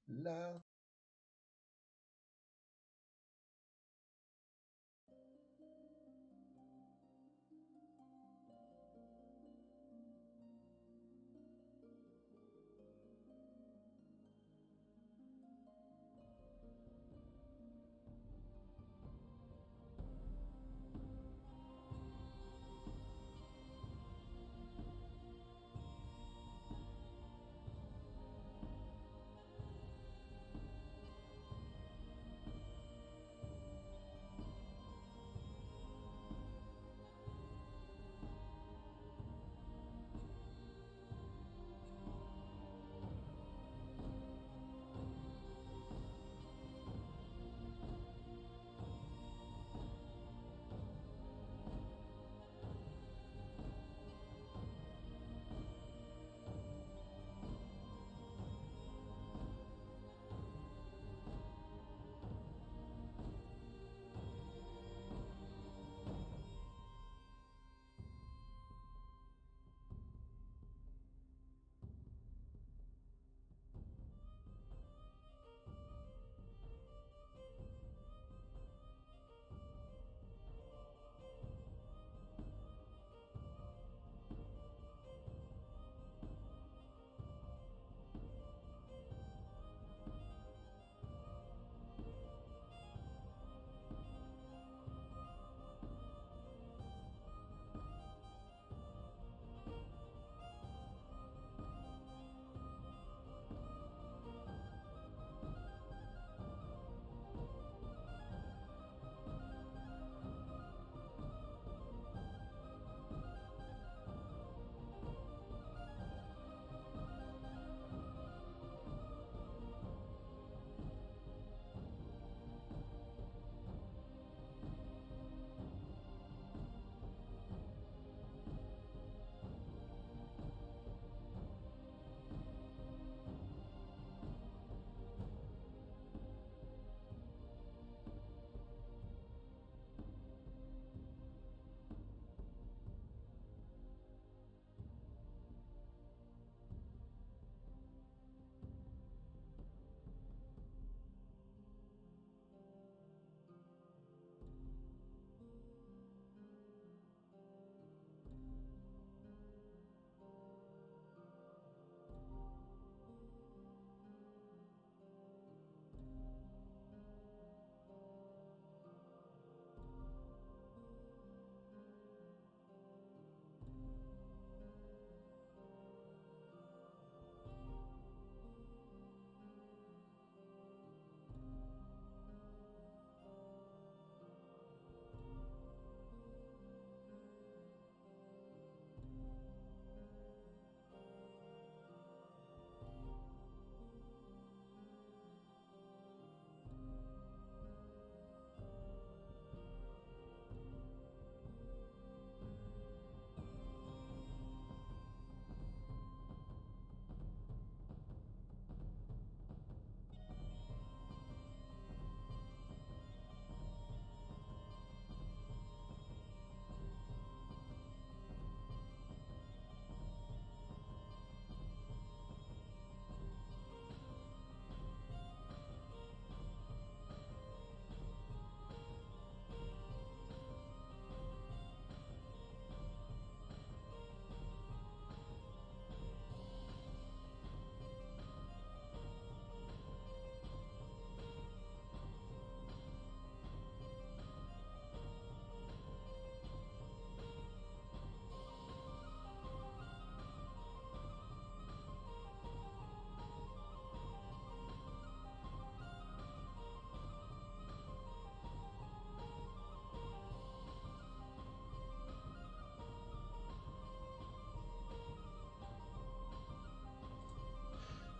La.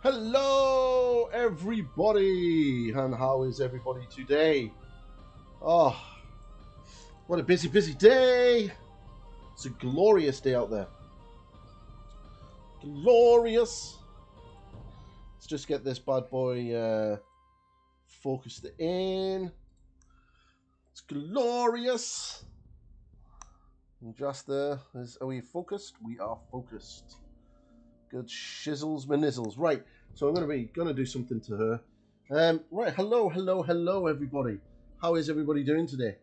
Hello, everybody, and how is everybody today? Oh, what a busy, busy day! It's a glorious day out there. Glorious! Let's just get this bad boy focused in. It's glorious! Yndrasta, are we focused? We are focused. Good shizzles manizzles. Right, So I'm gonna do something to her. Right, hello everybody. How is everybody doing today?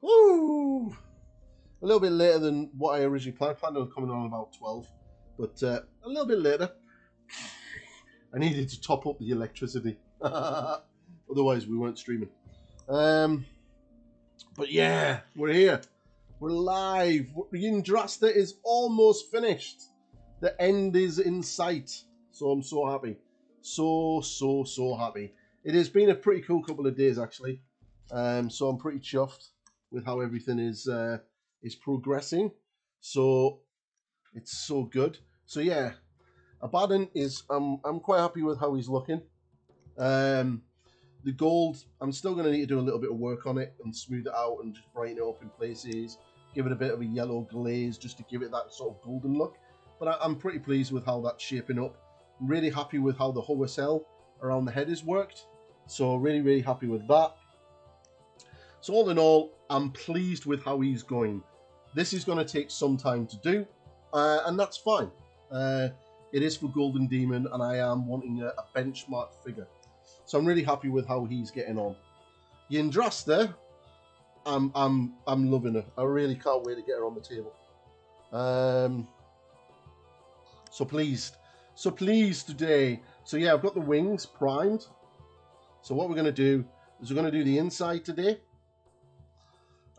Woo! A little bit later than what I originally planned. I planned on coming on about 12, but a little bit later. I needed to top up the electricity, otherwise we weren't streaming. But yeah, we're here. We're live. Yndrasta is almost finished. The end is in sight. So I'm so happy. So happy. It has been a pretty cool couple of days, actually. So I'm pretty chuffed with how everything is progressing. So it's so good. So yeah, Abaddon is I'm quite happy with how he's looking. The gold, I'm still going to need to do a little bit of work on it and smooth it out and just brighten it up in places. Give it a bit of a yellow glaze just to give it that sort of golden look. But I'm pretty pleased with how that's shaping up. I'm really happy with how the OSL around the head has worked. So really happy with that. So all in all, I'm pleased with how he's going. This is going to take some time to do, and that's fine. It is for Golden Demon, and I am wanting a benchmark figure. So I'm really happy with how he's getting on. Yndrasta, I'm loving her. I really can't wait to get her on the table. So pleased today. So yeah, I've got the wings primed. So what we're going to do is we're going to do the inside today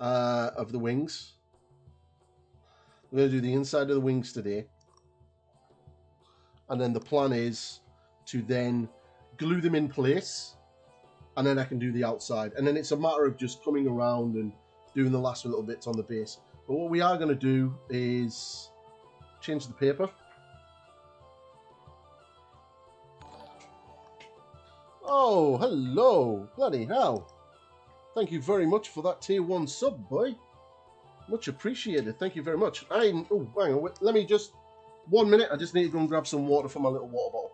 of the wings. We're going to do the inside of the wings today. And then the plan is to then glue them in place. And then I can do the outside. And then it's a matter of just coming around and doing the last little bits on the base. But what we are going to do is change the paper. Oh, hello. Bloody hell. Thank you very much for that tier 1 sub, boy. Much appreciated. Thank you very much. Oh, hang on. Let me just... 1 minute. I just need to go and grab some water from my little water bottle.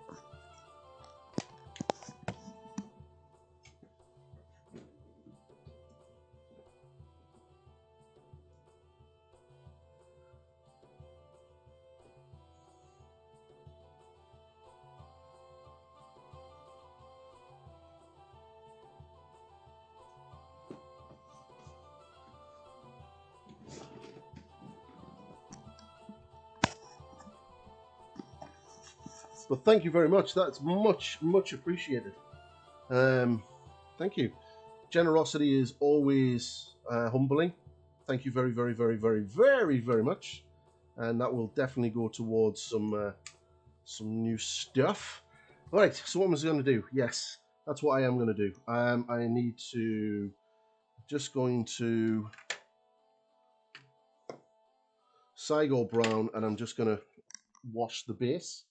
But thank you very much. That's much appreciated. Thank you. Generosity is always humbling. Thank you very much. And that will definitely go towards some new stuff. All right. So what was I going to do? Yes, that's what I am going to do. I need to just going to Cygor Brown, and I'm just going to wash the base.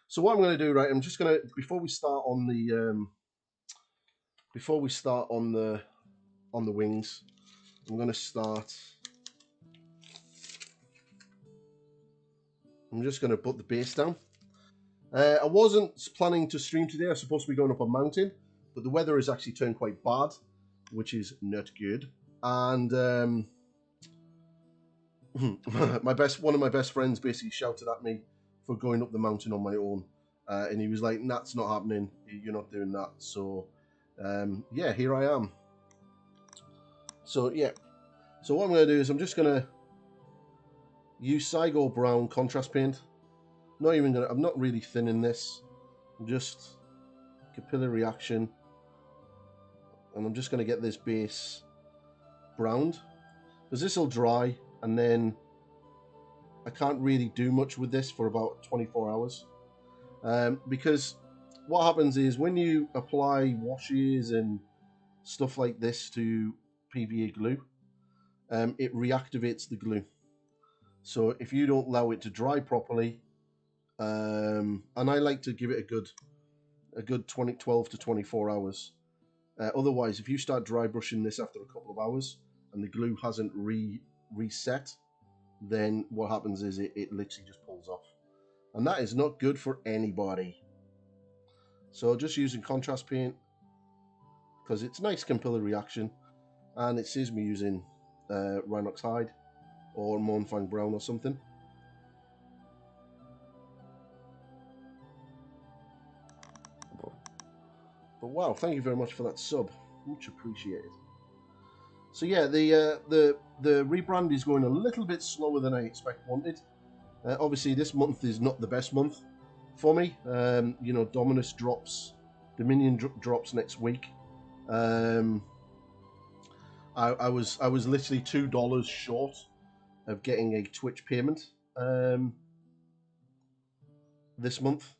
So what I'm going to do, right? I'm just going to before we start on the wings, I'm going to start. I'm just going to put the base down. I wasn't planning to stream today. I was supposed to be going up a mountain, but the weather has actually turned quite bad, which is not good. And one of my best friends basically shouted at me for going up the mountain on my own, and he was like, "That's not happening. You're not doing that." So, yeah, here I am. So yeah, so what I'm going to do is I'm just going to use Cygor Brown contrast paint. I'm not really thinning this. I'm just capillary action, and I'm just going to get this base browned because this will dry, and then I can't really do much with this for about 24 hours. Because what happens is when you apply washes and stuff like this to PVA glue, it reactivates the glue. So if you don't allow it to dry properly, and I like to give it a good 12 to 24 hours. Otherwise, if you start dry brushing this after a couple of hours and the glue hasn't reset, then what happens is it literally just pulls off. And that is not good for anybody. So just using contrast paint, because it's nice capillary action, and it saves me using Rhinox Hide or Mournfang Brown or something. But wow, thank you very much for that sub. Much appreciated. So yeah, the rebrand is going a little bit slower than I wanted. Obviously, this month is not the best month for me. You know, Dominus drops, Dominion drops next week. I was literally $2 short of getting a Twitch payment this month,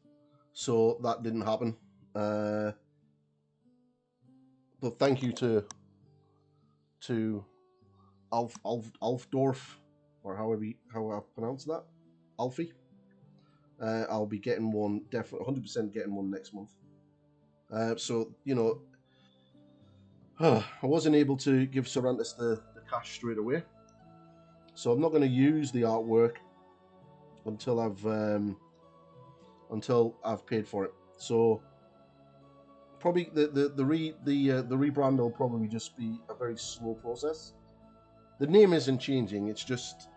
so that didn't happen. But thank you to Alfdorf, or how I pronounce that, Alfie. I'll be getting one, definitely 100% getting one next month. So you know, I wasn't able to give Serantis the cash straight away, so I'm not going to use the artwork until I've paid for it. So probably the rebrand will probably just be a very slow process. The name isn't changing; it's just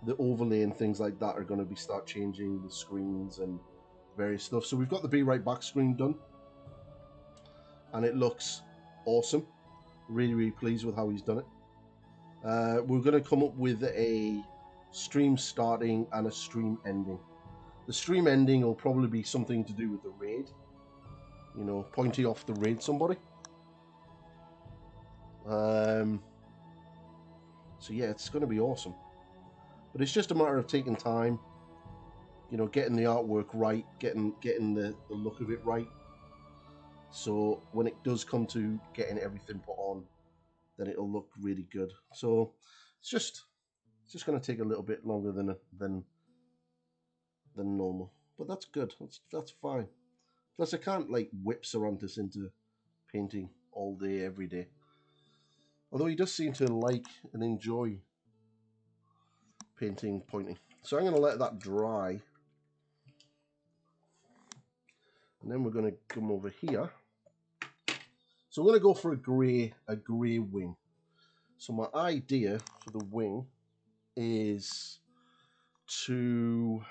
the overlay and things like that are going to start changing, the screens and various stuff. So we've got the Be Right Back screen done, and it looks awesome. Really pleased with how he's done it. We're going to come up with a stream starting and a stream ending. The stream ending will probably be something to do with the raid. You know, pointy off the raid somebody. So yeah, it's going to be awesome. But it's just a matter of taking time, you know, getting the artwork right, getting the look of it right. So when it does come to getting everything put on, then it'll look really good. So it's just going to take a little bit longer than normal, but that's good. That's fine. Plus, I can't like whip Serantis into painting all day every day. Although he does seem to like and enjoy painting pointing. So I'm going to let that dry, and then we're going to come over here. So we're going to go for a grey wing. So my idea for the wing is to,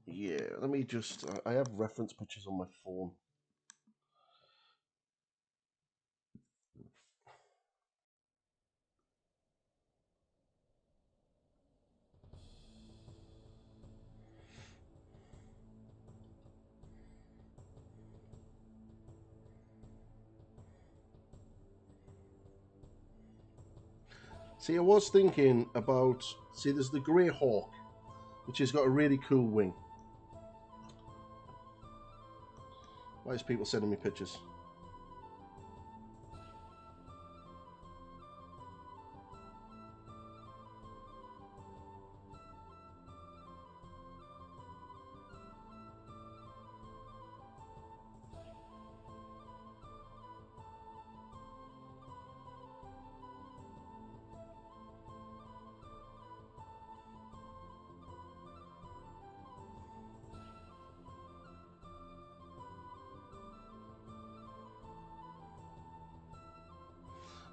yeah, let me just, I have reference pictures on my phone. See, I was thinking about, see, there's the Grey Hawk, which has got a really cool wing. Why is people sending me pictures?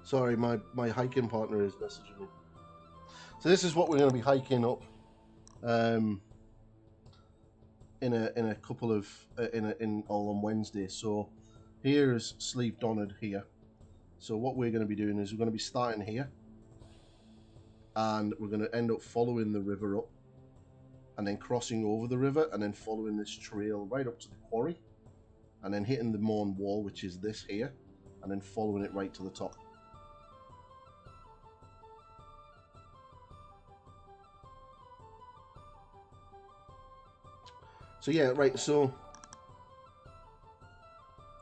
Sorry, my hiking partner is messaging me. So this is what we're going to be hiking up in a couple of in all on Wednesday. So here is Sleeve Donard here. So what we're going to be doing is we're going to be starting here, and we're going to end up following the river up, and then crossing over the river, and then following this trail right up to the quarry, and then hitting the Morn Wall, which is this here, and then following it right to the top. So yeah, right, so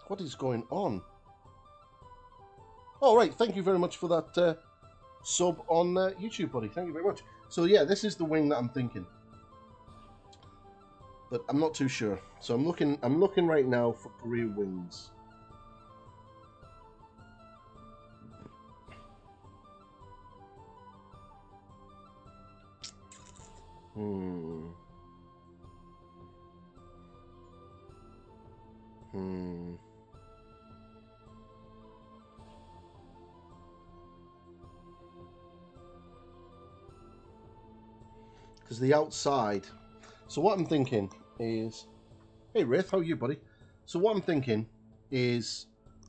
what is going on? Oh, right, thank you very much for that sub on YouTube, buddy. Thank you very much. So yeah, this is the wing that I'm thinking, but I'm not too sure. So I'm looking right now for grey wings. Because the outside. So what I'm thinking is Hey Wraith, how are you, buddy? So what I'm thinking is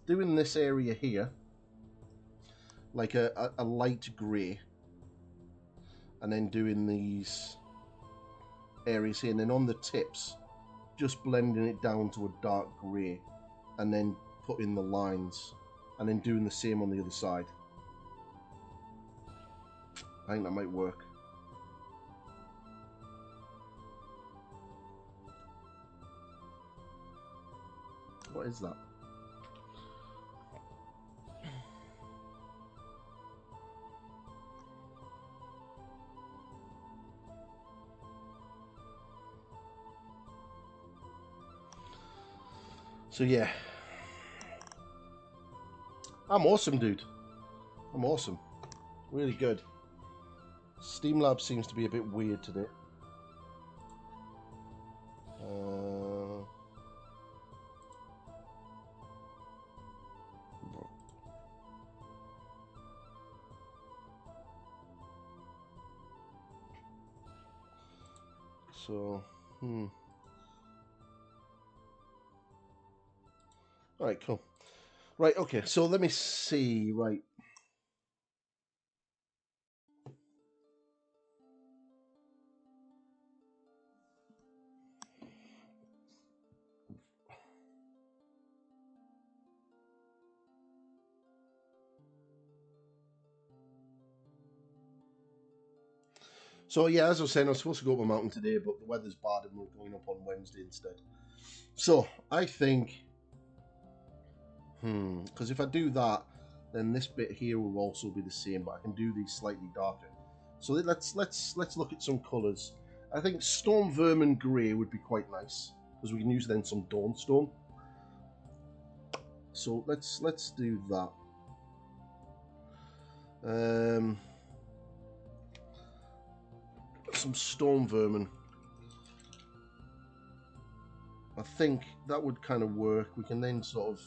doing this area here like a light grey, and then doing these areas here, and then on the tips just blending it down to a dark grey, and then putting the lines, and then doing the same on the other side. I think that might work. What is that? So yeah, I'm awesome, dude. I'm awesome. Really good. Steam Lab seems to be a bit weird today. So, Alright, cool. Right, okay, so let me see, right. So yeah, as I was saying, I was supposed to go up a mountain today, but the weather's bad and we're going up on Wednesday instead. So, I think, because if I do that, then this bit here will also be the same, but I can do these slightly darker. So let's look at some colours. I think Storm Vermin Grey would be quite nice, because we can use then some Dawnstorm. So let's do that. Some Storm Vermin. I think that would kind of work. We can then sort of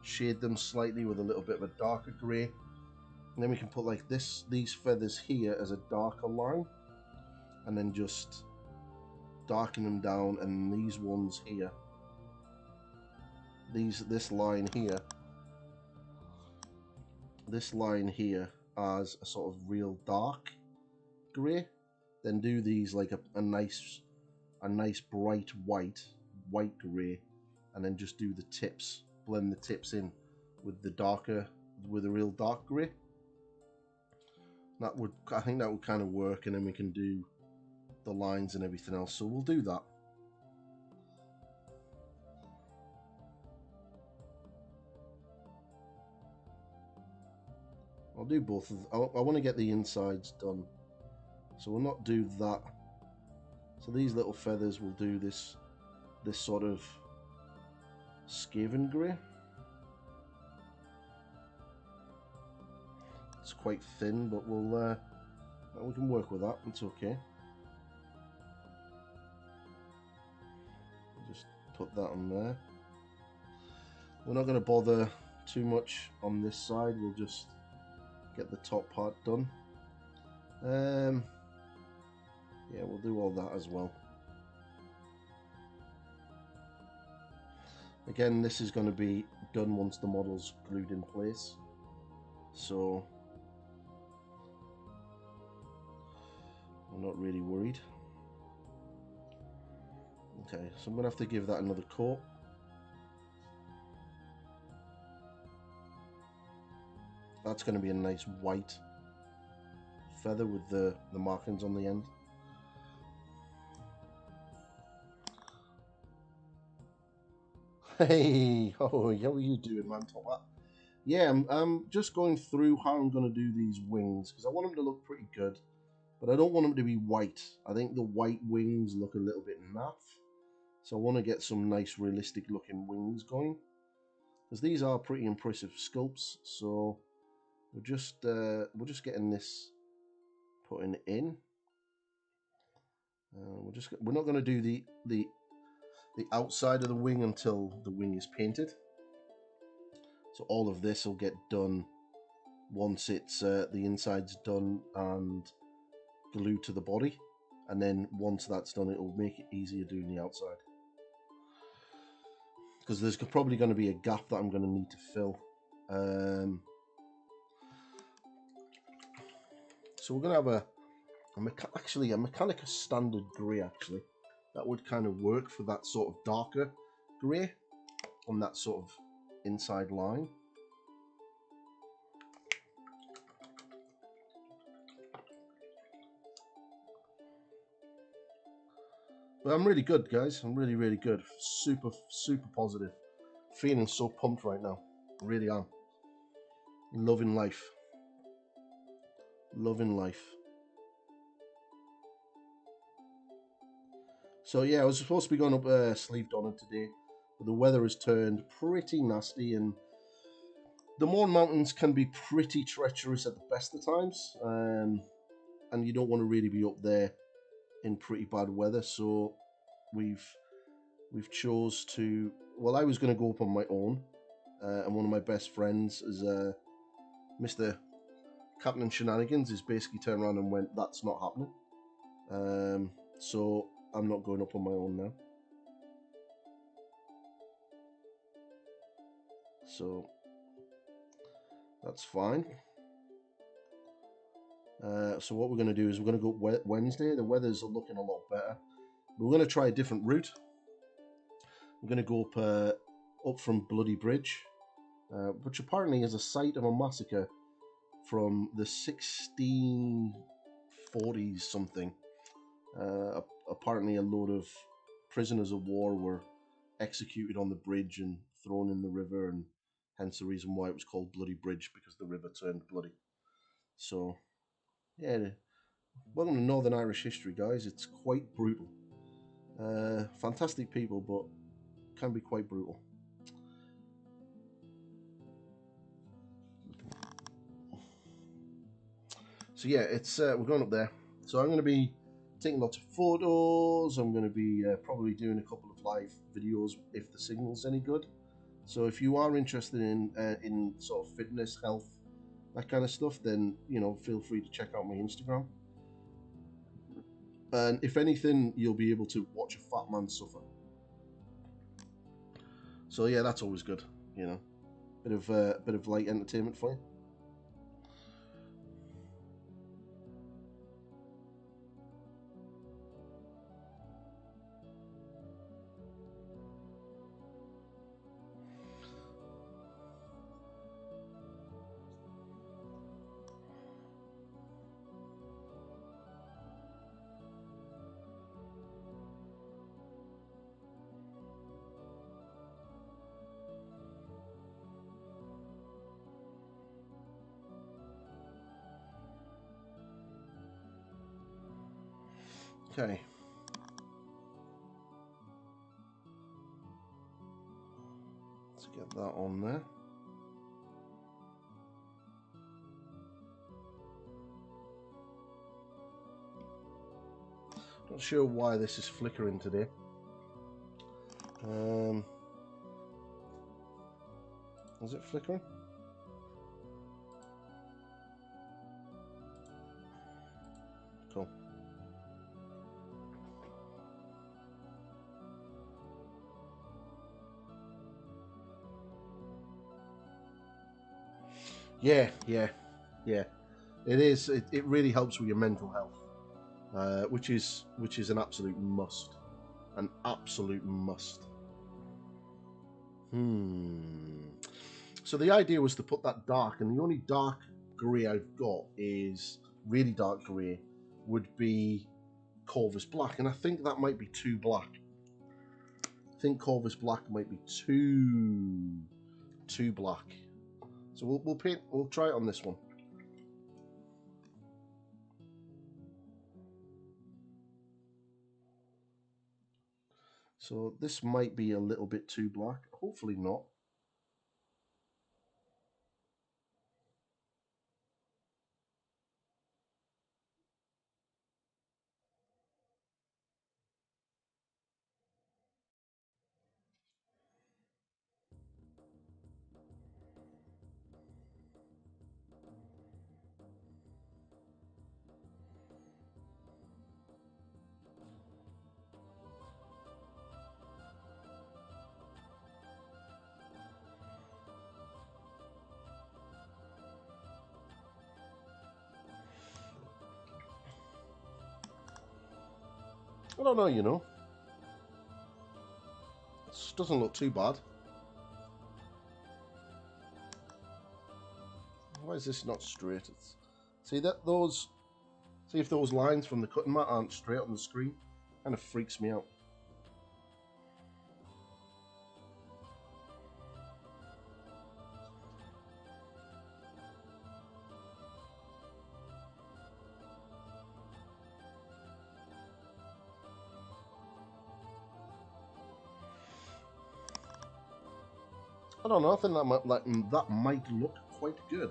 shade them slightly with a little bit of a darker grey, and then we can put like these feathers here as a darker line, and then just darken them down, and these ones here, this line here as a sort of real dark grey, then do these like a nice bright white grey, and then just do the tips, blend the tips in with the real dark grey. I think that would kind of work, and then we can do the lines and everything else. So we'll do that. I'll do both of them. I want to get the insides done, so we'll not do that. So these little feathers will do this sort of Skaven grey. It's quite thin, but we can work with that. It's okay. Just put that on there. We're not going to bother too much on this side. We'll just get the top part done. Yeah, we'll do all that as well. Again, this is going to be done once the model's glued in place, so I'm not really worried. Okay, so I'm going to have to give that another coat. That's going to be a nice white feather with the markings on the end. Hey, oh, how are you doing, man? Yeah, I'm just going through how I'm going to do these wings, because I want them to look pretty good, but I don't want them to be white. I think the white wings look a little bit naff, so I want to get some nice realistic looking wings going, because these are pretty impressive sculpts. So we're just getting this putting in. We're not going to do the outside of the wing until the wing is painted. So all of this will get done once it's the inside's done and glued to the body, and then once that's done, it will make it easier doing the outside. because there's probably going to be a gap that I'm going to need to fill. So we're going to have a Mechanica standard grey, actually. That would kind of work for that sort of darker grey on that sort of inside line. But I'm really good, guys. I'm really, really good. Super, super positive. Feeling so pumped right now. I really am. Loving life. Loving life. So yeah, I was supposed to be going up Sleeve Donner today, but the weather has turned pretty nasty, and the Mourne Mountains can be pretty treacherous at the best of times, and you don't want to really be up there in pretty bad weather. So we've chose to. Well, I was going to go up on my own, and one of my best friends is Mr. Captain Shenanigans is basically turned around and went, "That's not happening." So I'm not going up on my own now. So that's fine. So what we're going to do is we're going to go up Wednesday. The weather's looking a lot better. But we're going to try a different route. We're going to go up from Bloody Bridge, which apparently is a site of a massacre from the 1640s something. Apparently a load of prisoners of war were executed on the bridge and thrown in the river, and hence the reason why it was called Bloody Bridge, because the river turned bloody. So, yeah, welcome to Northern Irish history, guys. It's quite brutal. Fantastic people, but can be quite brutal. So yeah, it's we're going up there. So I'm going to be taking lots of photos. I'm going to be probably doing a couple of live videos if the signal's any good. So if you are interested in sort of fitness, health, that kind of stuff, then feel free to check out my Instagram. And if anything, you'll be able to watch a fat man suffer. So yeah, that's always good. Bit of light entertainment for you. Okay. Let's get that on there. Not sure why this is flickering today. Is it flickering? Cool. Yeah. It is. It really helps with your mental health, which is an absolute must. An absolute must. So the idea was to put that dark, and the only dark grey I've got is really dark grey, would be Corvus Black, and I think that might be too black. I think Corvus Black might be too black. So we'll try it on this one. So this might be a little bit too black. Hopefully not. I don't know, you know. It doesn't look too bad. Why is this not straight? See if those lines from the cutting mat aren't straight on the screen. Kind of freaks me out. I don't know. I think that might look quite good.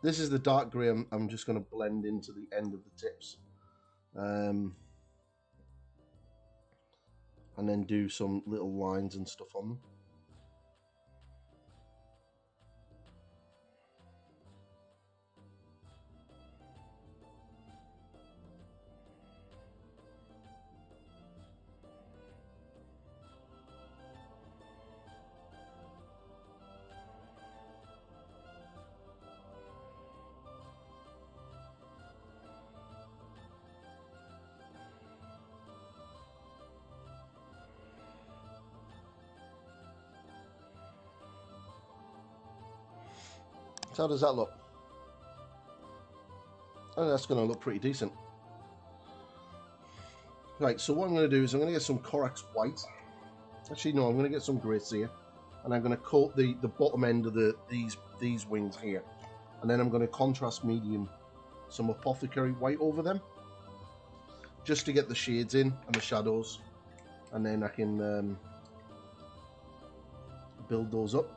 This is the dark grey I'm just going to blend into the end of the tips. And then do some little lines and stuff on them. So how does that look? Oh, that's going to look pretty decent. Right, so what I'm going to do is I'm going to get some Corax white. Actually, no, I'm going to get some grey here. And I'm going to coat the bottom end of these wings here. And then I'm going to contrast medium some apothecary white over them. Just to get the shades in and the shadows. And then I can build those up.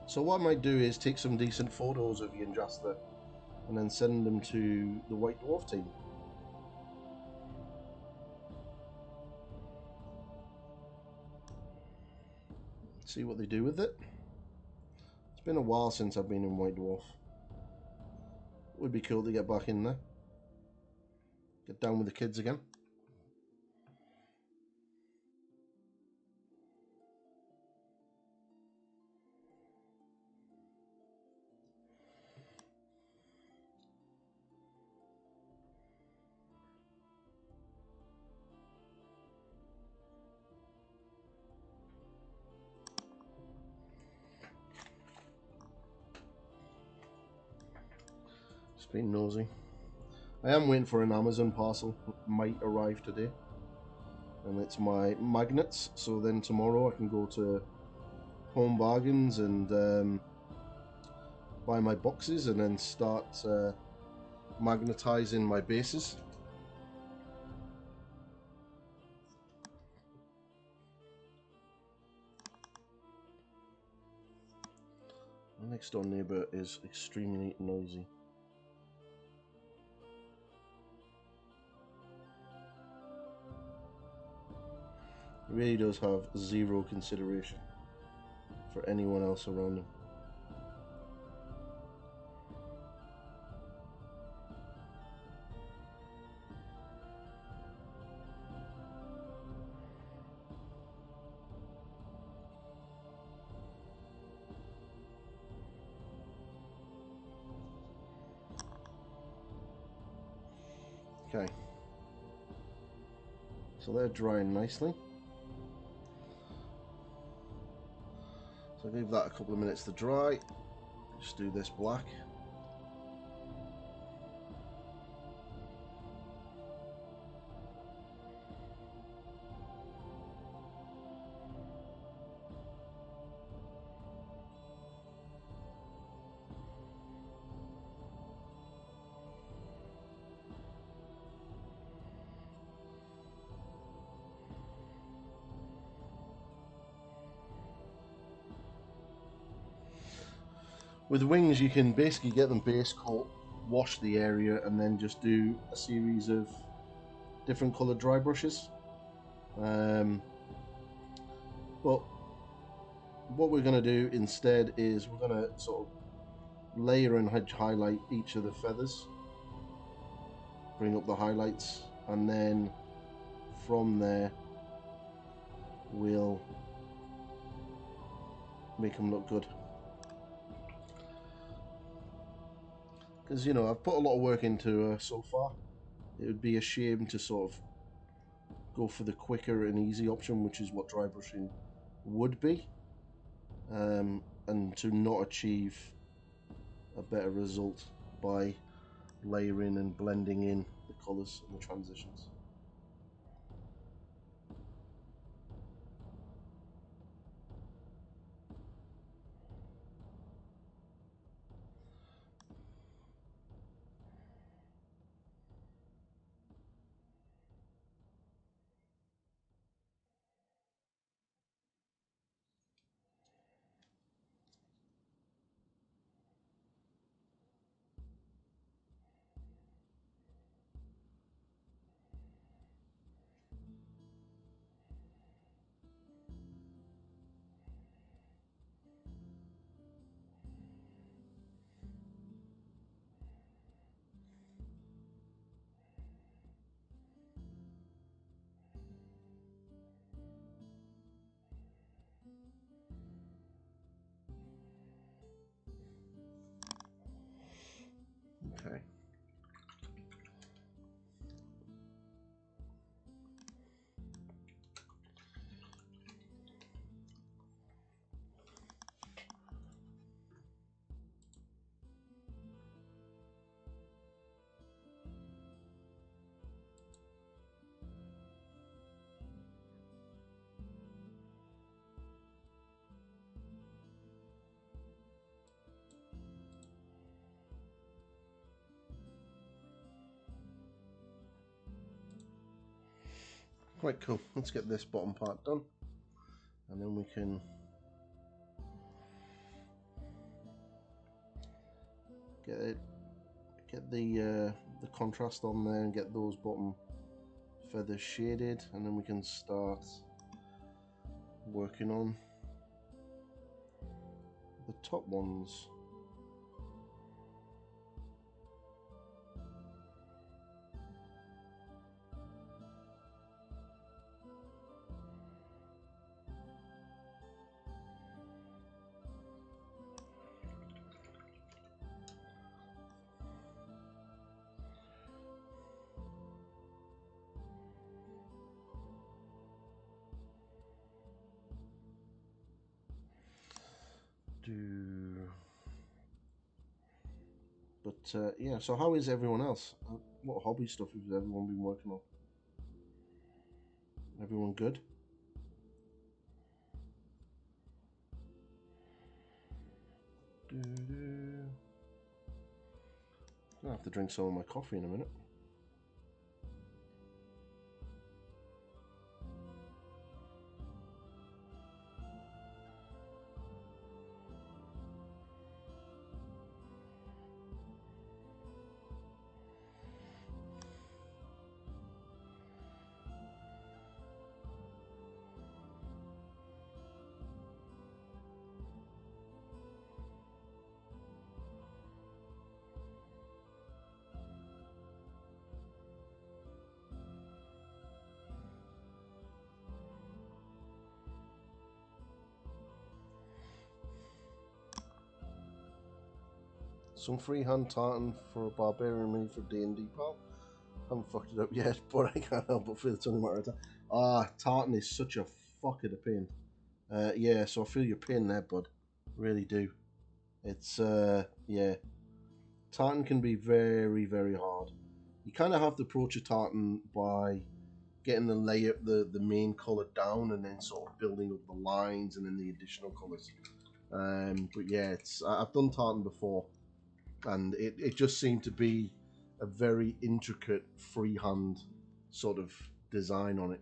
So what I might do is take some decent photos of Yndrasta and then send them to the White Dwarf team. See what they do with it. It's been a while since I've been in White Dwarf. It would be cool to get back in there. Get down with the kids again. Just being nosy. I am waiting for an Amazon parcel. It might arrive today. And it's my magnets. So then tomorrow I can go to Home Bargains and buy my boxes and then start magnetizing my bases. My next door neighbor is extremely noisy. He really does have zero consideration for anyone else around him. Okay, so they're drying nicely. So I'm Leave that a couple of minutes to dry. Just do this black. With wings, you can basically get them base coat, wash the area, and then just do a series of different coloured dry brushes. But what we're going to do instead is we're going to sort of layer and highlight each of the feathers, bring up the highlights, and then from there we'll make them look good. Because, you know, I've put a lot of work into so far. It would be a shame to sort of go for the quicker and easy option, which is what dry brushing would be, and to not achieve a better result by layering and blending in the colours and the transitions. Okay. Quite cool. Let's get this bottom part done, and then we can get the contrast on there and get those bottom feathers shaded, and then we can start working on the top ones. But yeah, so how is everyone else? What hobby stuff has everyone been working on? Everyone good? I'll have to drink some of my coffee in a minute. Some freehand tartan for a barbarian mini for D&D, pal. Haven't fucked it up yet, but I can't help but feel it's only a matter of time. Ah, tartan is such a fuck of a pain. Yeah, so I feel your pain there, bud. Really do. It's yeah, tartan can be very, very hard. You kind of have to approach a tartan by getting the main color down, and then sort of building up the lines and then the additional colors. But yeah, I've done tartan before, and it just seemed to be a very intricate freehand sort of design on it.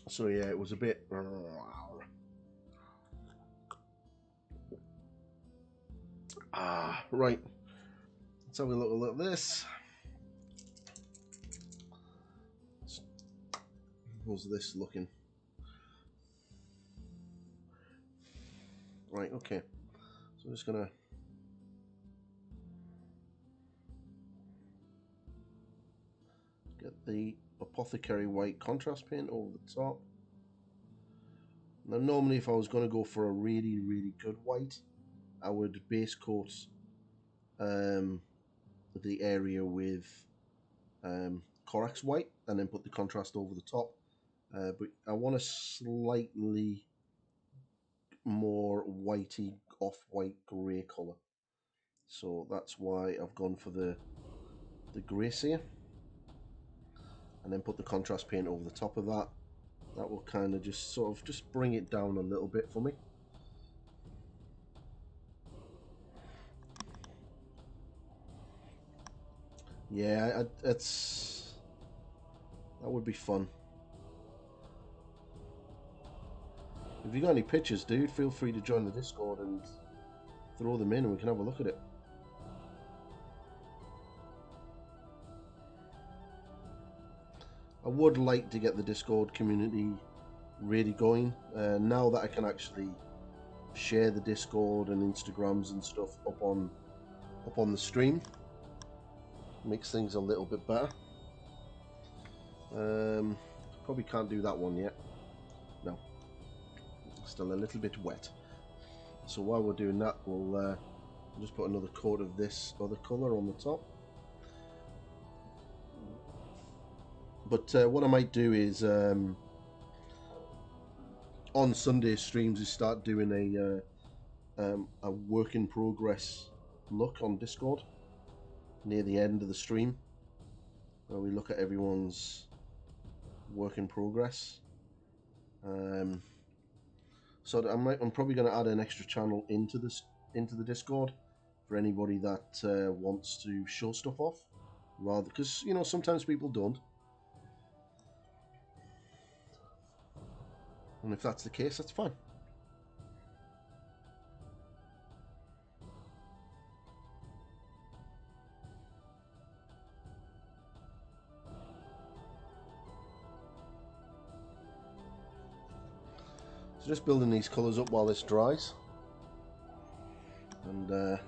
So yeah, it was a bit. Right. Let's have a look at this. How's this looking? Right, okay. So I'm just gonna get the Apothecary White contrast paint over the top. Now normally if I was going to go for a really, really good white, I would base coat the area with Corax White and then put the contrast over the top. But I want a slightly more whitey, off-white grey colour. So that's why I've gone for the Gracia. And then put the contrast paint over the top of that. That will kind of just sort of just bring it down a little bit for me. Yeah, that would be fun. If you got any pictures, dude, feel free to join the Discord and throw them in and we can have a look at it. I would like to get the Discord community really going. Now that I can actually share the Discord and Instagrams and stuff up on the stream, makes things a little bit better. Probably can't do that one yet. No, still a little bit wet. So while we're doing that, we'll just put another coat of this other colour on the top. But what I might do is on Sunday streams is start doing a work in progress look on Discord near the end of the stream, where we look at everyone's work in progress. So I'm probably going to add an extra channel into the Discord for anybody that wants to show stuff off, rather because you know sometimes people don't. And if that's the case, that's fine. So just building these colours up while this dries. And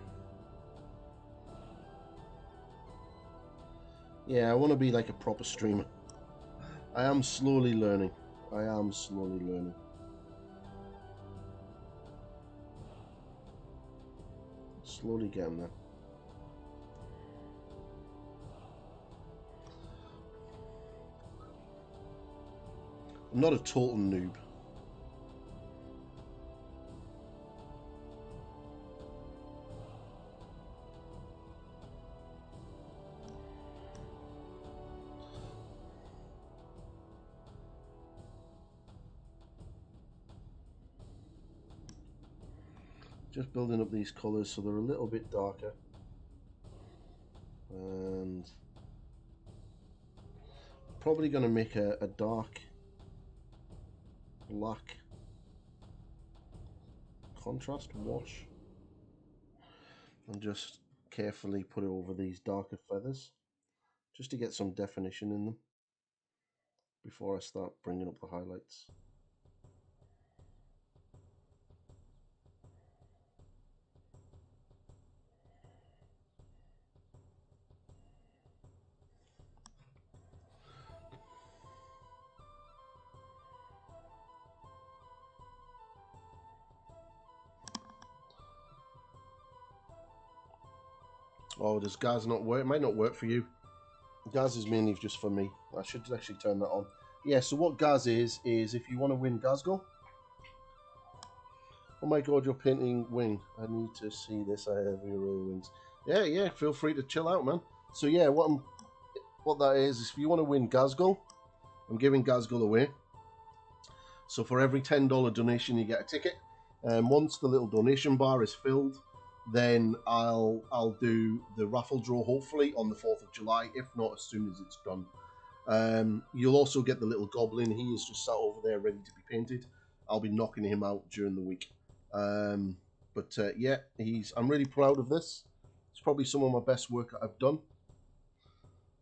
yeah, I want to be like a proper streamer. I am slowly learning. Slowly getting there. I'm not a total noob. Just building up these colours so they're a little bit darker. And probably going to make a dark black contrast wash and just carefully put it over these darker feathers just to get some definition in them before I start bringing up the highlights. Oh, does Gaz not work? It might not work for you. Gaz is mainly just for me. I should actually turn that on. yeah, so what Gaz is if you want to win Gazgo. Oh my god, you're painting wing. I need to see this. I have your roll wings. Yeah, yeah, feel free to chill out, man. So yeah, what that is if you want to win Gazgo, I'm giving Gazgo away. So for every $10 donation, you get a ticket. And once the little donation bar is filled, then I'll do the raffle draw hopefully on the 4th of July, if not as soon as it's done. You'll also get the little goblin. He is just sat over there ready to be painted. I'll be knocking him out during the week. Yeah, I'm really proud of this. It's probably some of my best work that I've done.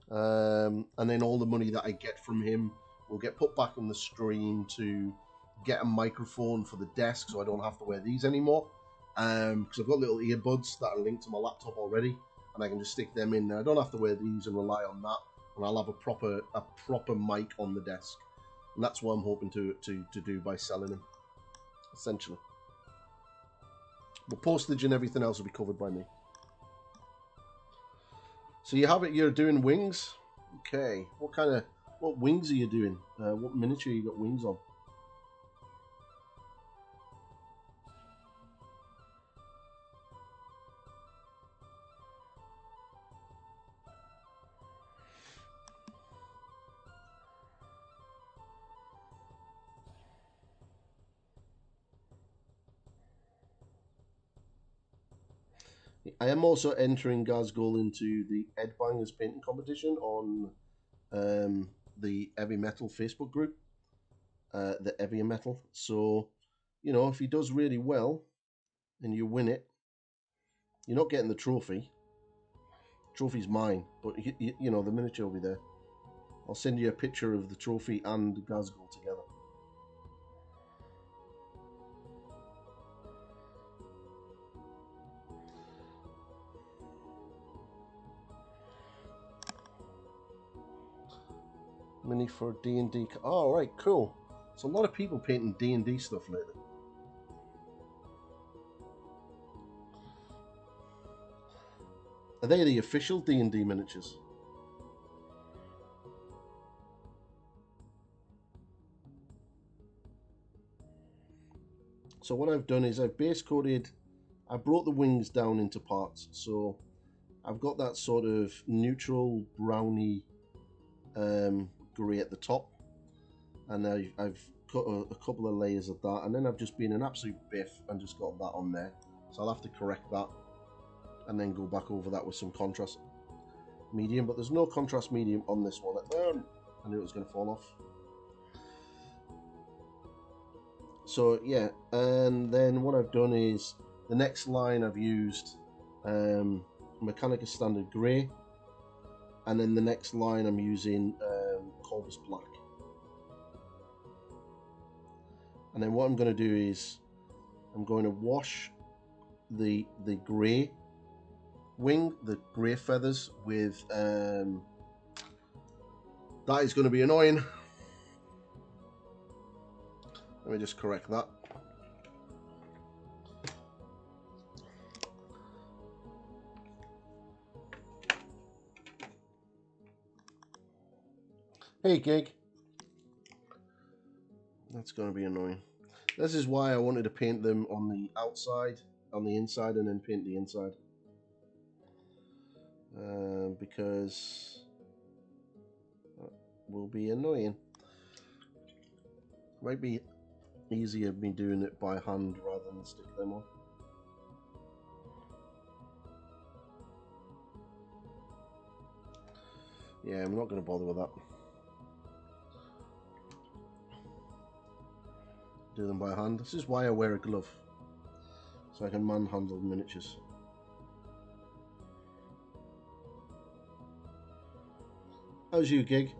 And then all the money that I get from him will get put back in the stream to get a microphone for the desk so I don't have to wear these anymore. Because I've got little earbuds that are linked to my laptop already, and I can just stick them in there. I don't have to wear these and rely on that, and I'll have a proper mic on the desk. And that's what I'm hoping to do by selling them, essentially. But postage and everything else will be covered by me. So you have it. You're doing wings. Okay. What wings are you doing? What miniature you got wings on? I am also entering Gazgol into the Edbangers painting competition on the Heavy Metal Facebook group, the Heavy Metal. So, you know, if he does really well and you win it, you're not getting the trophy. Trophy's mine, but you know the miniature will be there. I'll send you a picture of the trophy and Gazgol together. Mini for D&D. Oh, right, cool. So a lot of people painting D&D stuff lately. Are they the official D&D miniatures? So what I've done is I've base coated, I brought the wings down into parts. So I've got that sort of neutral browny grey at the top. And I've cut a couple of layers of that. And then I've just been an absolute biff and just got that on there. So I'll have to correct that and then go back over that with some contrast medium. But there's no contrast medium on this one. I knew it was going to fall off. So yeah, and then what I've done is the next line I've used Mechanica Standard Grey, and then the next line I'm using Corvus Black. And then what I'm going to do is I'm going to wash the grey wing, the grey feathers with that is going to be annoying. Let me just correct that. Hey, Gig. That's going to be annoying. This is why I wanted to paint them on the outside, on the inside, and then paint the inside. Because that will be annoying. Might be easier me doing it by hand rather than stick them on. Yeah, I'm not going to bother with that. Do them by hand. This is why I wear a glove, so I can manhandle miniatures. How's you, Gig?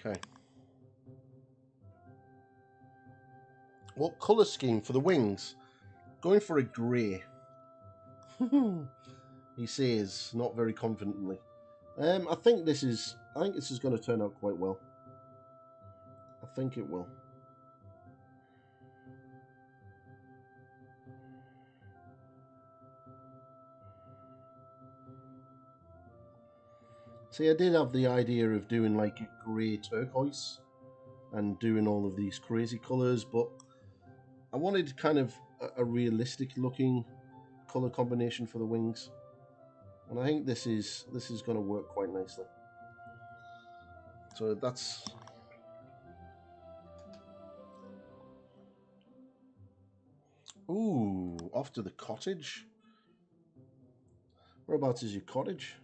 Okay. What colour scheme for the wings? Going for a grey. He says, not very confidently. I think this is going to turn out quite well. I think it will. See, I did have the idea of doing like a grey turquoise and doing all of these crazy colours, but I wanted kind of a realistic looking colour combination for the wings. And I think this is going to work quite nicely. So that's... Ooh, off to the cottage. Whereabouts is your cottage?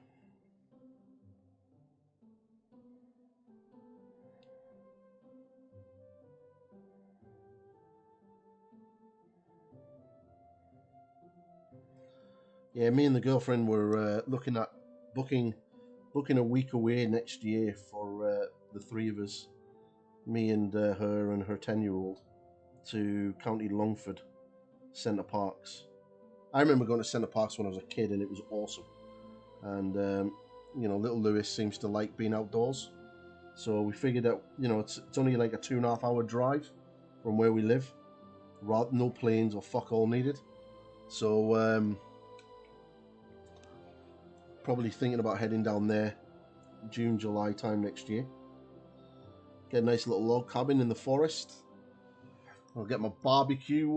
Yeah, me and the girlfriend were looking at booking a week away next year for the three of us, me and her and her 10-year-old, to County Longford, Centre Parks. I remember going to Centre Parks when I was a kid, and it was awesome. And you know, little Lewis seems to like being outdoors, so we figured out, you know, it's only like a 2.5 hour drive from where we live, no planes or fuck all needed. So probably thinking about heading down there June, July time next year. Get a nice little log cabin in the forest. I'll get my barbecue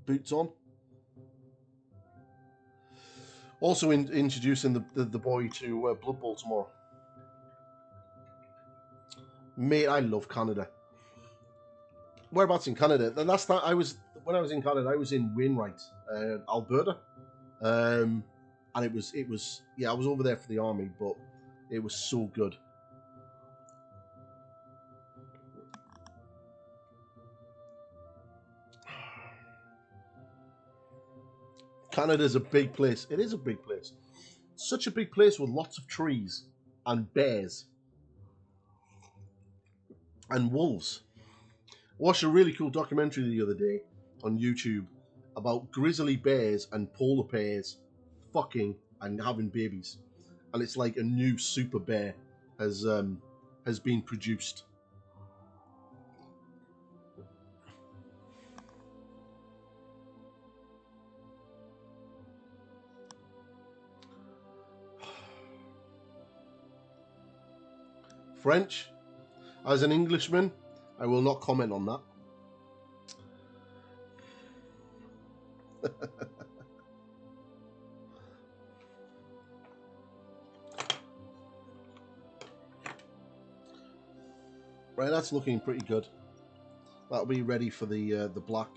boots on. Also introducing the boy to Blood Bowl tomorrow. Mate, I love Canada. Whereabouts in Canada? The last time when I was in Canada, I was in Wainwright, Alberta, and it was yeah, I was over there for the army, but it was so good. Canada's a big place. It is a big place. Such a big place with lots of trees and bears and wolves. Watched a really cool documentary the other day on YouTube about grizzly bears and polar bears fucking and having babies, and it's like a new super bear has been produced. French, as an Englishman, I will not comment on that. Right, that's looking pretty good. That'll be ready for the black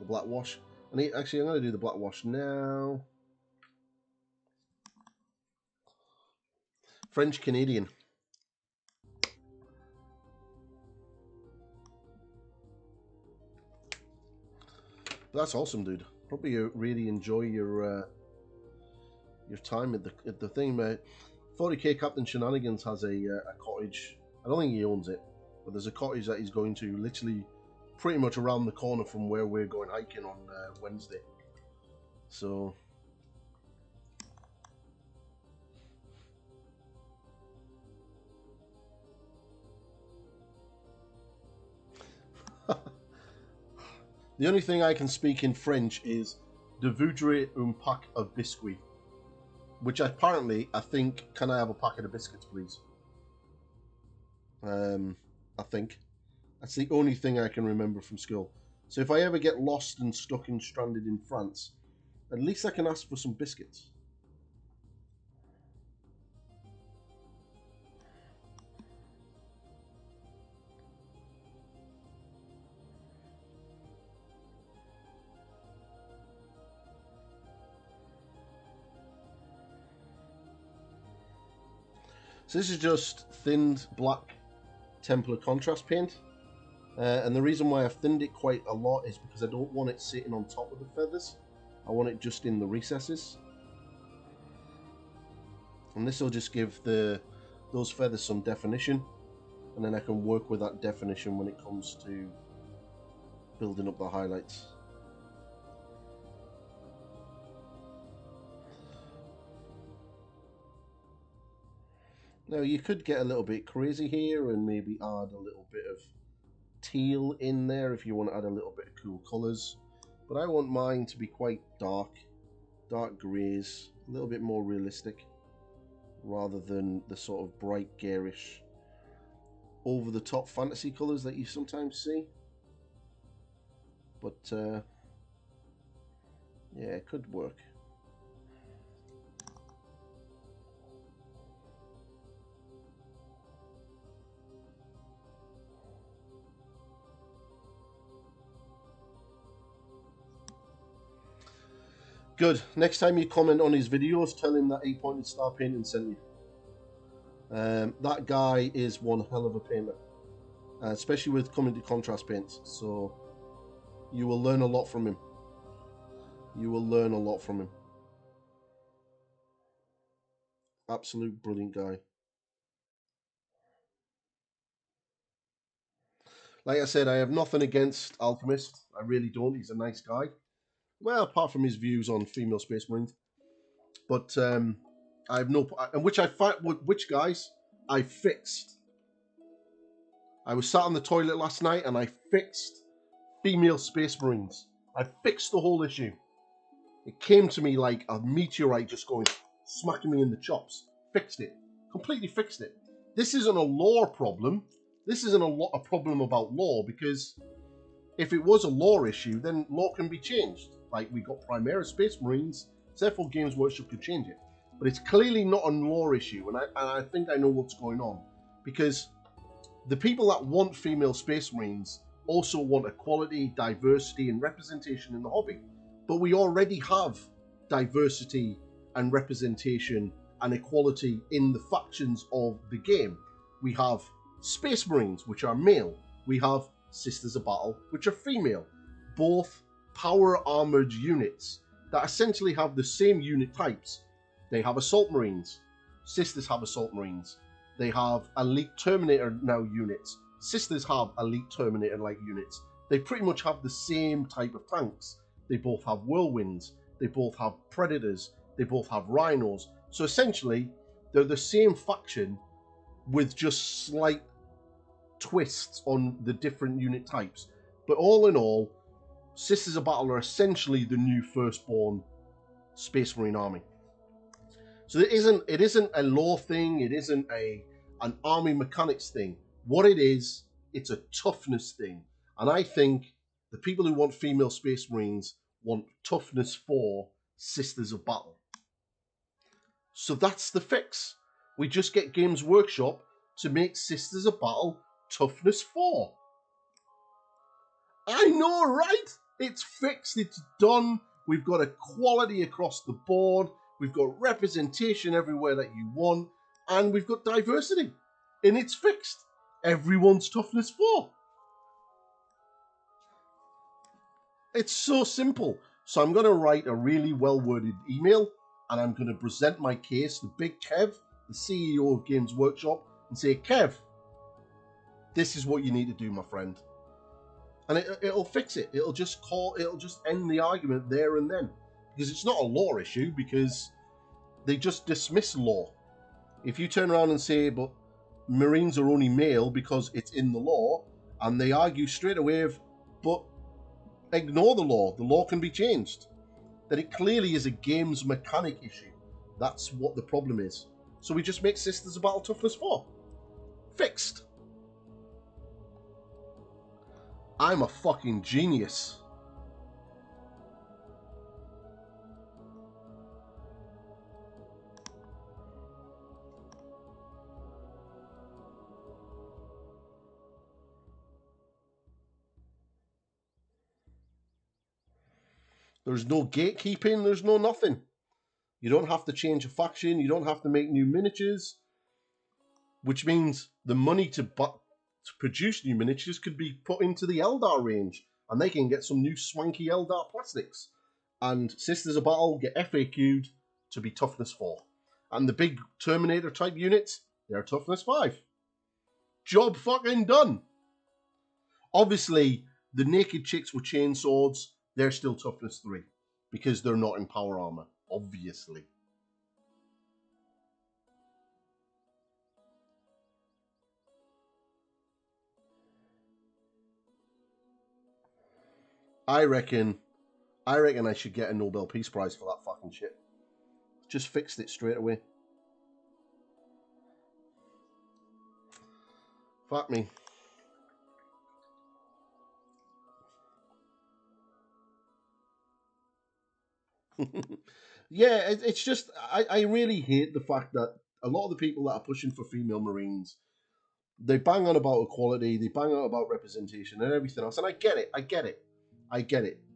wash. Actually, I'm going to do the black wash now. French Canadian. That's awesome, dude. Hope you really enjoy your time at the thing, mate. 40k Captain Shenanigans has a cottage. I don't think he owns it, but there's a cottage that he's going to literally pretty much around the corner from where we're going hiking on Wednesday. So the only thing I can speak in French is "Je voudrais un pack of biscuits," which apparently I think, can I have a packet of biscuits, please? I think that's the only thing I can remember from school. So if I ever get lost and stuck and stranded in France, at least I can ask for some biscuits. So this is just thinned black Templar contrast paint. And the reason why I've thinned it quite a lot is because I don't want it sitting on top of the feathers. I want it just in the recesses. And this will just give those feathers some definition. and then I can work with that definition when it comes to building up the highlights. Now you could get a little bit crazy here and maybe add a little bit of teal in there if you want to add a little bit of cool colours, but I want mine to be quite dark greys, a little bit more realistic rather than the sort of bright garish over the top fantasy colours that you sometimes see. But yeah, it could work. Good. Next time you comment on his videos, tell him that 8-pointed star painting sent you. That guy is one hell of a painter, especially with coming to contrast paints. So you will learn a lot from him. You will learn a lot from him. Absolute brilliant guy. Like I said, I have nothing against Alchemist. I really don't. He's a nice guy. Well, apart from his views on female Space Marines. But I have no... And which guys, I fixed. I was sat on the toilet last night and I fixed female Space Marines. I fixed the whole issue. It came to me like a meteorite just going, smacking me in the chops. Fixed it. Completely fixed it. This isn't a lore problem. This isn't a problem about lore, because if it was a lore issue, then lore can be changed. Like, we got Primera Space Marines, so therefore Games Workshop could change it. But it's clearly not a lore issue, and I think I know what's going on. Because the people that want female Space Marines also want equality, diversity, and representation in the hobby. But we already have diversity and representation and equality in the factions of the game. We have Space Marines, which are male. We have Sisters of Battle, which are female. Both power armored units that essentially have the same unit types. They have Assault Marines. Sisters have Assault Marines. They have Elite Terminator now units. Sisters have Elite Terminator-like units. They pretty much have the same type of tanks. They both have Whirlwinds. They both have Predators. They both have Rhinos. So essentially, they're the same faction with just slight twists on the different unit types. But all in all, Sisters of Battle are essentially the new firstborn Space Marine army. So it isn't a lore thing, it isn't an army mechanics thing. What it is, it's a toughness thing. And I think the people who want female Space Marines want toughness for Sisters of Battle. So that's the fix. We just get Games Workshop to make Sisters of Battle toughness 4. I know, right? It's fixed, it's done. We've got equality across the board. We've got representation everywhere that you want. And we've got diversity. And it's fixed. Everyone's toughness 4. It's so simple. So I'm going to write a really well-worded email, and I'm going to present my case to Big Kev, the CEO of Games Workshop, and say, Kev, this is what you need to do, my friend. And it'll fix it. It'll just end the argument there and then. Because it's not a lore issue, because they just dismiss lore. If you turn around and say, but Marines are only male because it's in the law, and they argue straight away of, but ignore the law can be changed, then it clearly is a games mechanic issue. That's what the problem is. So we just make Sisters of Battle toughness 4. Fixed. I'm a fucking genius. There's no gatekeeping, there's no nothing. You don't have to change a faction, you don't have to make new miniatures, which means the money to produce new miniatures could be put into the Eldar range, and they can get some new swanky Eldar plastics. And Sisters of Battle get FAQ'd to be toughness 4. And the big Terminator type units, they're toughness 5. Job fucking done. Obviously, the naked chicks with chainswords, they're still toughness 3 because they're not in power armor, obviously. I reckon I should get a Nobel Peace Prize for that fucking shit. Just fixed it straight away. Fuck me. Yeah, it's just I really hate the fact that a lot of the people that are pushing for female Marines, they bang on about equality, they bang on about representation and everything else, and I get it.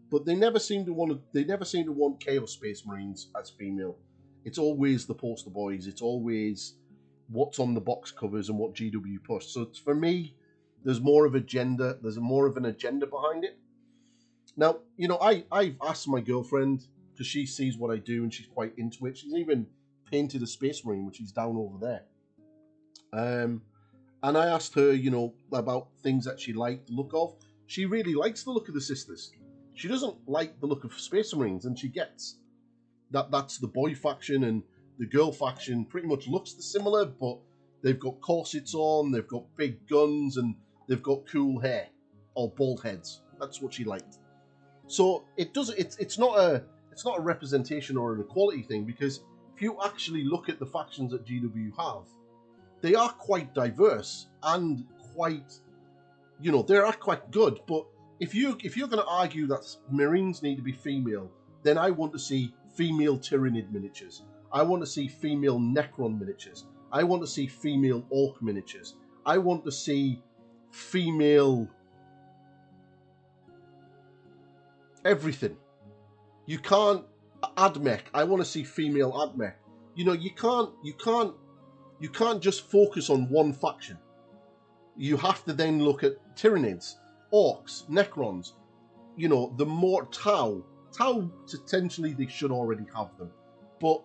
But they never seem to want Chaos Space Marines as female. It's always the poster boys. It's always what's on the box covers and what GW pushed. So for me, there's more of an agenda behind it. Now, you know, I've asked my girlfriend, because she sees what I do and she's quite into it. She's even painted a Space Marine, which is down over there. And I asked her, you know, about things that she liked the look of. She really likes the look of the sisters. She doesn't like the look of Space Marines, and she gets that that's the boy faction, and the girl faction pretty much looks similar, but they've got corsets on, they've got big guns, and they've got cool hair or bald heads. That's what she liked. So it's not a representation or an equality thing, because if you actually look at the factions that GW have, they are quite diverse and quite, you know, they are quite good. But if you're going to argue that Marines need to be female, then I want to see female Tyranid miniatures. I want to see female Necron miniatures. I want to see female Orc miniatures. I want to see female everything. You can't Admech. I want to see female Admech. You know, you can't just focus on one faction. You have to then look at Tyranids, Orcs, Necrons. You know, the more Tau potentially they should already have them, but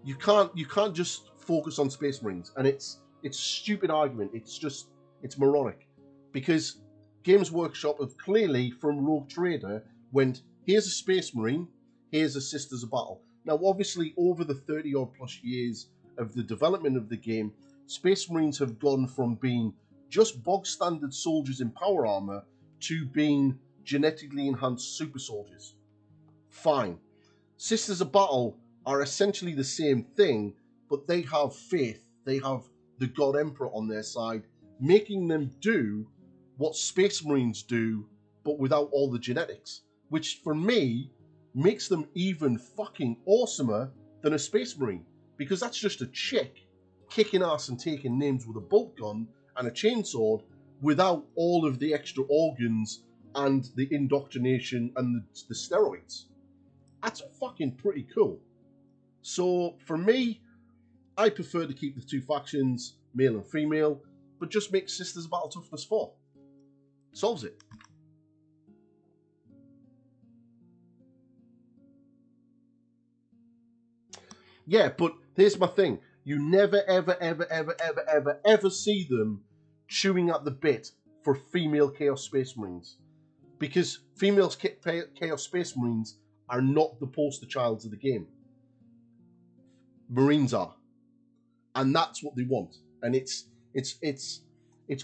you can't just focus on Space Marines. And it's a stupid argument. It's moronic, because Games Workshop have clearly, from Rogue Trader, went, here's a Space Marine, here's a Sisters of Battle. Now, obviously, over the 30-odd plus years of the development of the game, Space Marines have gone from being just bog standard soldiers in power armor to being genetically enhanced super soldiers. Fine. Sisters of Battle are essentially the same thing, but they have faith. They have the God Emperor on their side, making them do what Space Marines do, but without all the genetics, which for me makes them even fucking awesomer than a Space Marine, because that's just a chick kicking ass and taking names with a bolt gun and a chainsword without all of the extra organs and the indoctrination and the steroids. That's fucking pretty cool. So for me, I prefer to keep the two factions, male and female, but just make Sisters Battle Toughness 4. Solves it. Yeah, but here's my thing. You never, ever see them chewing at the bit for female Chaos Space Marines. Because female Chaos Space Marines are not the poster childs of the game. Marines are. And that's what they want. And it's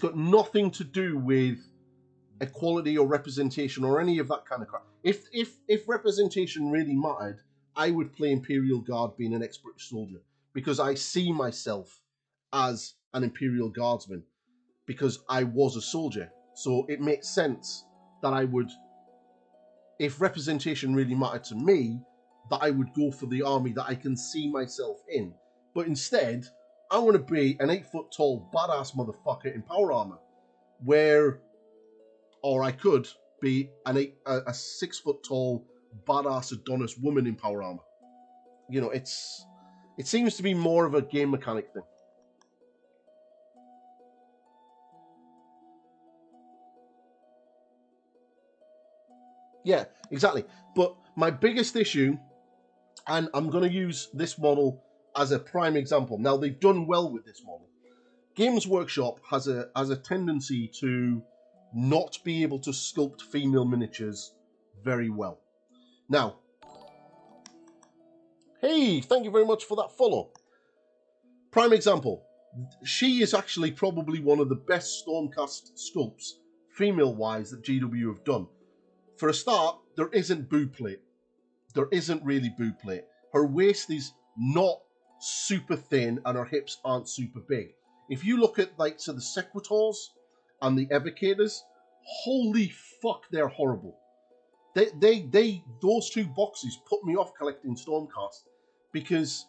got nothing to do with equality or representation or any of that kind of crap. If representation really mattered, I would play Imperial Guard being an ex-British soldier, because I see myself as an Imperial Guardsman, because I was a soldier. So it makes sense that I would, if representation really mattered to me, that I would go for the army that I can see myself in. But instead, I want to be an 8-foot tall badass motherfucker in power armor, or I could be a 6-foot tall badass Adonis woman in power armor. You know, it seems to be more of a game mechanic thing. Yeah, exactly. But my biggest issue, and I'm going to use this model as a prime example. Now, they've done well with this model. Games Workshop has a tendency to not be able to sculpt female miniatures very well. Now, hey, thank you very much for that follow. Prime example, she is actually probably one of the best Stormcast sculpts, female-wise, that GW have done. For a start, there isn't boob plate. There isn't really boob plate. Her waist is not super thin and her hips aren't super big. If you look at like the Sequitors and the Evocators, holy fuck, they're horrible. Those two boxes put me off collecting Stormcast because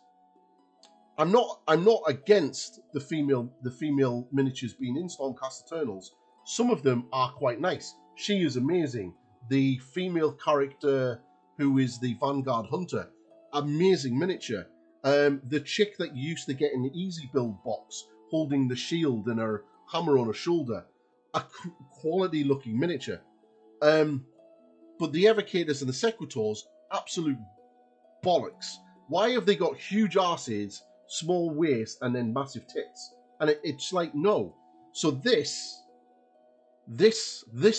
I'm not against the female miniatures being in Stormcast Eternals. Some of them are quite nice. She is amazing. The female character who is the Vanguard Hunter, amazing miniature. The chick that you used to get in the Easy Build box, holding the shield and her hammer on her shoulder, a quality looking miniature. But the Evocators and the Sequitors, absolute bollocks. Why have they got huge arses, small waist, and then massive tits? And it's like, no. So this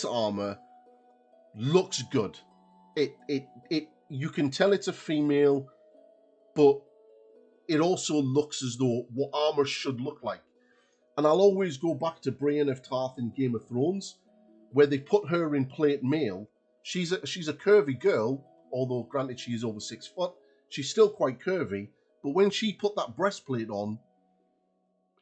armor looks good. You can tell it's a female, but it also looks as though what armor should look like. And I'll always go back to Brienne of Tarth in Game of Thrones, where they put her in plate mail. She's a curvy girl, although granted she is over 6 foot. She's still quite curvy, but when she put that breastplate on,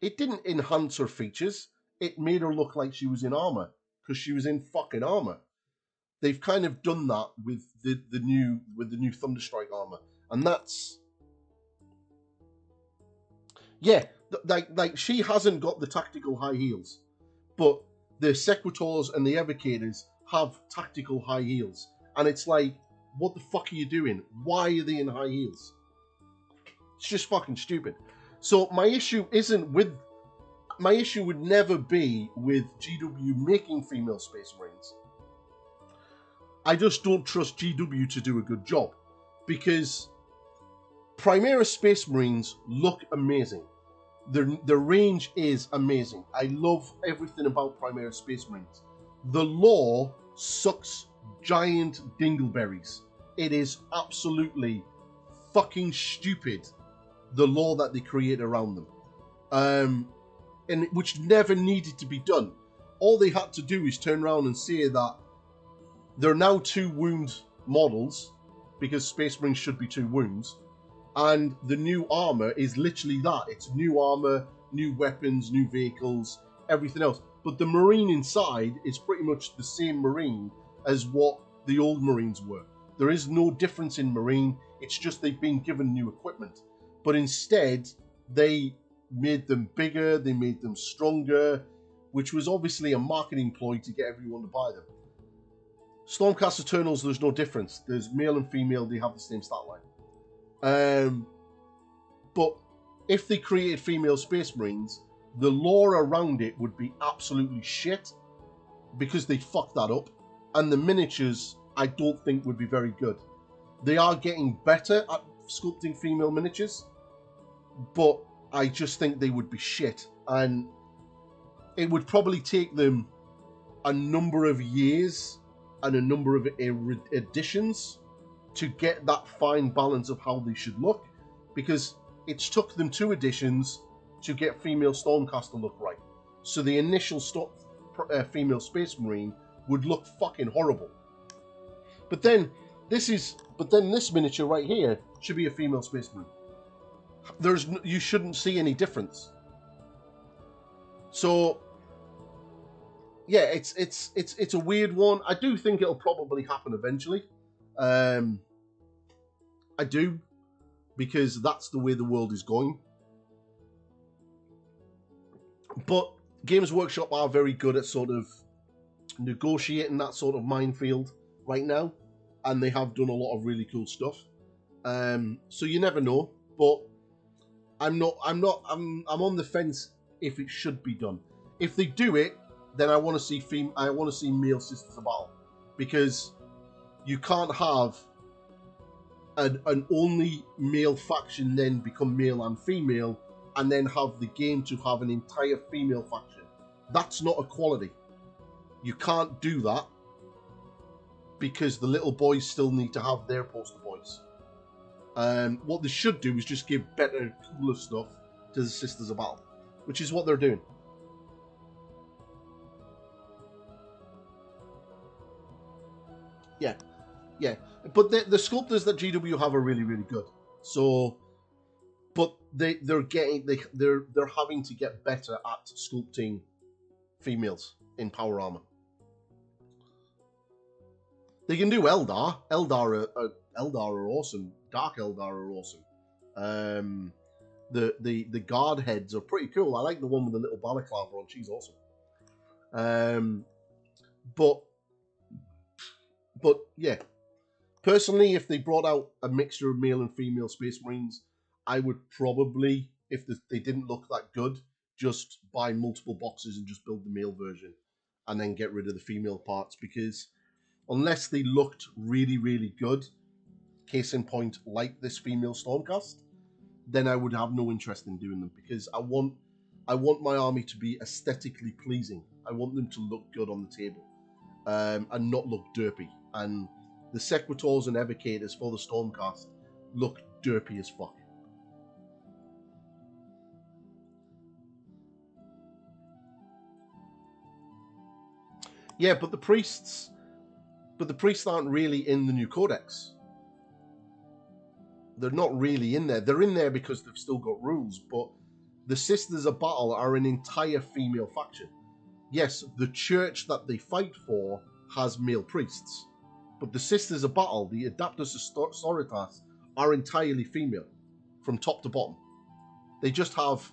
it didn't enhance her features. It made her look like she was in armor, because she was in fucking armor. They've kind of done that with the new Thunderstrike armor, and that's, yeah, like she hasn't got the tactical high heels, but the Sequitors and the Evocators have tactical high heels, and it's like, what the fuck are you doing? Why are they in high heels? It's just fucking stupid. So my issue would never be with GW making female Space Marines. I just don't trust GW to do a good job, because Primera Space Marines look amazing. Their range is amazing. I love everything about Primera Space Marines. The lore sucks giant dingleberries. It is absolutely fucking stupid, the lore that they create around them. And which never needed to be done. All they had to do is turn around and say that they're now 2 wound models, because Space Marines should be 2 wounds, and the new armor is literally that. It's new armor, new weapons, new vehicles, everything else. But the Marine inside is pretty much the same Marine as what the old Marines were. There is no difference in Marine, it's just they've been given new equipment. But instead, they made them bigger, they made them stronger, which was obviously a marketing ploy to get everyone to buy them. Stormcast Eternals, there's no difference. There's male and female, they have the same stat line. But if they created female Space Marines, the lore around it would be absolutely shit, because they fucked that up. And the miniatures, I don't think would be very good. They are getting better at sculpting female miniatures, but I just think they would be shit. And it would probably take them a number of years and a number of editions to get that fine balance of how they should look, because it's took them 2 editions to get female Stormcast to look right. So the initial female Space Marine would look fucking horrible. But then this miniature right here should be a female Space Marine. You shouldn't see any difference. So yeah, it's a weird one. I do think it'll probably happen eventually. I do, because that's the way the world is going. But Games Workshop are very good at sort of negotiating that sort of minefield right now, and they have done a lot of really cool stuff. So you never know, but I'm on the fence if it should be done. If they do it, then I want to see male Sisters of Battle, because you can't have an only male faction then become male and female and then have the game to have an entire female faction. That's not equality. You can't do that because the little boys still need to have their poster boys. What they should do is just give better, cooler stuff to the Sisters of Battle, which is what they're doing. Yeah. But the sculptors that GW have are really, really good. So, but they're having to get better at sculpting females in power armor. They can do Eldar. Eldar are awesome. Dark Eldar are awesome. The guard heads are pretty cool. I like the one with the little balaclava on. She's awesome. But yeah. Personally, if they brought out a mixture of male and female Space Marines, I would probably, if they didn't look that good, just buy multiple boxes and just build the male version and then get rid of the female parts, because unless they looked really, really good, case in point, like this female Stormcast, then I would have no interest in doing them, because I want my army to be aesthetically pleasing. I want them to look good on the table and not look derpy. And the Sequitors and Evocators for the Stormcast look derpy as fuck. Yeah, but the priests aren't really in the new codex. They're not really in there. They're in there because they've still got rules, but the Sisters of Battle are an entire female faction. Yes, the church that they fight for has male priests, but the Sisters of Battle, the Adeptus Sororitas, are entirely female, from top to bottom. They just have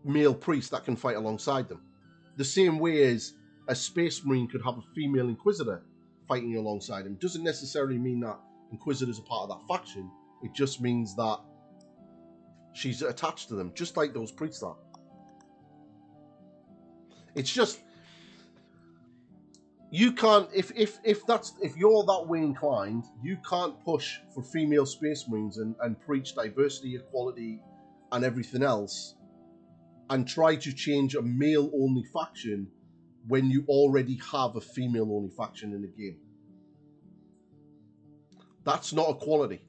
male priests that can fight alongside them. The same way as a Space Marine could have a female Inquisitor fighting alongside him. Doesn't necessarily mean that Inquisitors are part of that faction. It just means that she's attached to them, just like those priests are. It's just, you can't, if you're that way inclined, you can't push for female Space Marines and preach diversity, equality, and everything else, and try to change a male-only faction when you already have a female-only faction in the game. That's not equality.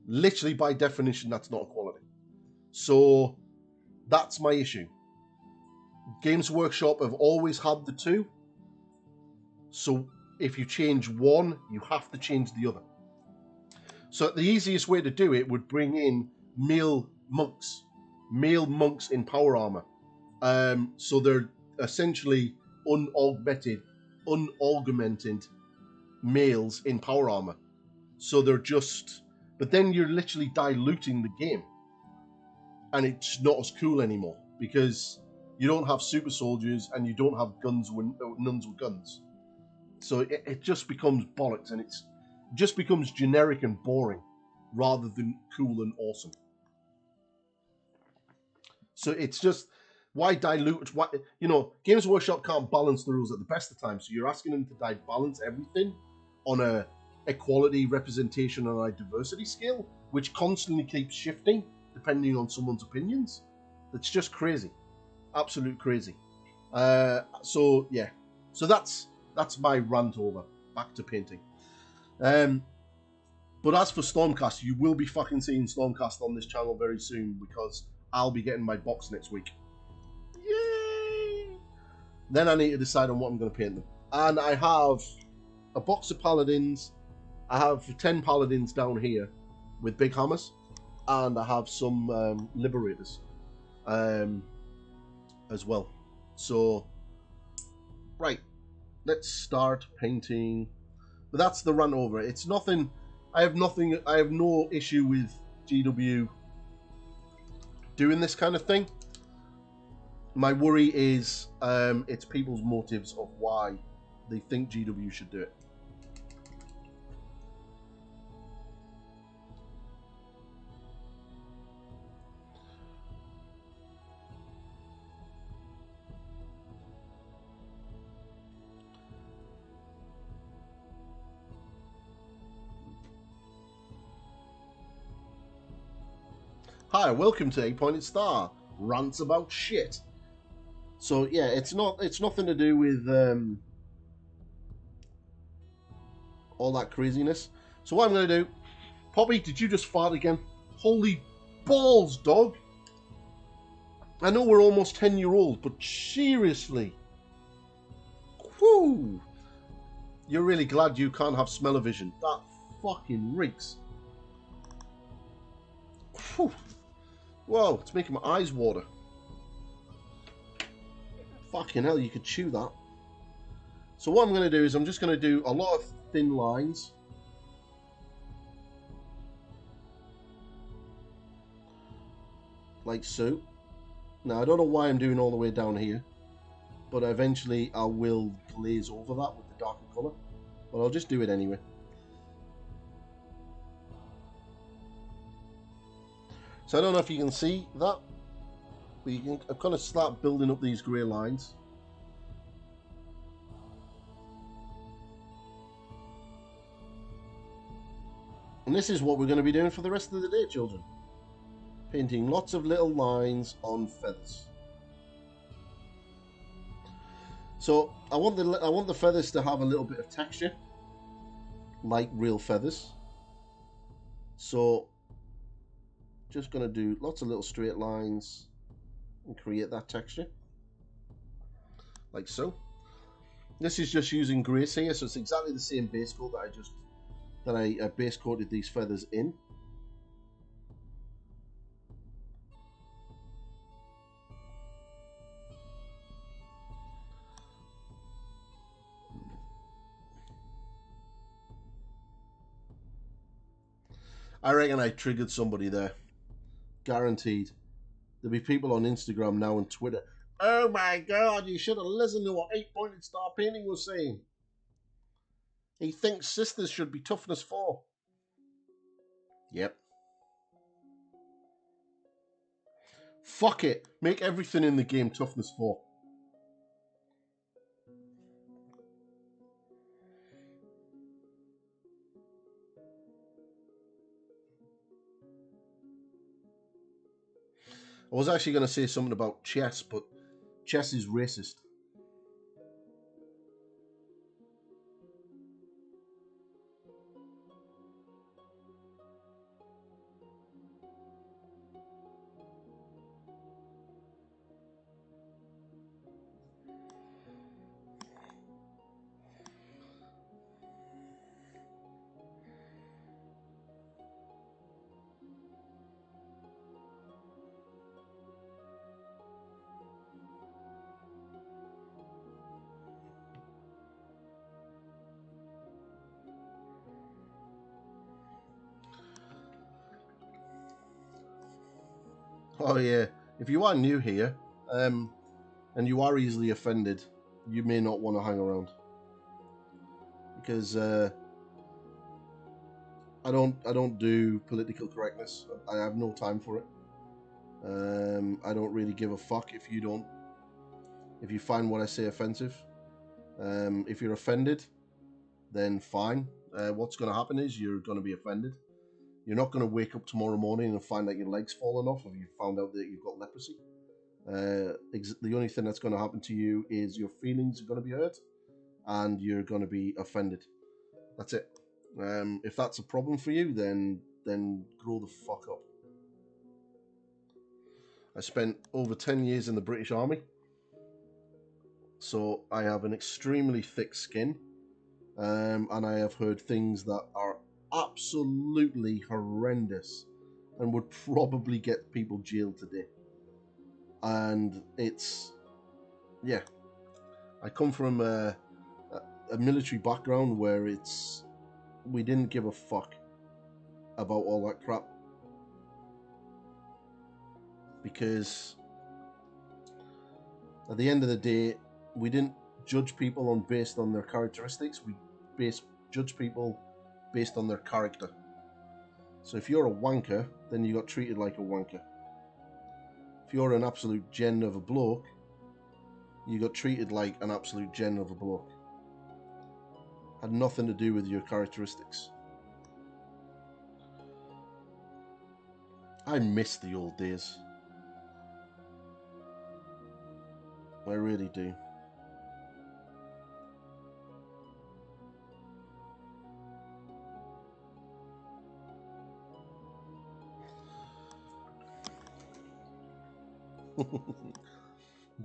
Literally, by definition, that's not equality. So, that's my issue. Games Workshop have always had the two. So, if you change one, you have to change the other. So, the easiest way to do it would bring in male monks in power armor. So they're essentially unaugmented males in power armor. So they're just, but then you're literally diluting the game, and it's not as cool anymore because you don't have super soldiers and you don't have nuns with guns. So it just becomes bollocks, and it just becomes generic and boring rather than cool and awesome. So it's just, why dilute? Why, Games Workshop can't balance the rules at the best of times. So you're asking them to balance everything on a equality, representation, and a diversity scale, which constantly keeps shifting depending on someone's opinions. That's just crazy, absolute crazy. So yeah, so that's my rant over. Back to painting. But as for Stormcast, you will be fucking seeing Stormcast on this channel very soon, because I'll be getting my box next week. Yay! Then I need to decide on what I'm going to paint them. And I have a box of Paladins. I have 10 Paladins down here with big hammers. And I have some Liberators as well. So, right. Let's start painting. But that's the run over. It's nothing. I have no issue with GW doing this kind of thing. My worry is it's people's motives of why they think GW should do it. Hi, welcome to 8-Pointed Star. Rants about shit. So yeah, it's nothing to do with all that craziness. So what I'm gonna do, Poppy, did you just fart again? Holy balls, dog! I know we're almost 10-year-old, but seriously. Whoo! You're really glad you can't have smell-o-vision. That fucking reeks. Whew. Whoa, it's making my eyes water. Fucking hell, you could chew that. So what I'm going to do is I'm just going to do a lot of thin lines. Like so. Now, I don't know why I'm doing all the way down here. But eventually I will glaze over that with the darker colour. But I'll just do it anyway. So I don't know if you can see that. But you can kind of start building up these grey lines. And this is what we're going to be doing for the rest of the day, children. Painting lots of little lines on feathers. So I want the feathers to have a little bit of texture, like real feathers. So just going to do lots of little straight lines and create that texture, like so. This is just using grace here, so it's exactly the same base coat that I base coated these feathers in. I reckon I triggered somebody there. Guaranteed. There'll be people on Instagram now and Twitter. Oh my god, you should have listened to what 8-Pointed Star Painting was saying. He thinks sisters should be toughness 4. Yep. Fuck it. Make everything in the game toughness 4. I was actually going to say something about chess, but chess is racist. Oh yeah, if you are new here, and you are easily offended, you may not want to hang around, because I don't do political correctness. I have no time for it. I don't really give a fuck if you find what I say offensive. If you're offended, then fine. What's going to happen is you're going to be offended. You're not going to wake up tomorrow morning and find that your leg's fallen off, or you found out that you've got leprosy. The only thing that's going to happen to you is your feelings are going to be hurt, and you're going to be offended. That's it. If that's a problem for you, then grow the fuck up. I spent over 10 years in the British Army, so I have an extremely thick skin, and I have heard things that are absolutely horrendous and would probably get people jailed today. And it's, yeah, I come from a military background where we didn't give a fuck about all that crap, because at the end of the day, we didn't judge people based on their characteristics. We judge people based on their character. So if you're a wanker, then you got treated like a wanker. If you're an absolute gen of a bloke, you got treated like an absolute gen of a bloke. Had nothing to do with your characteristics. I miss the old days. I really do.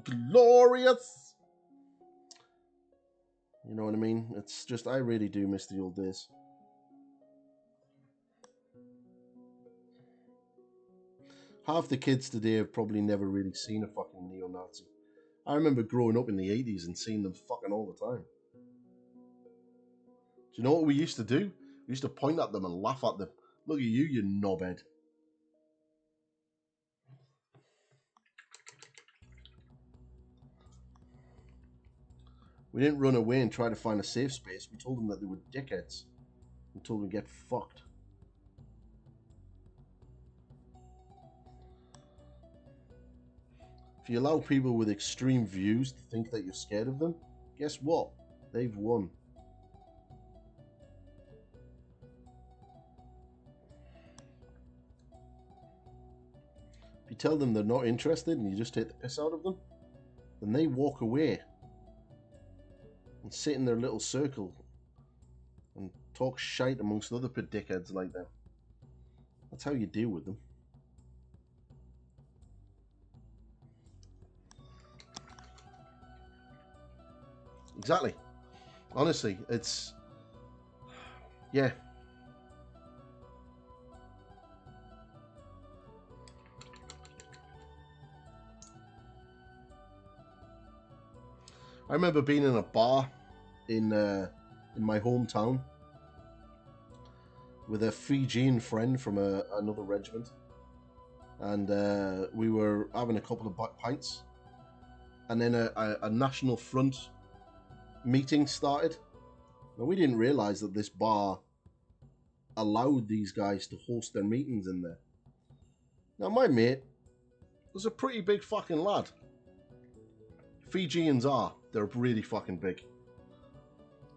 Glorious! You know what I mean? It's just, I really do miss the old days. Half the kids today have probably never really seen a fucking neo-Nazi. I remember growing up in the 80s and seeing them fucking all the time. Do you know what we used to do? We used to point at them and laugh at them. Look at you, you knobhead. We didn't run away and try to find a safe space. We told them that they were dickheads and told them to get fucked. If you allow people with extreme views to think that you're scared of them, guess what? They've won. If you tell them they're not interested and you just take the piss out of them, then they walk away and sit in their little circle and talk shite amongst other dickheads like them. That's how you deal with them. Exactly. Honestly, it's... yeah. I remember being in a bar in my hometown with a Fijian friend from another regiment, and we were having a couple of pints, and then a National Front meeting started. Now, we didn't realize that this bar allowed these guys to host their meetings in there. Now, my mate was a pretty big fucking lad. Fijians are. They're really fucking big.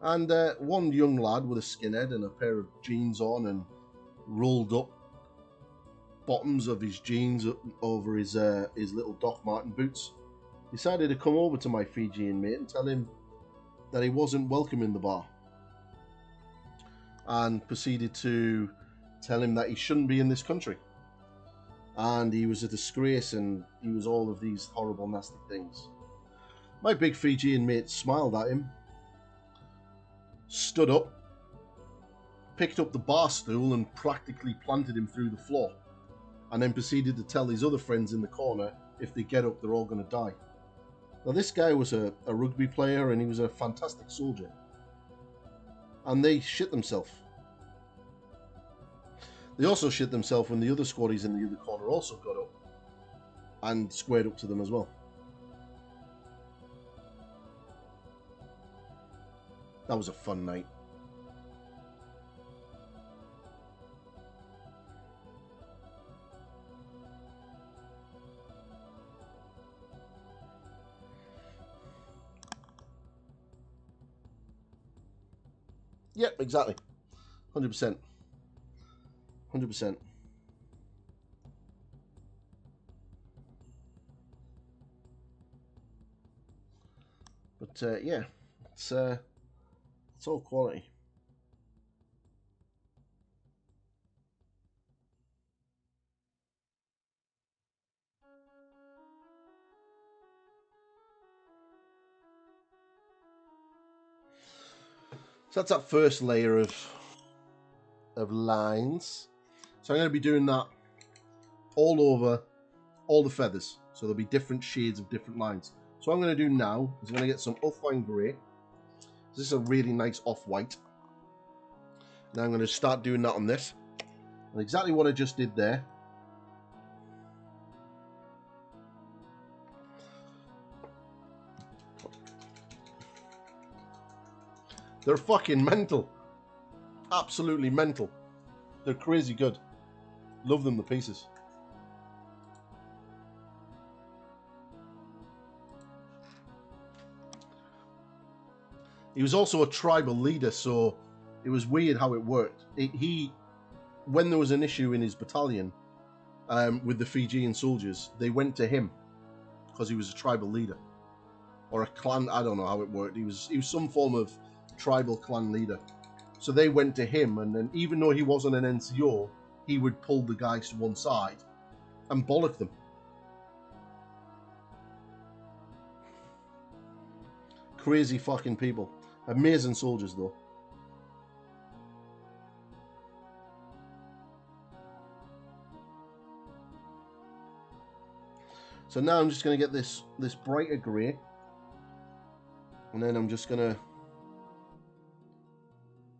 And one young lad with a skinhead and a pair of jeans on and rolled up bottoms of his jeans over his little Doc Marten boots decided to come over to my Fijian mate and tell him that he wasn't welcome in the bar, and proceeded to tell him that he shouldn't be in this country and he was a disgrace and he was all of these horrible, nasty things. My big Fijian mate smiled at him, stood up, picked up the bar stool and practically planted him through the floor, and then proceeded to tell his other friends in the corner if they get up they're all going to die. Now, this guy was a rugby player and he was a fantastic soldier. And they shit themselves. They also shit themselves when the other squaddies in the other corner also got up and squared up to them as well. That was a fun night. Yep, exactly. 100%. 100%. But yeah, it's all quality. So that's that first layer of lines. So I'm going to be doing that all over all the feathers. So there'll be different shades of different lines. So what I'm going to do now is I'm going to get some off-white grey. This is a really nice off-white. Now I'm going to start doing that on this. And exactly what I just did there. They're fucking mental. Absolutely mental. They're crazy good. Love them to pieces. He was also a tribal leader, so it was weird how it worked. When there was an issue in his battalion, with the Fijian soldiers. They went to him because he was a tribal leader or a clan. I don't know how it worked. He was some form of tribal clan leader. So they went to him, and then even though he wasn't an NCO, he would pull the guys to one side and bollock them. Crazy fucking people. Amazing soldiers, though. So now I'm just going to get this brighter grey. And then I'm just going to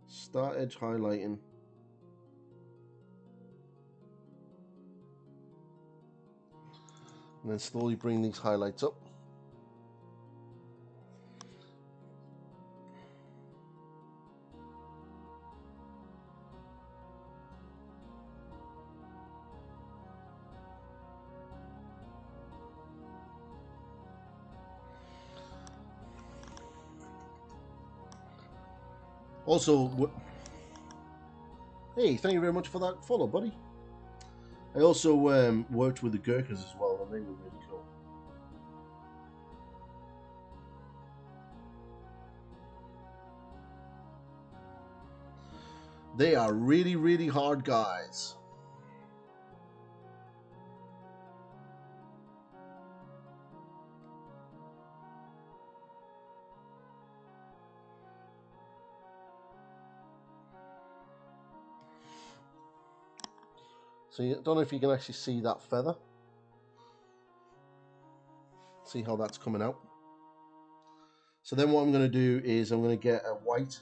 start edge highlighting. And then slowly bring these highlights up. Also, hey, thank you very much for that follow, buddy. I also worked with the Gurkhas as well, and they were really cool. They are really, really hard guys. So I don't know if you can actually see that feather. See how that's coming out. So then what I'm going to do is I'm going to get a white,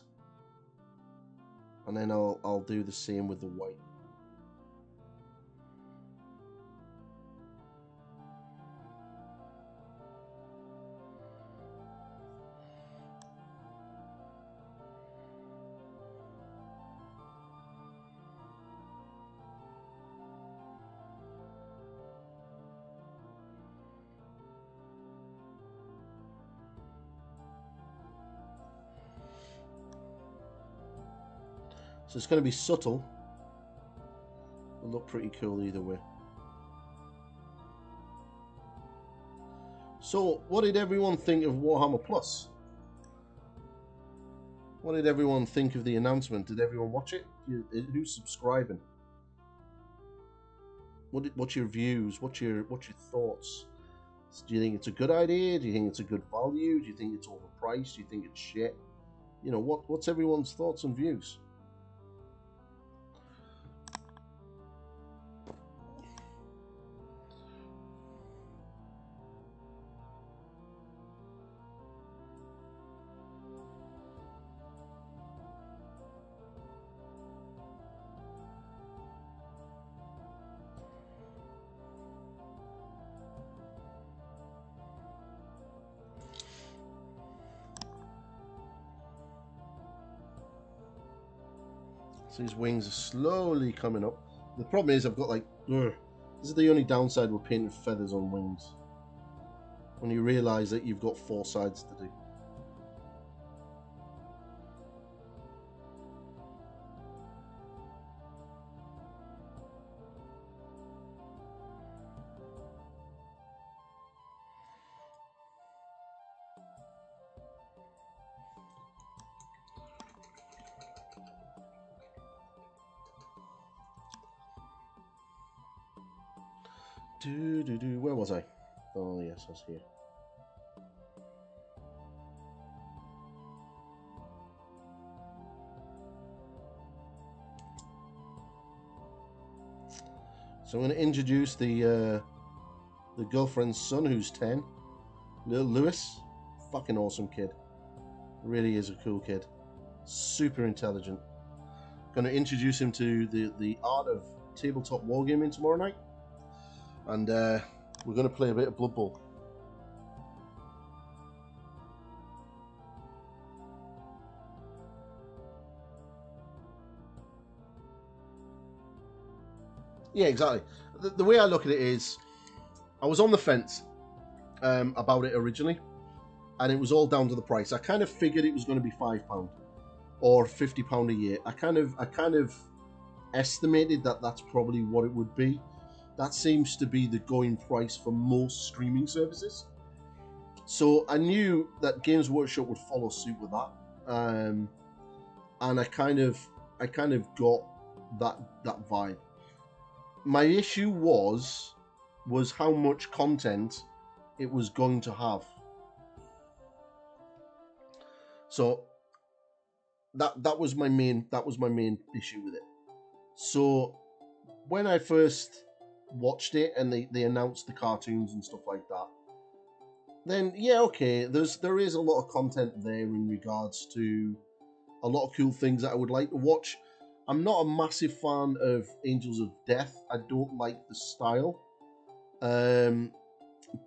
and then I'll do the same with the white. So it's going to be subtle. It'll look pretty cool either way. So, what did everyone think of Warhammer Plus? What did everyone think of the announcement? Did everyone watch it? Who's subscribing? What's your views? What's your thoughts? Do you think it's a good idea? Do you think it's a good value? Do you think it's overpriced? Do you think it's shit? You know, what's everyone's thoughts and views? So his wings are slowly coming up. The problem is I've got like, this is the only downside with painting feathers on wings. When you realise that you've got 4 sides to do. Where was I? Oh yes, I was here. So I'm going to introduce the girlfriend's son, who's 10, little Lewis. Fucking awesome kid. Really is a cool kid. Super intelligent. Going to introduce him to the art of tabletop wargaming tomorrow night. And we're going to play a bit of Blood Bowl. Yeah, exactly. The way I look at it is, I was on the fence about it originally, and it was all down to the price. I kind of figured it was going to be £5 or £50 a year. I kind of estimated that that's probably what it would be. that seems to be the going price for most streaming services. So I knew that Games Workshop would follow suit with that, and I kind of got that vibe. My issue was how much content it was going to have. So that was my main issue with it. So when I first watched it and they announced the cartoons and stuff like that, then yeah, okay, there is a lot of content there in regards to a lot of cool things that I would like to watch. I'm not a massive fan of Angels of Death. I don't like the style.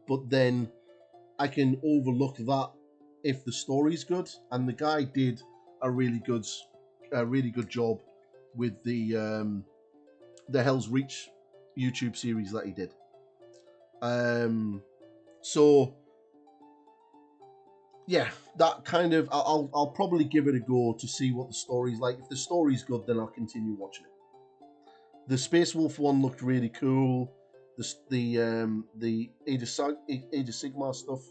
But then I can overlook that if the story's good, and the guy did a really good job with the Hell's Reach YouTube series that he did. So yeah, that kind of I'll probably give it a go to see what the story's like. If the story's good, then I'll continue watching it. The Space Wolf one looked really cool. The Age of Sigmar stuff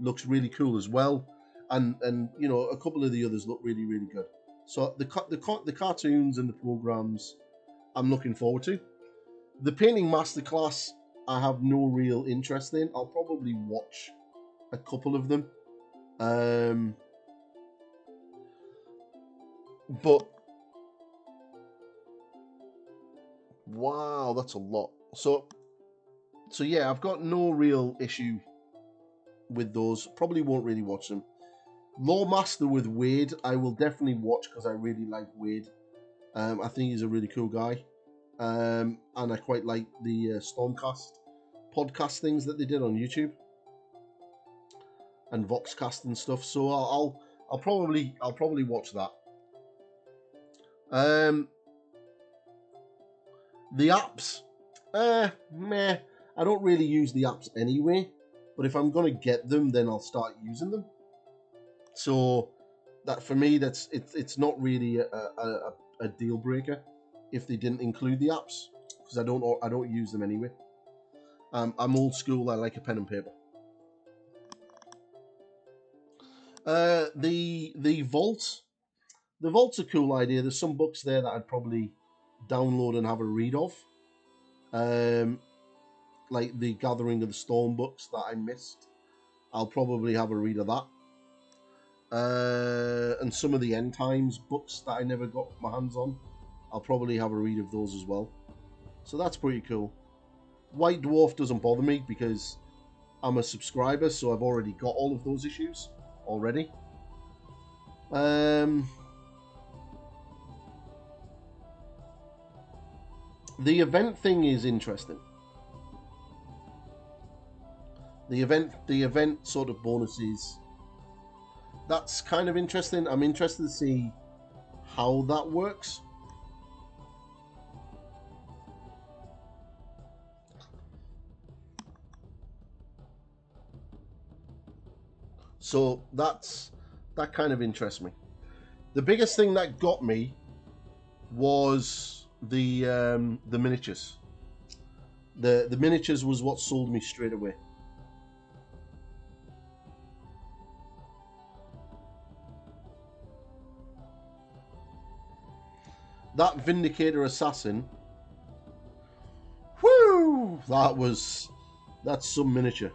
looks really cool as well, and you know, a couple of the others look really good. So the cartoons and the programs I'm looking forward to. The painting masterclass I have no real interest in. I'll probably watch a couple of them. But wow, that's a lot. So yeah, I've got no real issue with those. Probably won't really watch them. Lawmaster with Wade, I will definitely watch because I really like Wade. I think he's a really cool guy. And I quite like the Stormcast podcast things that they did on YouTube and Voxcast and stuff. So I'll probably watch that. The apps, meh. I don't really use the apps anyway, but if I'm gonna get them, then I'll start using them. So that for me, it's not really a deal breaker if they didn't include the apps, because I don't use them anyway. I'm old school. I like a pen and paper. The vault. The vault's a cool idea. There's some books there that I'd probably download and have a read of. Like the Gathering of the Storm books that I missed. I'll probably have a read of that. And some of the End Times books that I never got my hands on, I'll probably have a read of those as well. So that's pretty cool. White Dwarf doesn't bother me because I'm a subscriber, so I've already got all of those issues already. The event thing is interesting. The event sort of bonuses, that's kind of interesting. I'm interested to see how that works. So that kind of interests me. The biggest thing that got me was the miniatures. The miniatures was what sold me straight away. That Vindicator Assassin, whoo! That's some miniature.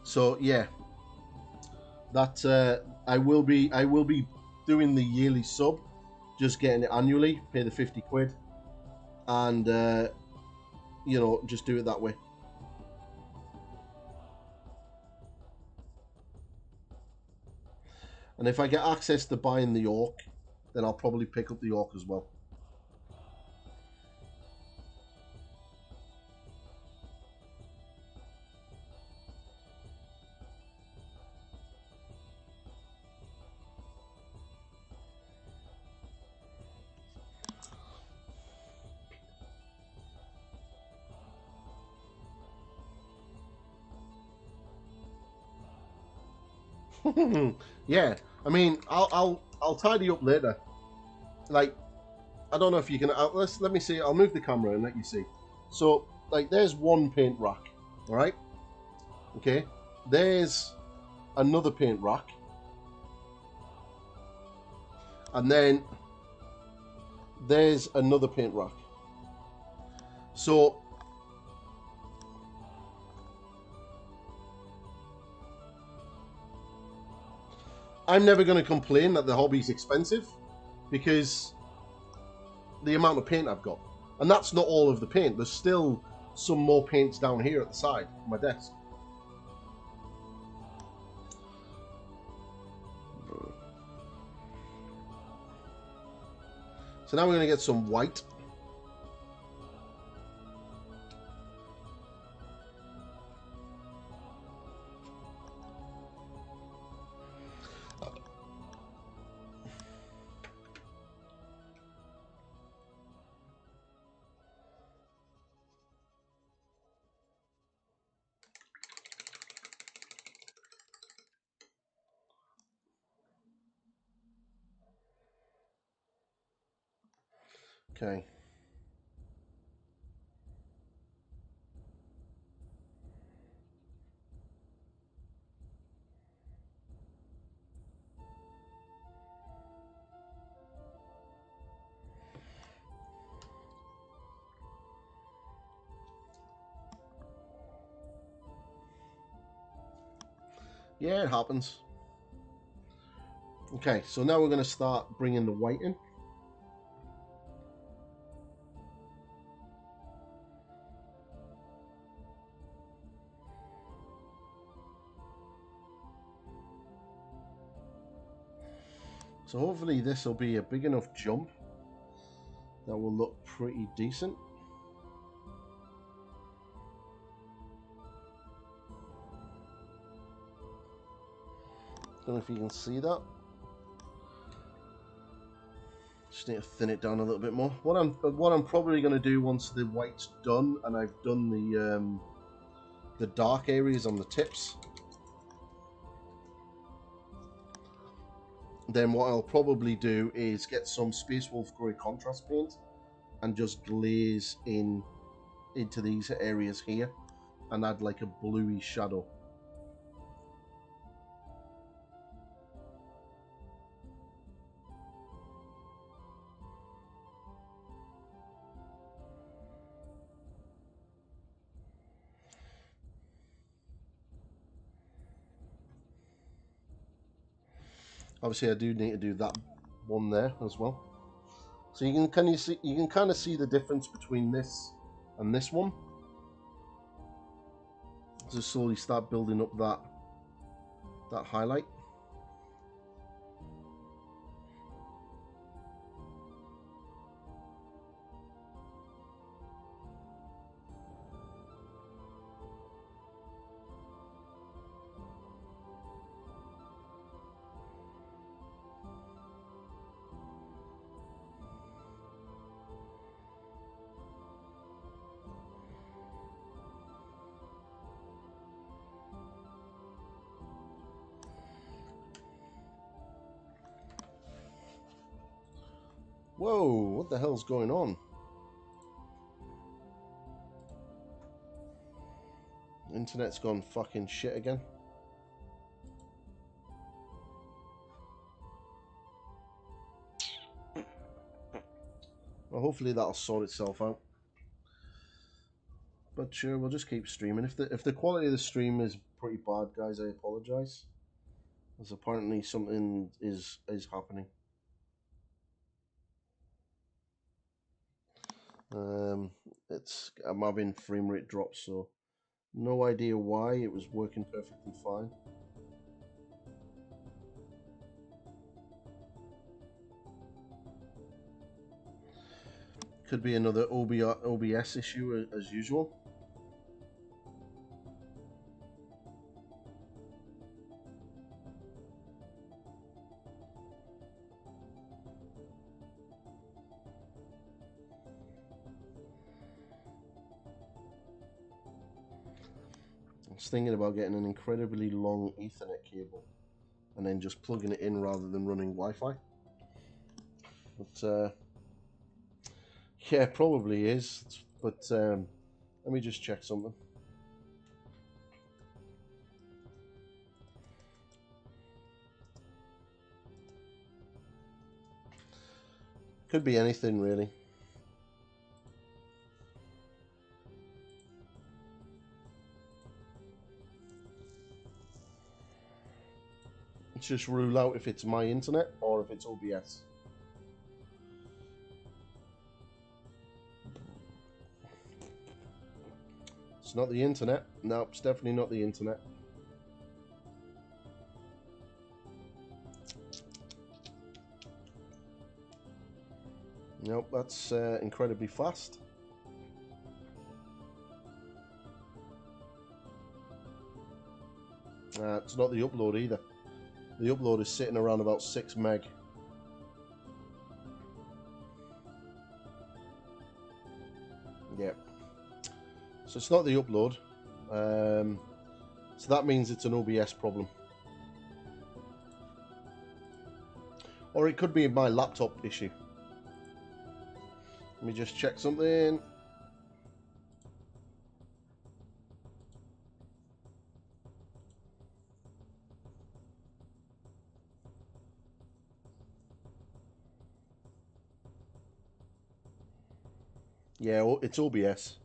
So yeah, that I will be doing the yearly sub, just getting it annually, pay the 50 quid, and you know, just do it that way. And if I get access to buying the Orc, then I'll probably pick up the Orc as well. Yeah, I mean, I'll tidy up later. like, I don't know if you can. Let me see. I'll move the camera and let you see. So, like, there's one paint rack. All right. Okay. There's another paint rack, and then there's another paint rack. So I'm never going to complain that the hobby's expensive because the amount of paint I've got. And that's not all of the paint. There's still some more paints down here at the side of my desk. So now we're going to get some white. Okay. Yeah, it happens. Okay, so now we're going to start bringing the white in. So hopefully this will be a big enough jump that will look pretty decent. Don't know if you can see that. Just need to thin it down a little bit more. What I'm probably going to do once the white's done and I've done the dark areas on the tips, then what I'll probably do is get some Space Wolf Grey contrast paint and just glaze into these areas here and add like a bluey shadow. Obviously, I do need to do that one there as well. So you can kind of see the difference between this and this one. Just slowly start building up that highlight. Whoa, what the hell's going on? Internet's gone fucking shit again. Well, hopefully that'll sort itself out. But sure, we'll just keep streaming. If the quality of the stream is pretty bad, guys, I apologize. As apparently something is happening. I'm having frame rate drops, so no idea why. It was working perfectly fine. Could be another OBS issue as usual. I was thinking about getting an incredibly long Ethernet cable and then just plugging it in rather than running Wi-Fi. But yeah, probably is. But let me just check something. Could be anything, really. Let's just rule out if it's my internet or if it's OBS. It's not the internet. Nope, it's definitely not the internet. Nope, that's incredibly fast. It's not the upload either. The upload is sitting around about 6 meg. Yep. So it's not the upload. So that means it's an OBS problem. Or it could be my laptop issue. Let me just check something. Yeah, it's OBS.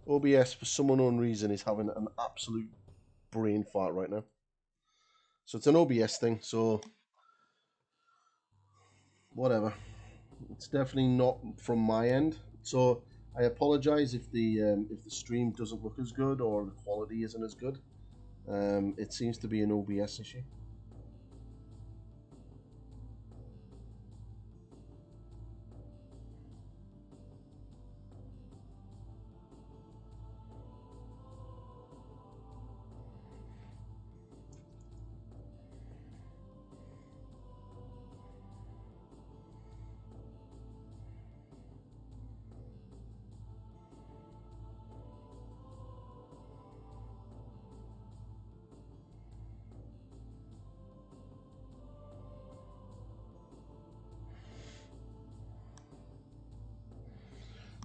OBS, for some unknown reason, is having an absolute brain fart right now. So it's an OBS thing, so whatever. It's definitely not from my end. So I apologize if the stream doesn't look as good or the quality isn't as good. It seems to be an OBS issue.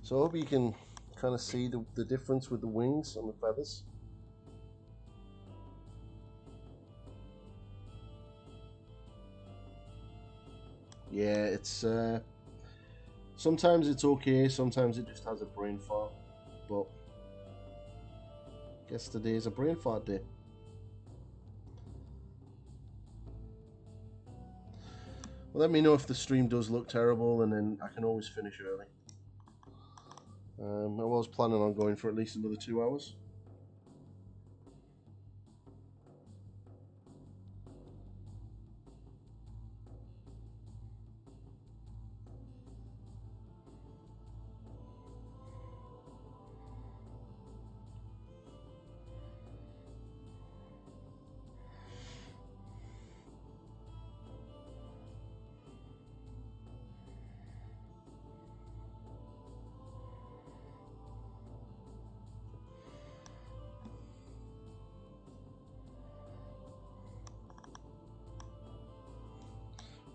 So I hope you can kind of see the difference with the wings and the feathers. Yeah, it's sometimes it's okay, sometimes it just has a brain fart, but I guess today is a brain fart day. Well, let me know if the stream does look terrible, and then I can always finish early. I was planning on going for at least another 2 hours.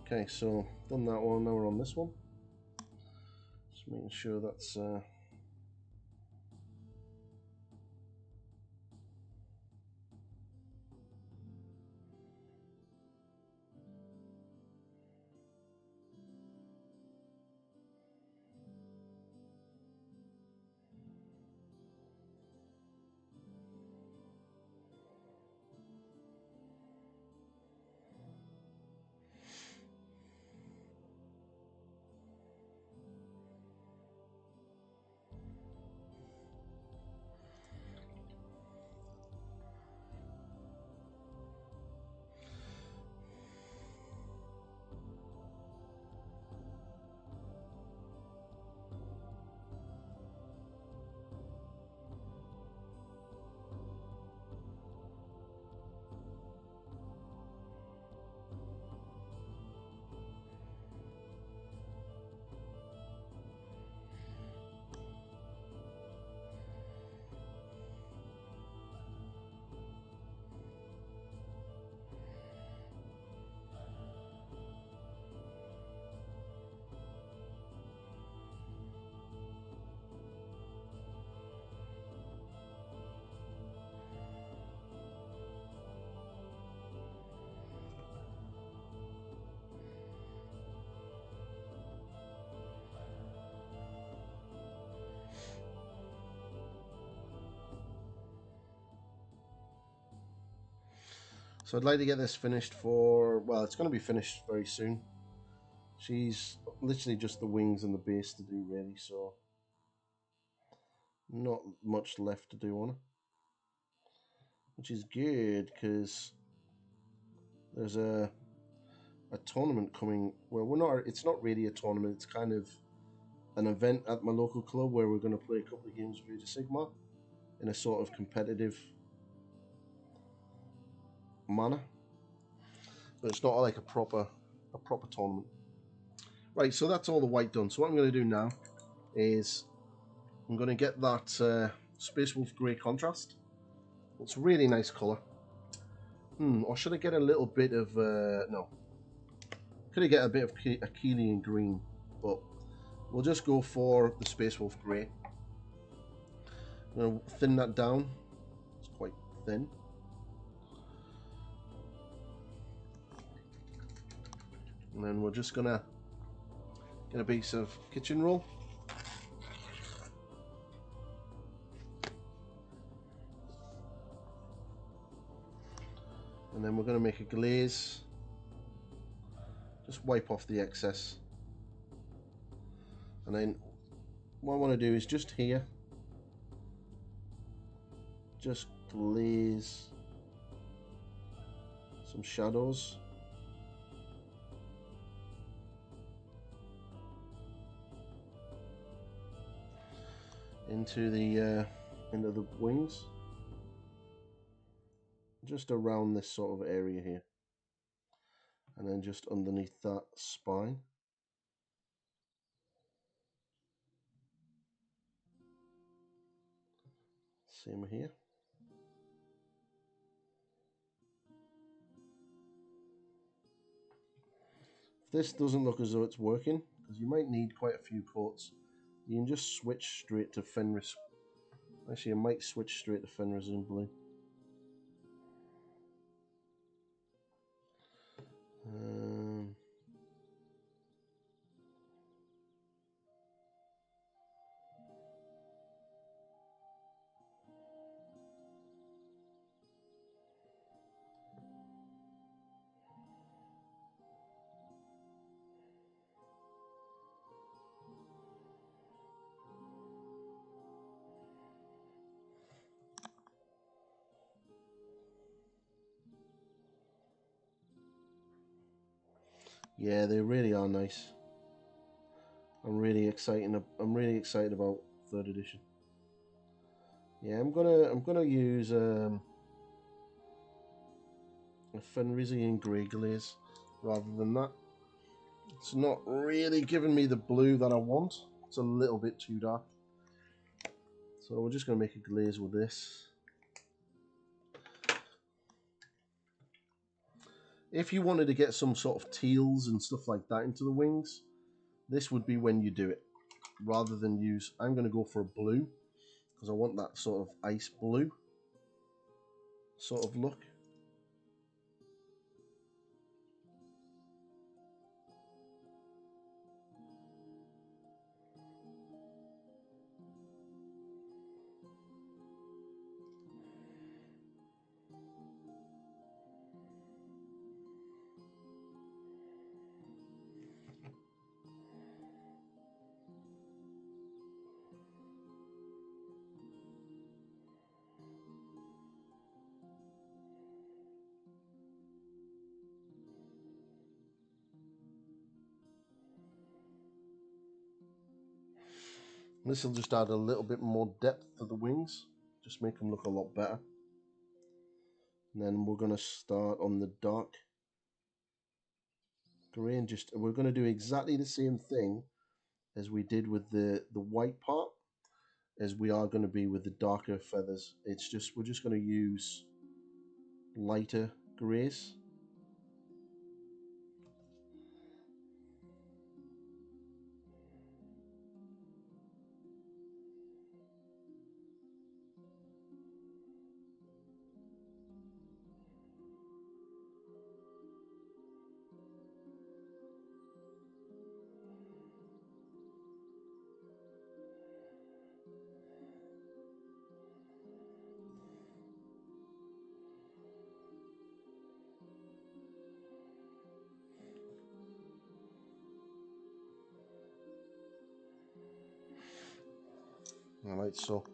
Okay, so done that one, now we're on this one. Just making sure that's So I'd like to get this finished for, well, it's going to be finished very soon. She's literally just the wings and the base to do, really, so not much left to do on her. Which is good, because there's a tournament coming. Well, it's not really a tournament, it's kind of an event at my local club where we're going to play a couple of games of Age of Sigmar in a sort of competitive manner. But it's not like a proper tournament. Right, so that's all the white done. So what I'm going to do now is I'm going to get that Space Wolf Grey contrast. It's a really nice colour. Or should I get a little bit of... no. Could I get a bit of Achillean green, but we'll just go for the Space Wolf Grey. I'm going to thin that down. It's quite thin. And then we're just going to get a piece of kitchen roll. And then we're going to make a glaze. Just wipe off the excess. And then what I want to do is just here, just glaze some shadows. Into the wings. Just around this sort of area here. And then just underneath that spine. Same here. If this doesn't look as though it's working, because you might need quite a few coats, you can just switch straight to Fenris. Actually, I might switch straight to Fenris in blue. Yeah, they really are nice. I'm really excited about 3rd edition. Yeah, I'm gonna use a Fenrisian grey glaze rather than that. It's not really giving me the blue that I want. It's a little bit too dark. So we're just gonna make a glaze with this. If you wanted to get some sort of teals and stuff like that into the wings, this would be when you do it. Rather than use, I'm going to go for a blue, because I want that sort of ice blue sort of look. This will just add a little bit more depth to the wings, just make them look a lot better. And then we're going to start on the dark grey, and we're going to do exactly the same thing as we did with the white part, as we are going to be with the darker feathers. It's just, we're just going to use lighter greys. Alright, so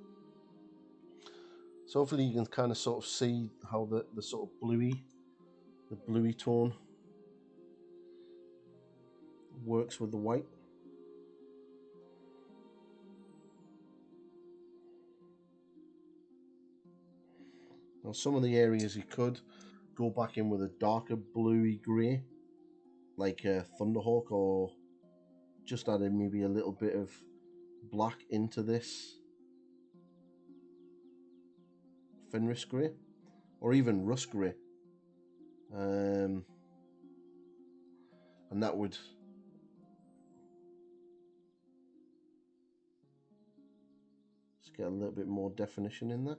hopefully you can kind of sort of see how the sort of bluey tone works with the white. Now some of the areas you could go back in with a darker bluey grey, like a Thunderhawk, or just adding maybe a little bit of black into this Fenris grey, or even rust grey, and that would just get a little bit more definition in there.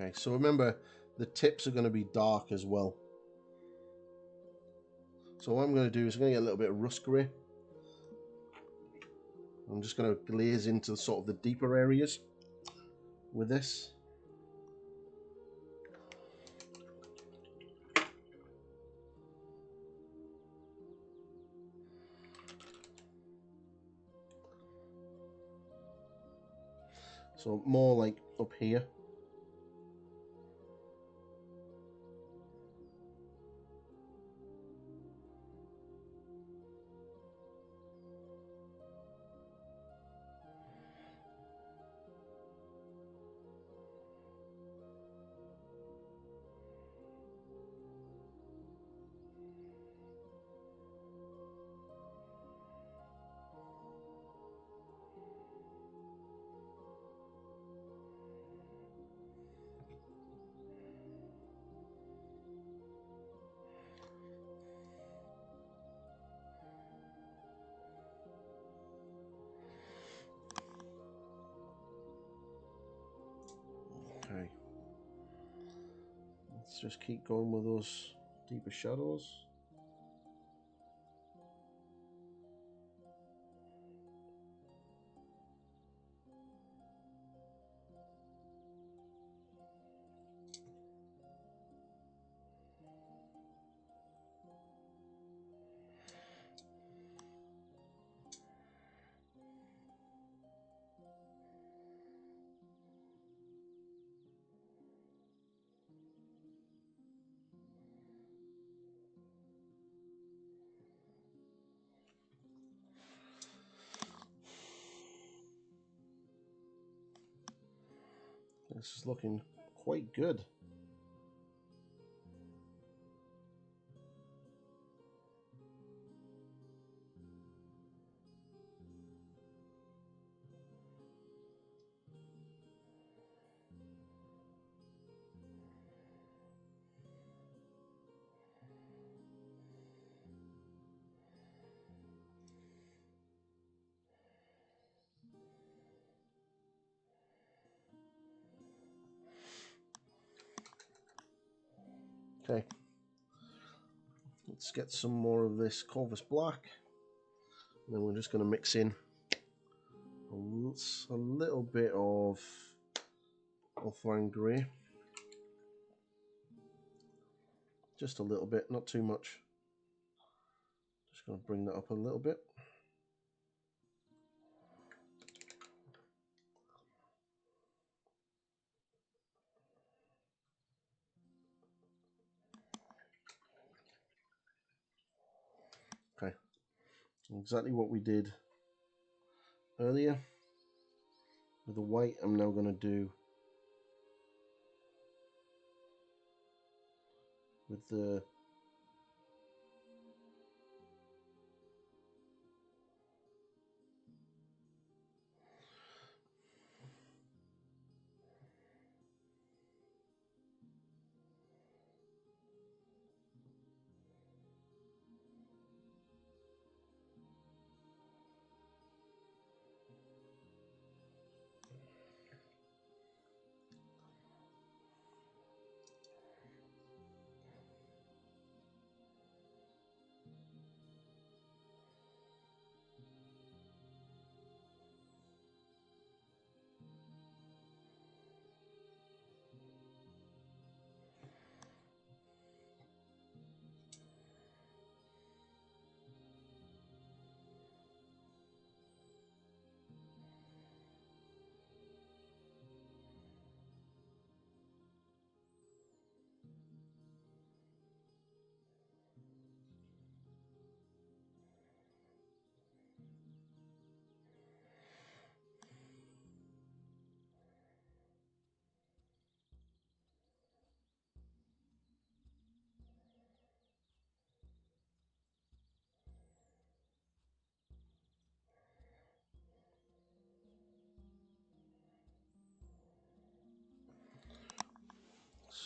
Okay, so remember the tips are going to be dark as well. So what I'm going to do is I'm going to get a little bit of rust grey. I'm just going to glaze into sort of the deeper areas with this. So more like up here. Okay. Let's just keep going with those deeper shadows. This is looking quite good. Okay, let's get some more of this Corvus Black, and then we're just going to mix in a little bit of Ulthuan Grey. Just a little bit, not too much. Just going to bring that up a little bit. Okay, exactly what we did earlier with the white. I'm now going to do with the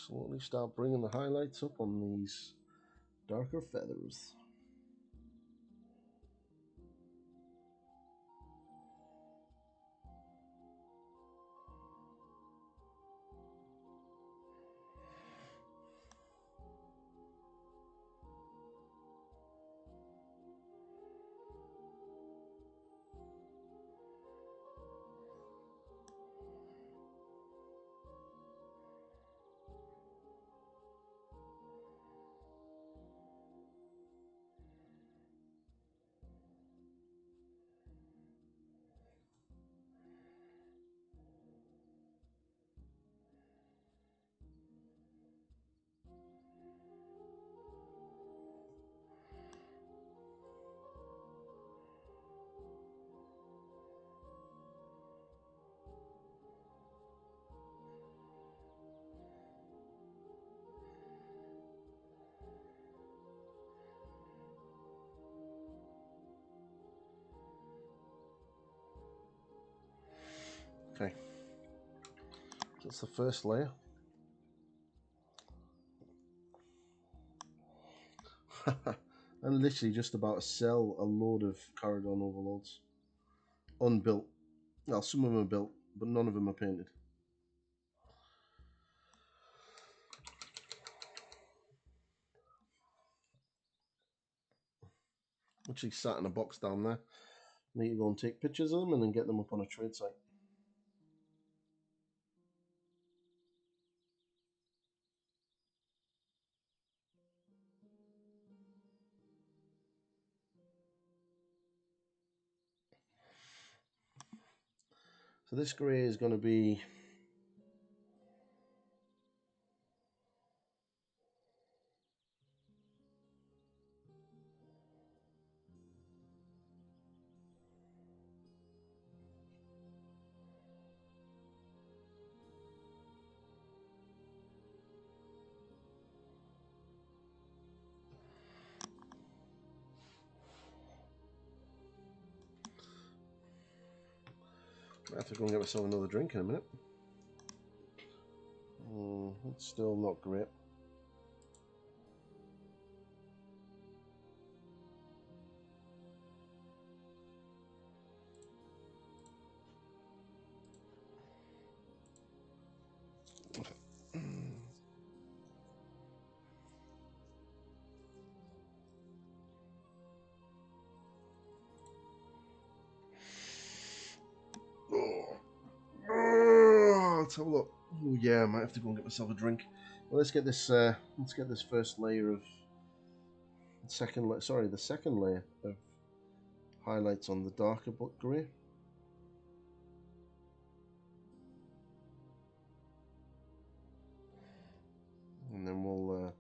slowly start bringing the highlights up on these darker feathers. Okay, that's the first layer. I'm literally just about to sell a load of Corridon Overlords. Unbuilt. Well, some of them are built, but none of them are painted. Actually sat in a box down there. Need to go and take pictures of them and then get them up on a trade site. So this grey is going to be I have to go and get myself another drink in a minute. It's still not great. Let's have a look. Oh yeah, I might have to go and get myself a drink. Well, let's get this first layer of the second layer of highlights on the darker grey. And then we'll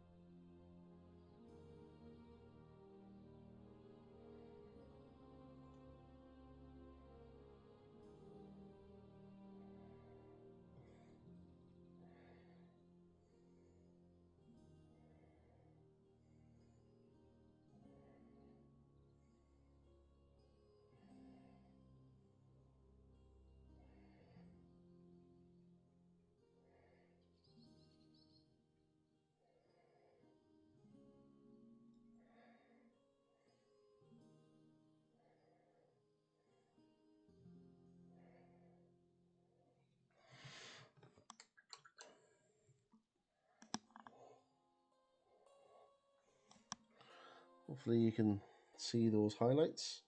hopefully you can see those highlights.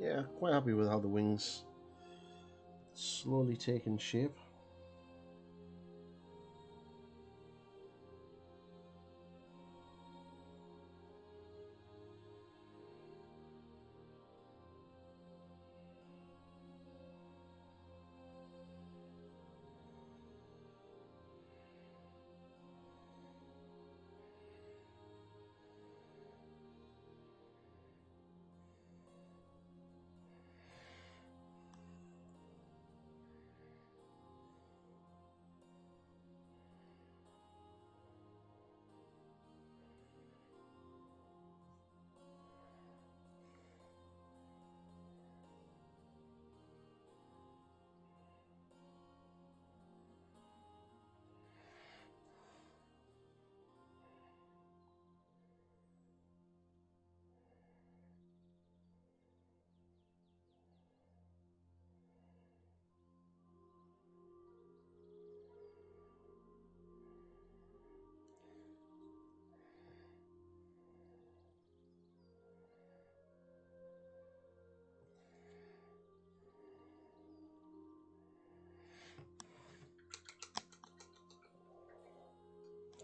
yeah, quite happy with how the wings slowly taking shape.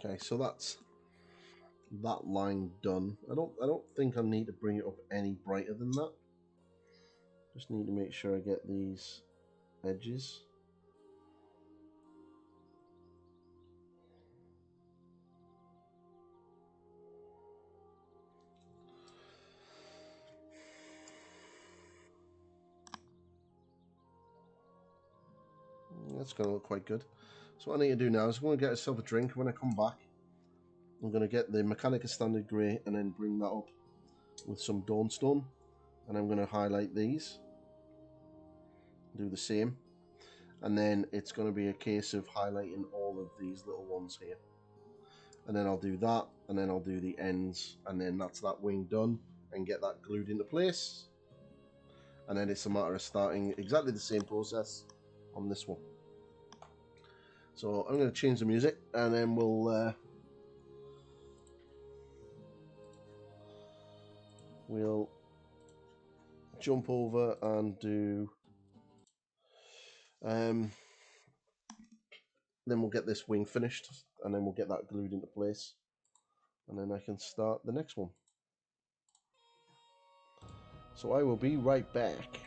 Okay, so that's that line done. I don't think I need to bring it up any brighter than that. Just need to make sure I get these edges. That's going to look quite good. So what I need to do now is I'm going to get myself a drink. When I come back, I'm going to get the Mechanica Standard Grey and then bring that up with some Dawnstone. And I'm going to highlight these. Do the same. And then it's going to be a case of highlighting all of these little ones here. And then I'll do that, and then I'll do the ends, and then that's that wing done, and get that glued into place. And then it's a matter of starting exactly the same process on this one. So I'm going to change the music, and then we'll jump over and do. Then we'll get this wing finished, and then we'll get that glued into place, and then I can start the next one. So I will be right back.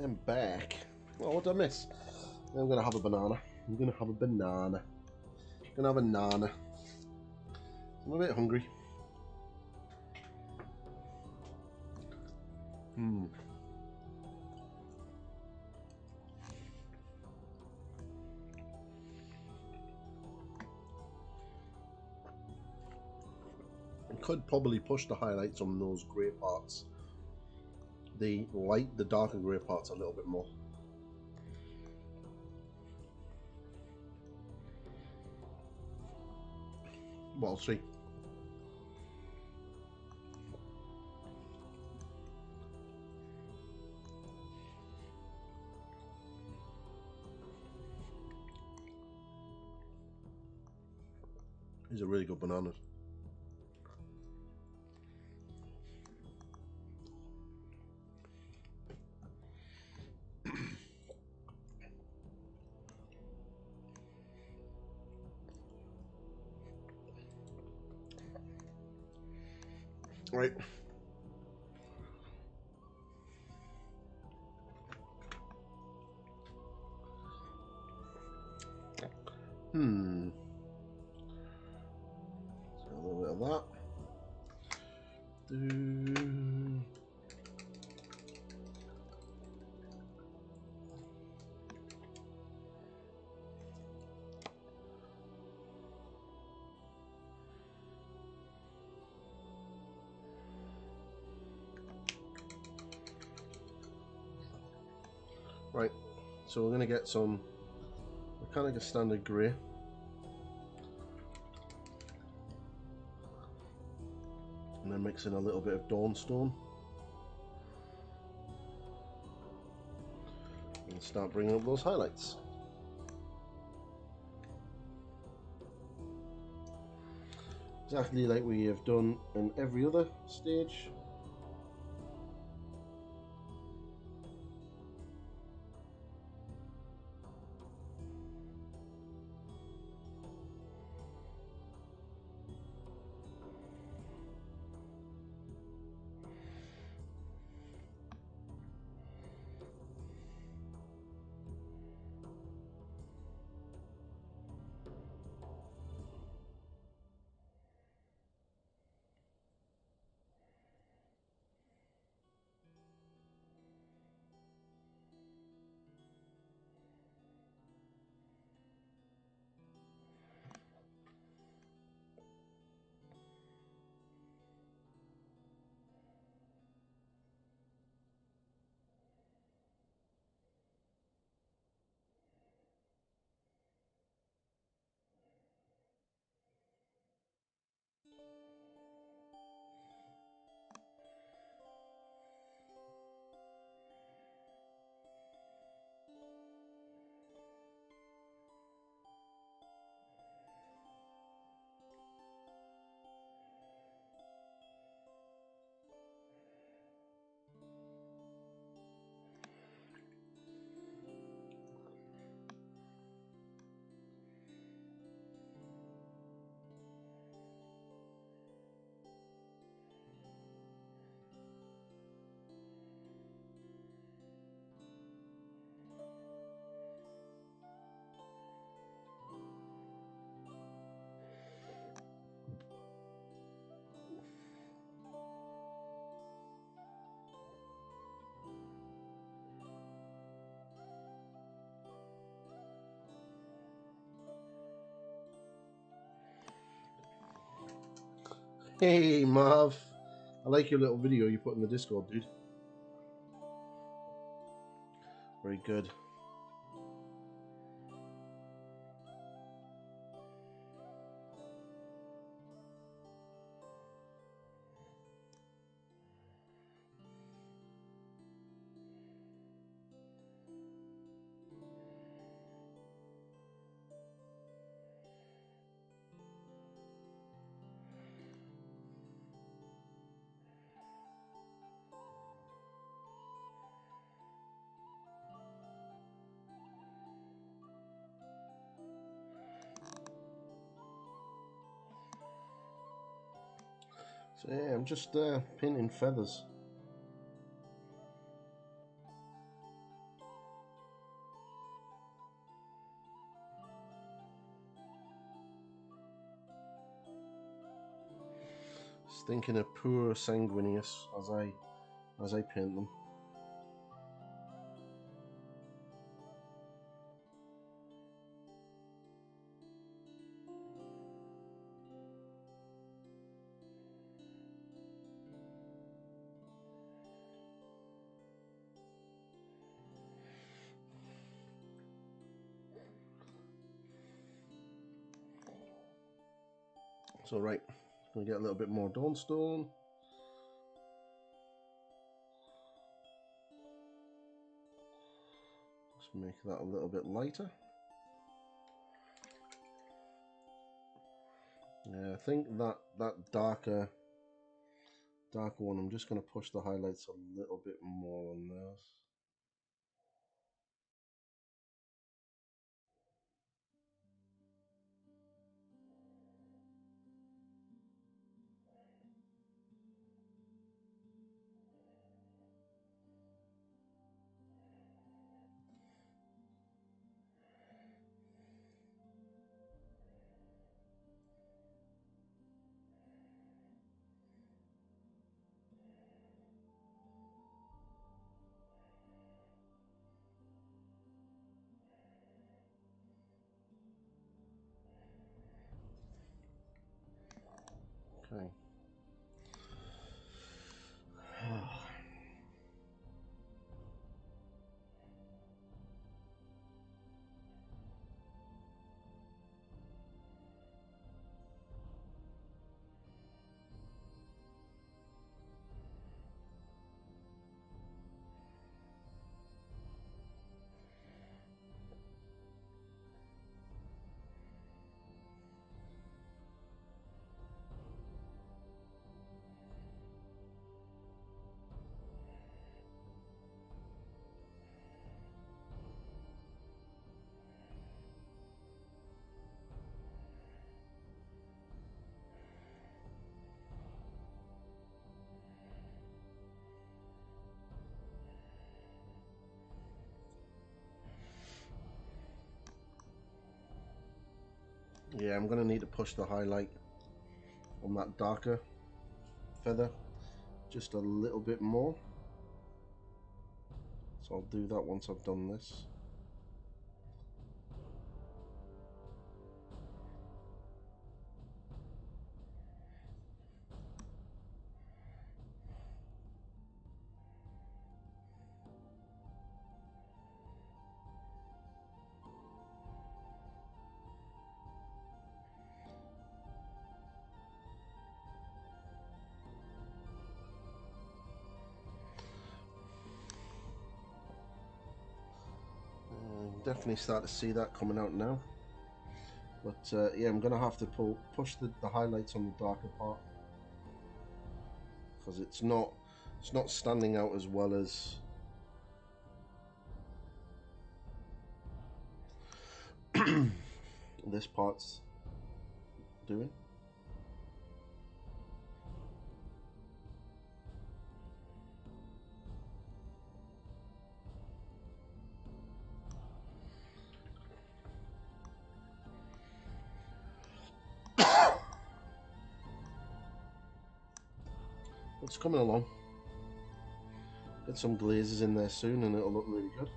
I'm back. Oh, what did I miss? I'm gonna have a banana. I'm gonna have a banana. I'm gonna have a nana. I'm a bit hungry. I could probably push the highlights on those grey parts. The darker grey parts a little bit more. But I'll see. These are really good bananas. Right. So a little bit of that. Right, so we're going to get some kind of a standard grey. And then mix in a little bit of Dawnstone. And start bringing up those highlights. Exactly like we have done in every other stage. Hey Marv, I like your little video you put in the Discord, dude. Very good. So yeah, I'm just painting feathers. Thinking of poor Sanguinius as I paint them. So right, gonna get a little bit more Dawnstone. Just make that a little bit lighter. Yeah, I think that darker one, I'm just gonna push the highlights a little bit more on this. Okay. Yeah, I'm gonna need to push the highlight on that darker feather just a little bit more. So I'll do that once I've done this. Definitely start to see that coming out now. But yeah, I'm gonna have to push the highlights on the darker part because it's not standing out as well as this part's doing. It's coming along. Get some glazes in there soon and it'll look really good.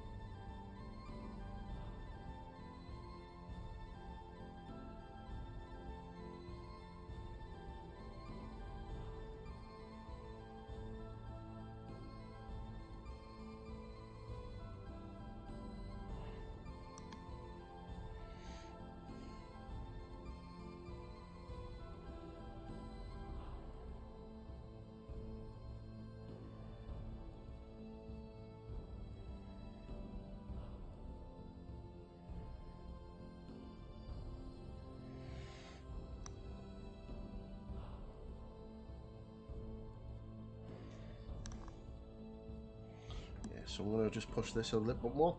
So I'm going to just push this a little bit more.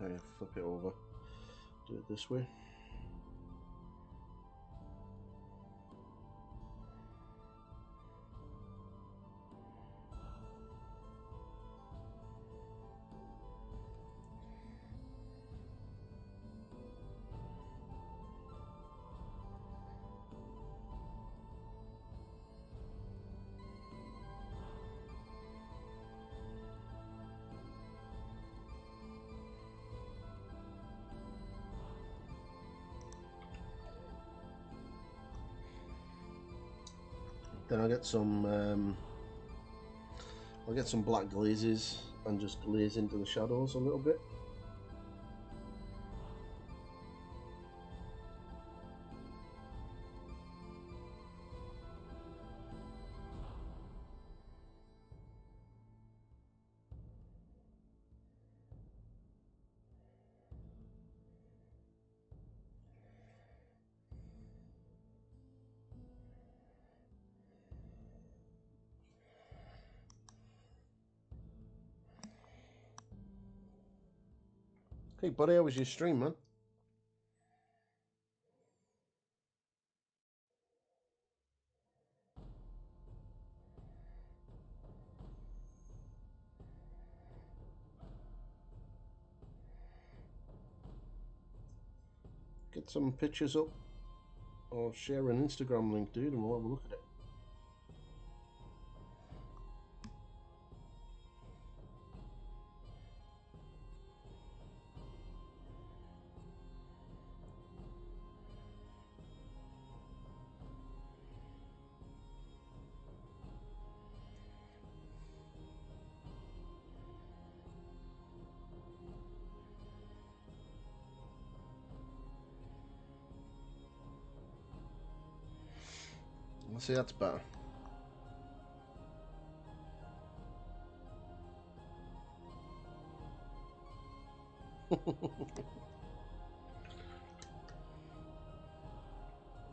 Okay, flip it over. Do it this way. Then I'll get some black glazes and just glaze into the shadows a little bit. Hey buddy, how was your stream, man? Get some pictures up or share an Instagram link, dude, and we'll have a look at it. Let's see, that's better.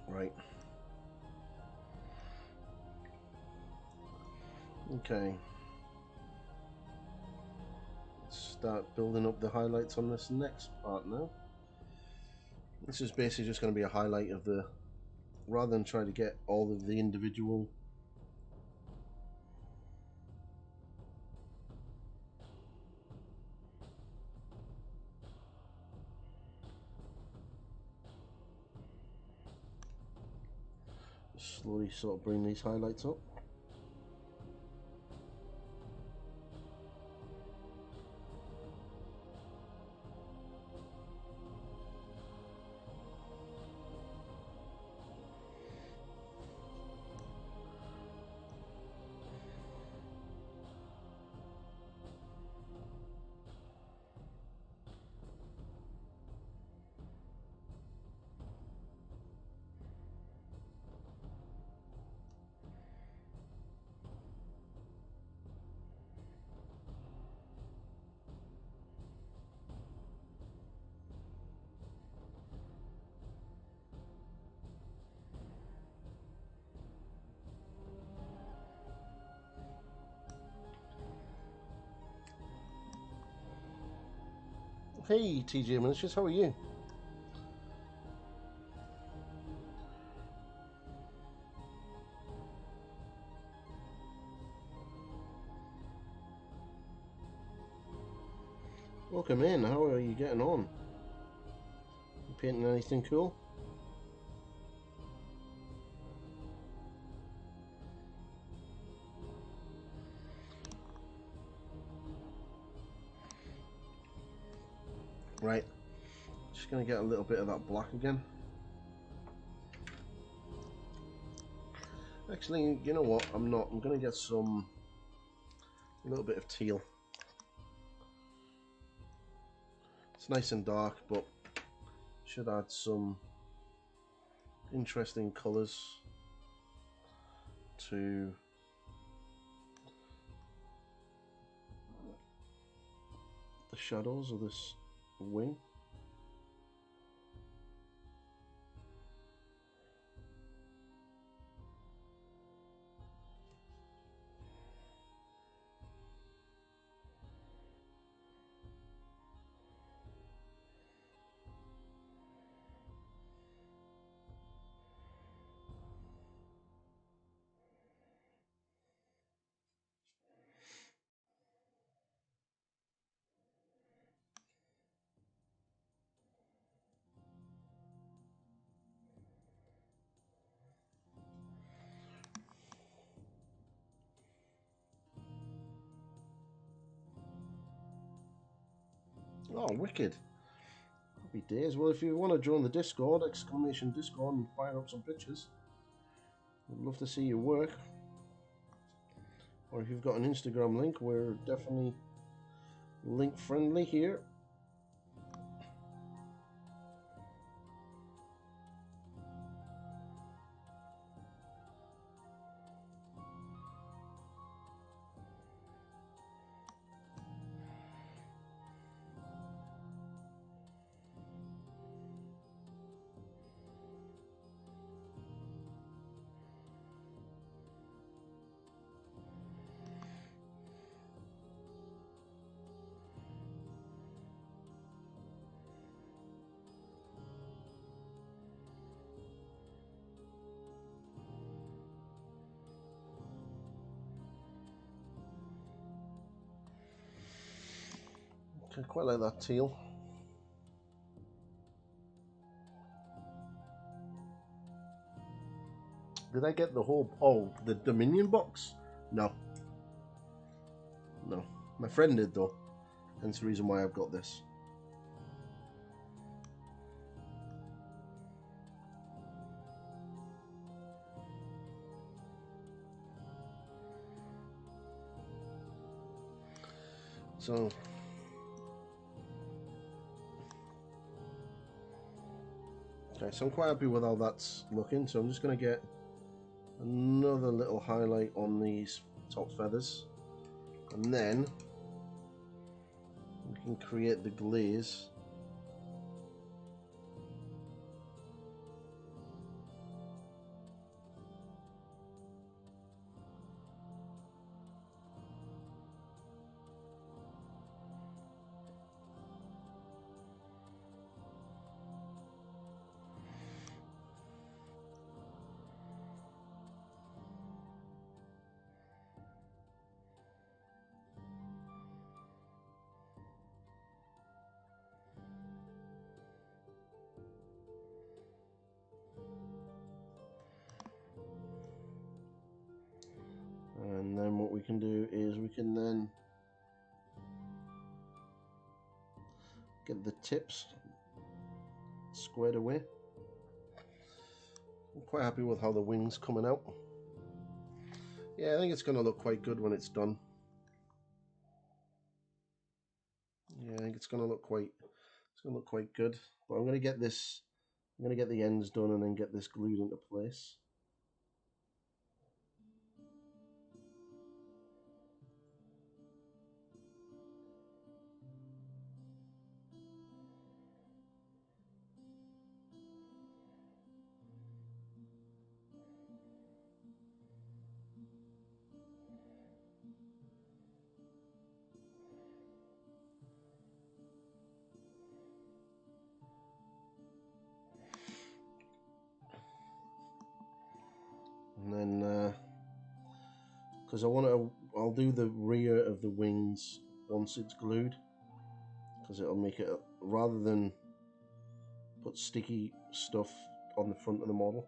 Right. Okay. Let's start building up the highlights on this next part now. This is basically just going to be a highlight of the, rather than trying to get all of the individual slowly sort of bring these highlights up. Hey TJ Miniatures, how are you? Welcome in, how are you getting on? You painting anything cool? Right, just going to get a little bit of that black again. Actually, you know what, I'm not. I'm going to get a little bit of teal. It's nice and dark, but should add some interesting colours to the shadows of this wing. Oh, wicked. Happy days. Well, if you want to join the Discord, exclamation Discord, and fire up some pictures, I'd love to see your work. Or if you've got an Instagram link, we're definitely link friendly here. I quite like that teal. Did I get the whole... Oh, the Dominion box? No. No. My friend did, though. Hence the reason why I've got this. So... Okay, so I'm quite happy with how that's looking, so I'm just going to get another little highlight on these top feathers, and then we can create the glaze. And then what we can do is we can then get the tips squared away. I'm quite happy with how the wings coming out. Yeah, I think it's going to look quite good when it's done. Yeah, I think it's going to look quite good. But I'm going to get this, I'm going to get the ends done and then get this glued into place. And then, because I'll do the rear of the wings once it's glued, because it'll make it, rather than put sticky stuff on the front of the model,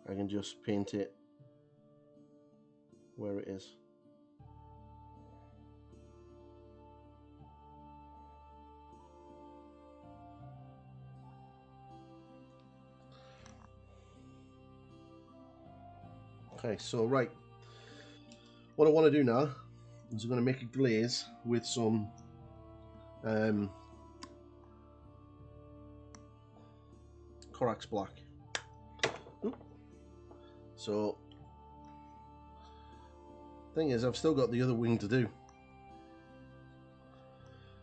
I can just paint it where it is. Okay, so right, what I want to do now is I'm going to make a glaze with some Corax Black. Oop. So, thing is, I've still got the other wing to do.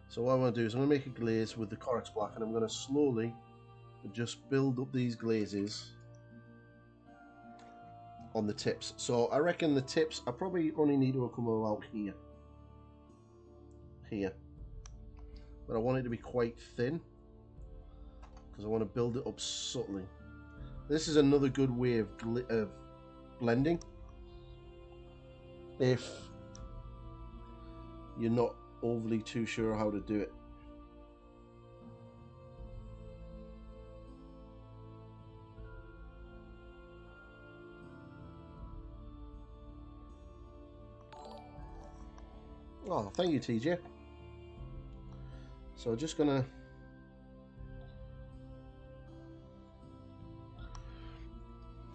So what I want to do is I'm going to make a glaze with the Corax Black, and I'm going to slowly just build up these glazes on the tips. So I reckon the tips, I probably only need to come about here, but I want it to be quite thin because I want to build it up subtly. This is another good way of blending if you're not overly too sure how to do it. Oh, thank you, TJ. So just gonna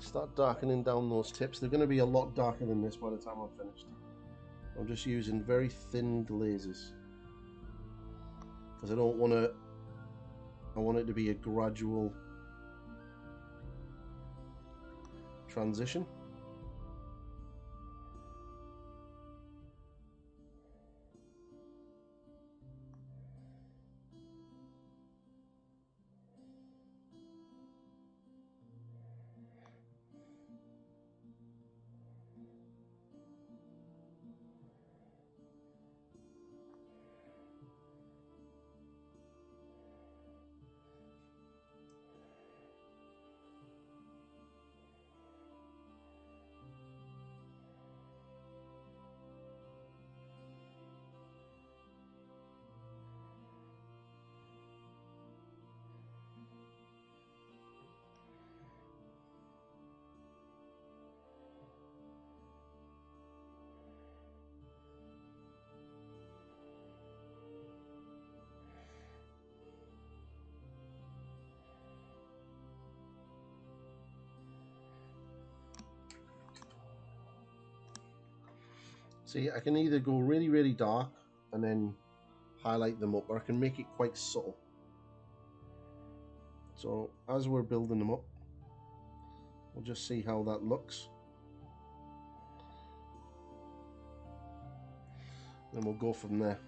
start darkening down those tips. They're going to be a lot darker than this by the time I'm finished. I'm just using very thin glazes because I don't want to. I want it to be a gradual transition. See, I can either go really, really dark and then highlight them up, or I can make it quite subtle. So as we're building them up, we'll just see how that looks. Then we'll go from there.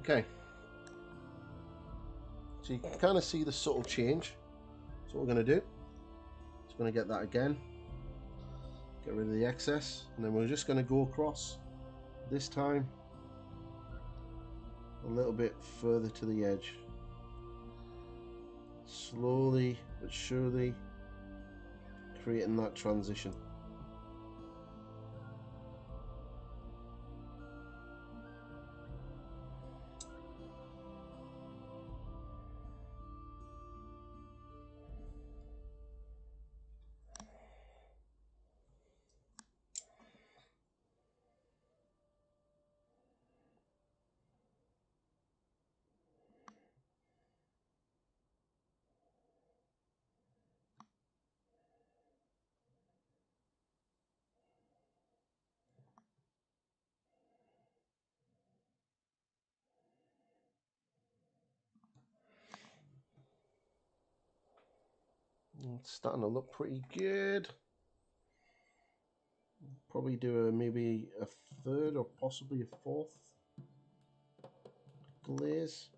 Okay, so you can kind of see the subtle change. So what we're going to do is going to get that again, get rid of the excess, and then we're just going to go across, this time a little bit further to the edge, slowly but surely creating that transition. It's starting to look pretty good. Probably do maybe a third or possibly a fourth glaze.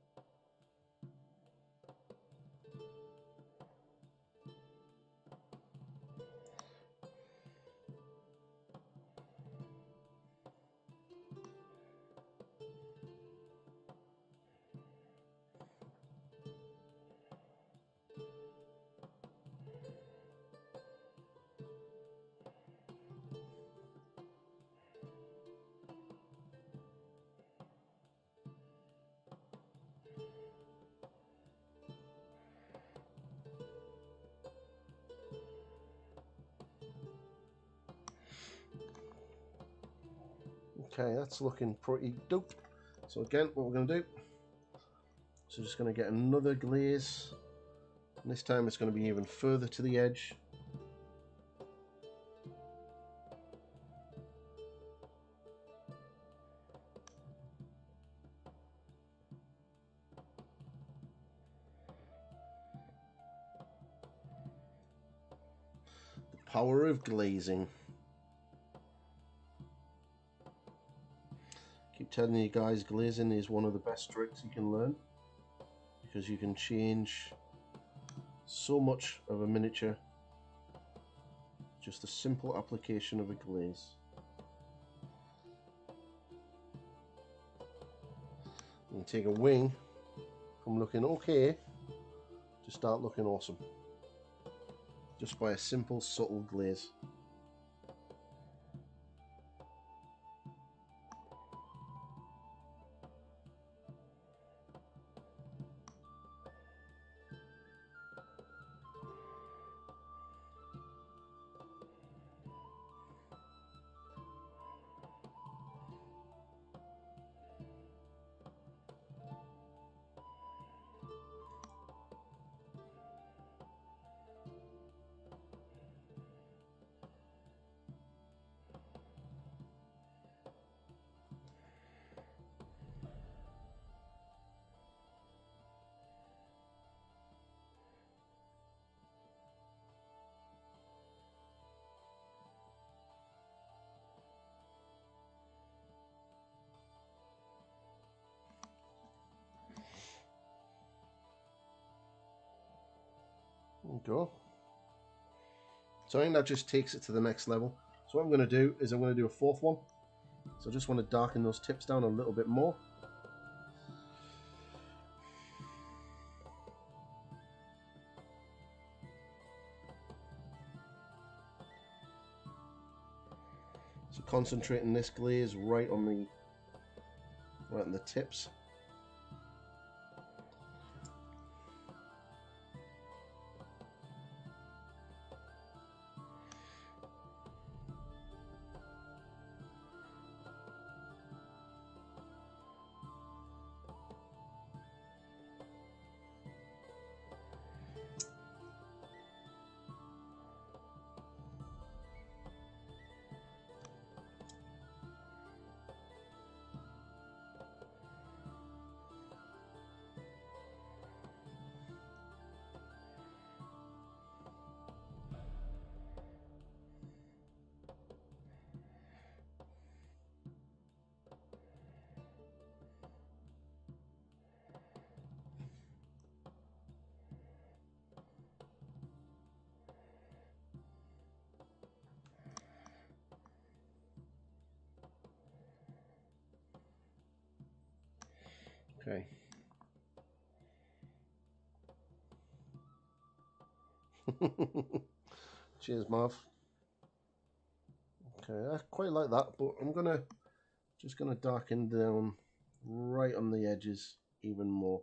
Okay, that's looking pretty dope. So again, what we're going to do, so just going to get another glaze, and this time it's going to be even further to the edge. The power of glazing. Keep telling you guys, glazing is one of the best tricks you can learn, because you can change so much of a miniature Just a simple application of a glaze. And take a wing from looking okay to start looking awesome. Just by a simple, subtle glaze. There we go. So I think that just takes it to the next level. So what I'm going to do is I'm going to do a fourth one. So I just want to darken those tips down a little bit more. So concentrating this glaze right on the tips. Okay. Cheers, Marv. Okay, I quite like that, but I'm just gonna darken down right on the edges even more.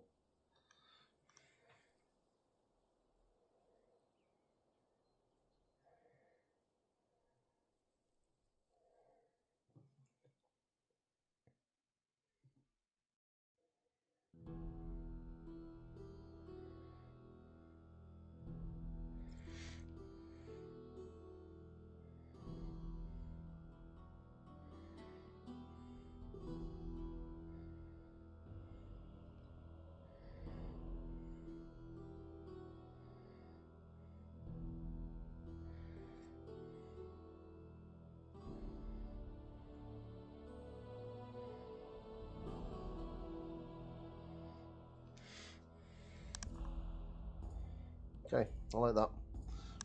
Okay, I like that.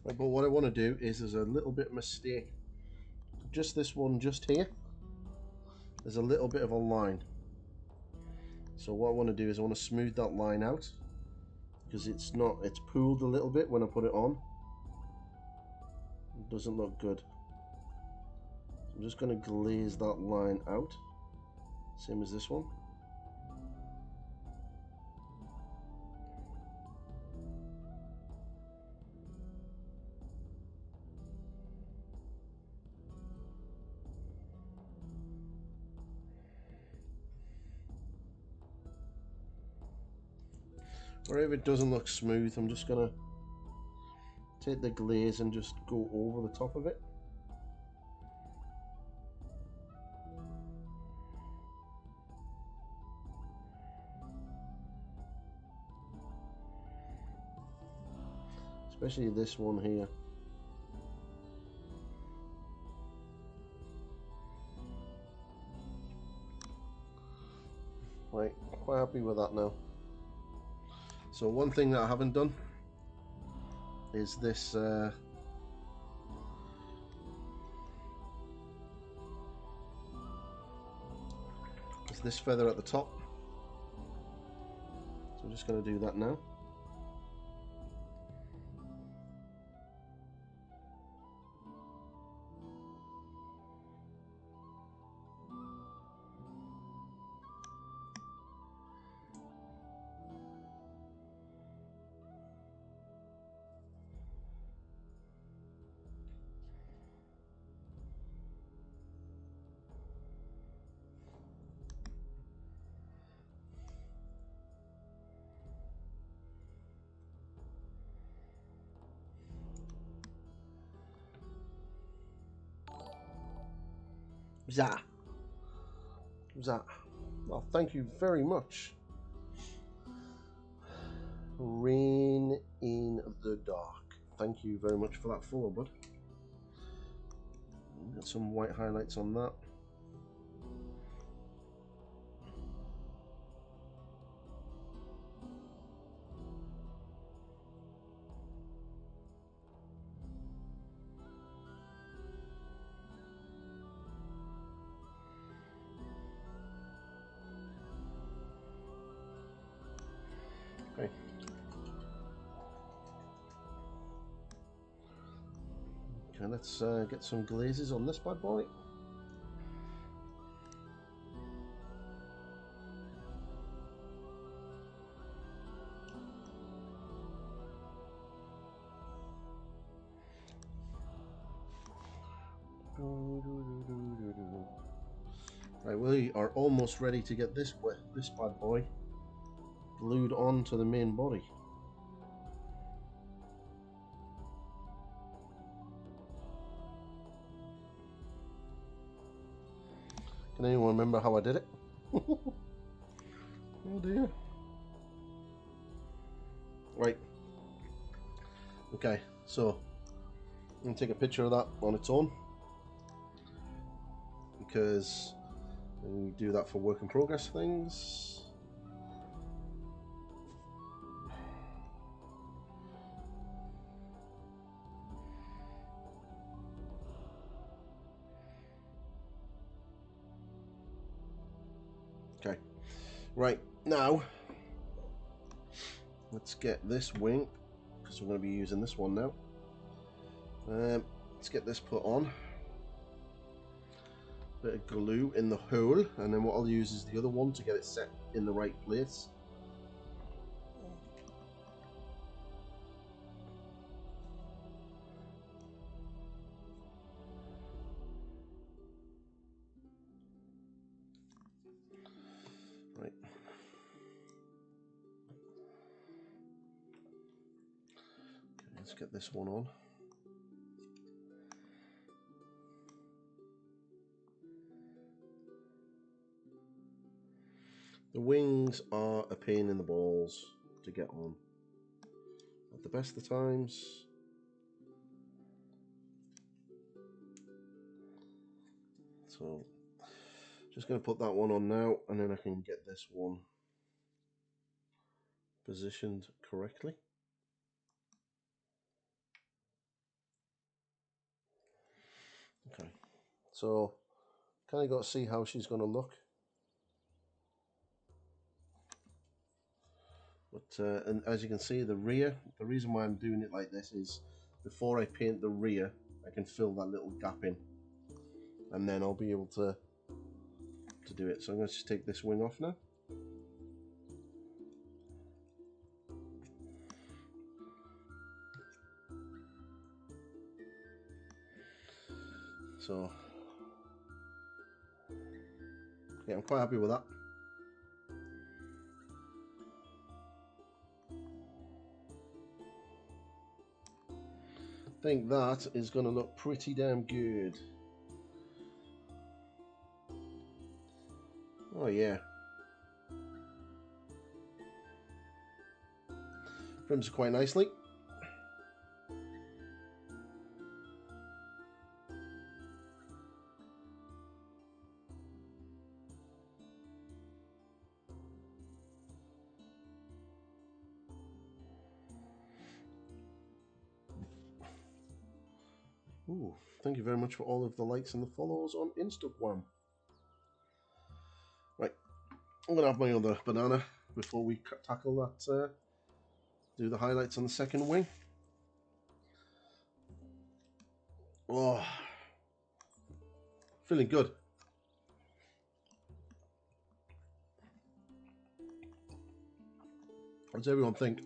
Right, but what I want to do is there's a little bit of mistake. Just this one just here. There's a little bit of a line. So what I want to do is I want to smooth that line out because it's pooled a little bit when I put it on. It doesn't look good. So I'm just going to glaze that line out, same as this one. Or if it doesn't look smooth, I'm just going to take the glaze and just go over the top of it. Especially this one here. Right, quite happy with that now. So one thing that I haven't done is this this feather at the top. So I'm just going to do that now. That. Well, thank you very much. Rain in the Dark. Thank you very much for that follow, bud. Got some white highlights on that. Okay. Okay, let's get some glazes on this bad boy. Right, we are almost ready to get this bad boy glued onto the main body. Can anyone remember how I did it? Oh dear. Right. Okay, so I'm going to take a picture of that on its own, because we do that for work in progress things. Okay, right, now let's get this wing, because we're going to be using this one now. Let's get this put on. Bit of glue in the hole, and then what I'll use is the other one to get it set in the right place. Right. Okay, let's get this one on. The wings are a pain in the balls to get on at the best of times. So just going to put that one on now, and then I can get this one positioned correctly. Okay, so kind of got to see how she's going to look. But and as you can see, the rear, the reason why I'm doing it like this is before I paint the rear, I can fill that little gap in, and then I'll be able to do it. So I'm going to just take this wing off now. So yeah, I'm quite happy with that. I think that is going to look pretty damn good. Oh yeah. Trims quite nicely. Ooh, thank you very much for all of the likes and the follows on Instagram. Right, I'm going to have my other banana before we tackle that, do the highlights on the second wing. Oh, feeling good. What does everyone think?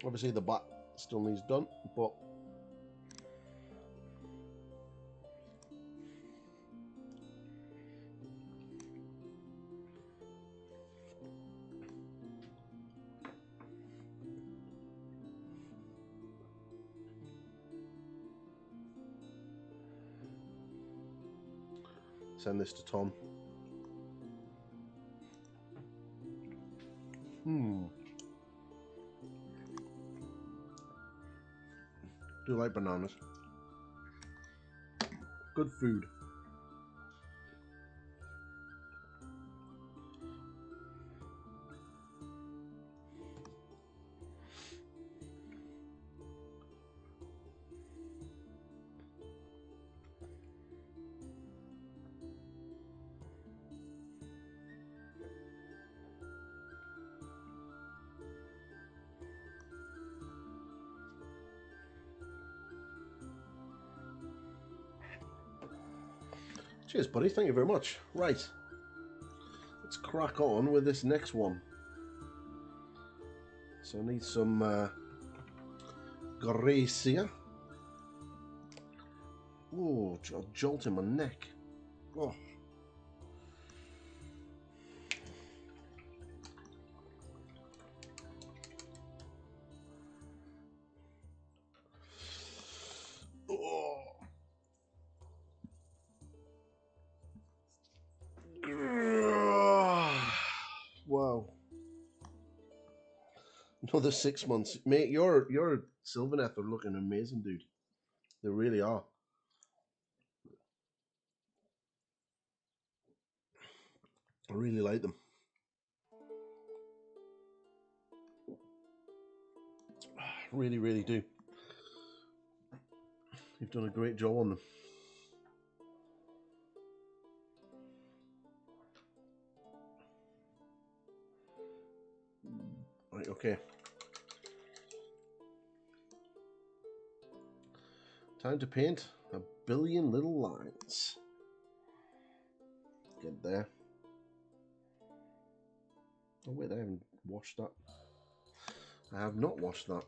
Obviously the back still needs done, but send this to Tom. Do like bananas. Good food. Cheers, buddy. Thank you very much. Right. Let's crack on with this next one. So I need some grease here. Oh, jolt in my neck. Oh. Oh. Wow. Another 6 months. Mate, your Sylvaneth are looking amazing, dude. They really are. I really like them. Really, really do. You've done a great job on them. Right, okay. Time to paint a billion little lines. Get there. Oh wait, I haven't washed that. I have not washed that.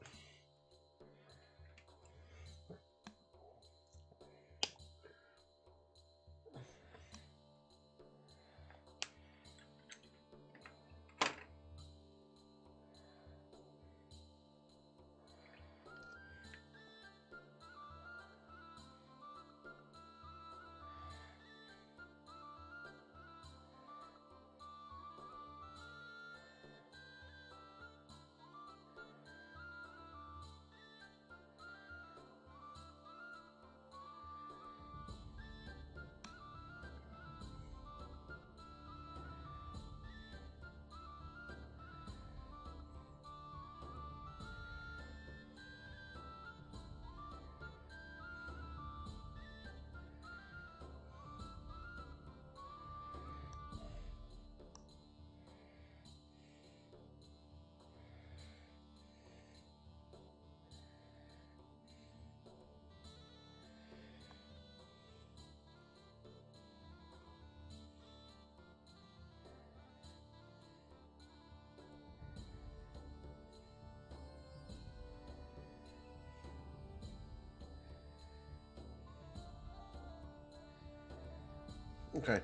Okay,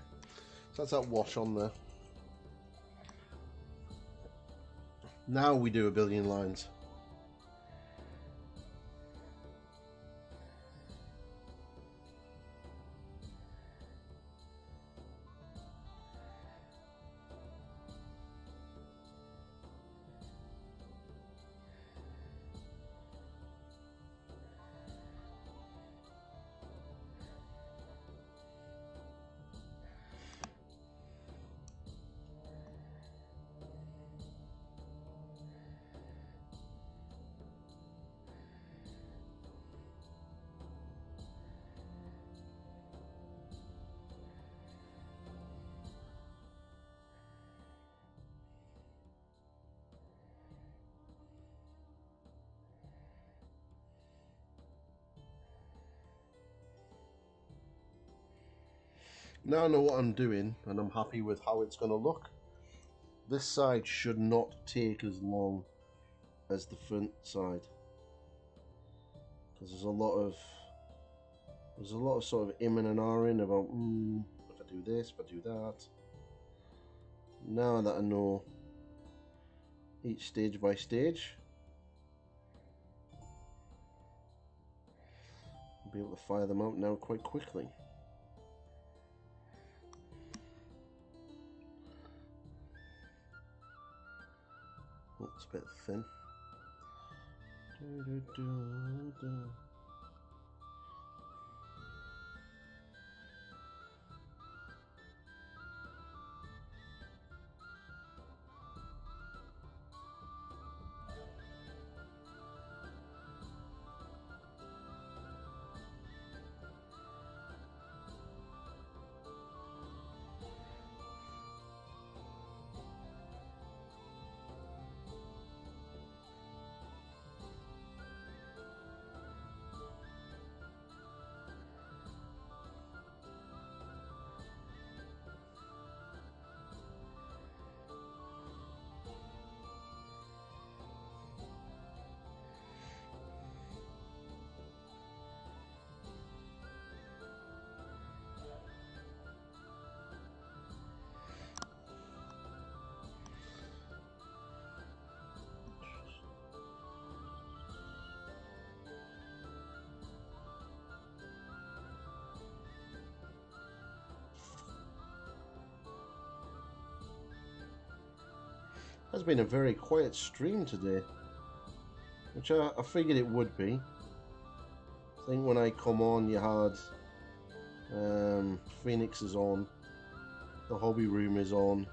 so that's that wash on there. Now we do a billion lines. Now I know what I'm doing, and I'm happy with how it's going to look. This side should not take as long as the front side, because there's a lot of sort of in and ahhing about if I do this, if I do that. Now that I know each stage by stage, I'll be able to fire them out now quite quickly. Oh, it's a bit thin. Has been a very quiet stream today, which I figured it would be. I think when I come on, you had Phoenix is on, the hobby room is on.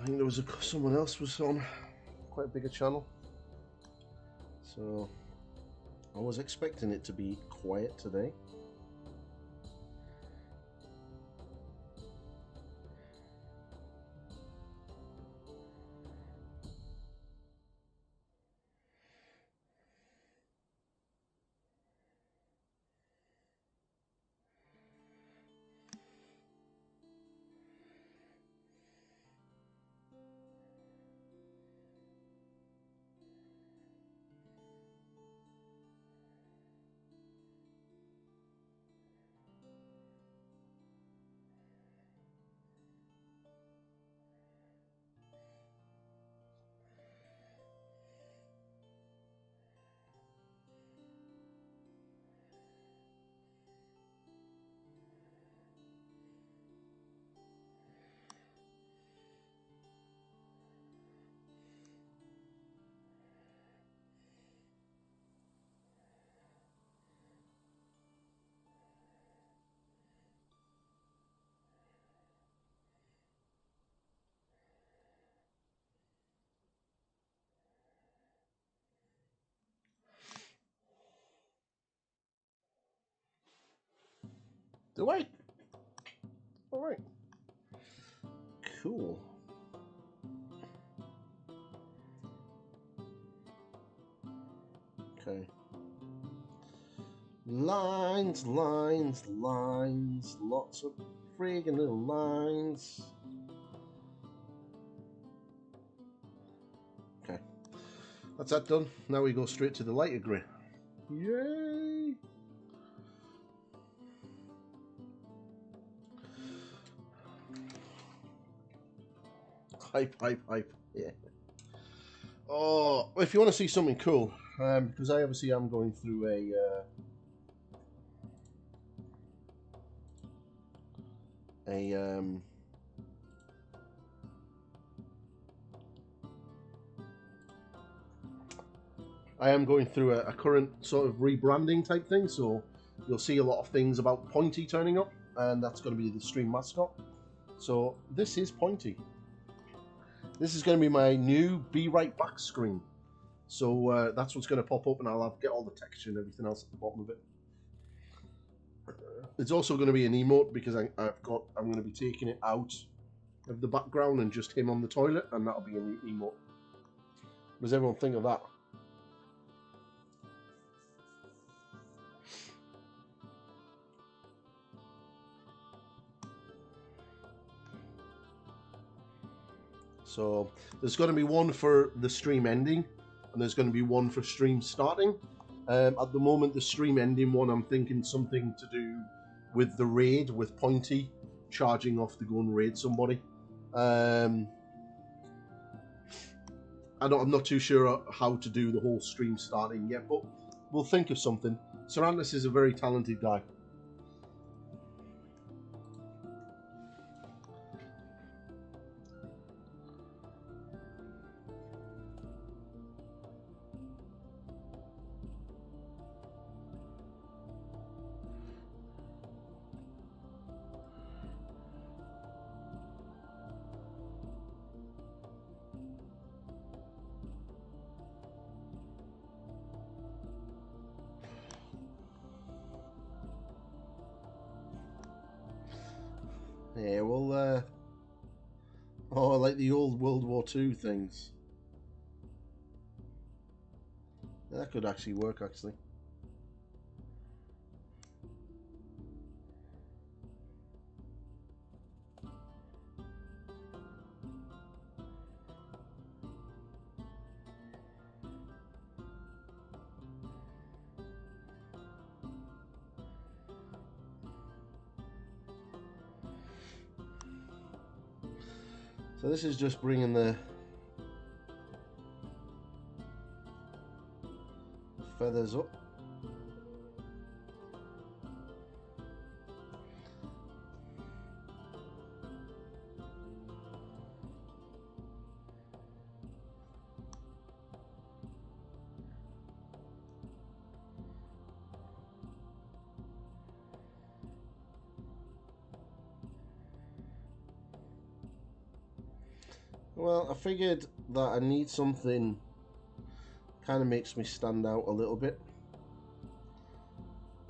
I think there was someone else was on, quite a bigger channel. So I was expecting it to be quiet today. Do I? Alright. Cool. Okay. Lines, lines, lines. Lots of friggin' little lines. Okay. That's that done. Now we go straight to the lighter grey. Yay! Hype, hype, hype. Yeah. Oh, if you want to see something cool, because I obviously am going through I am going through a current sort of rebranding type thing, so you'll see a lot of things about Pointy turning up, and that's going to be the stream mascot. So this is Pointy. This is going to be my new Be Right Back screen. So that's what's going to pop up, and I'll get all the texture and everything else at the bottom of it. It's also going to be an emote because I'm going to be taking it out of the background and just him on the toilet, and that'll be a new emote. What does everyone think of that? So there's going to be one for the stream ending, and there's going to be one for stream starting. At the moment, the stream ending one, I'm thinking something to do with the raid, with Pointy charging off to go and raid somebody. I'm not too sure how to do the whole stream starting yet, but we'll think of something. Sarantis is a very talented guy. Yeah, well, oh, I like the old World War II things. That could actually work, actually. So this is just bringing the feathers up. Well, I figured that I need something kind of makes me stand out a little bit,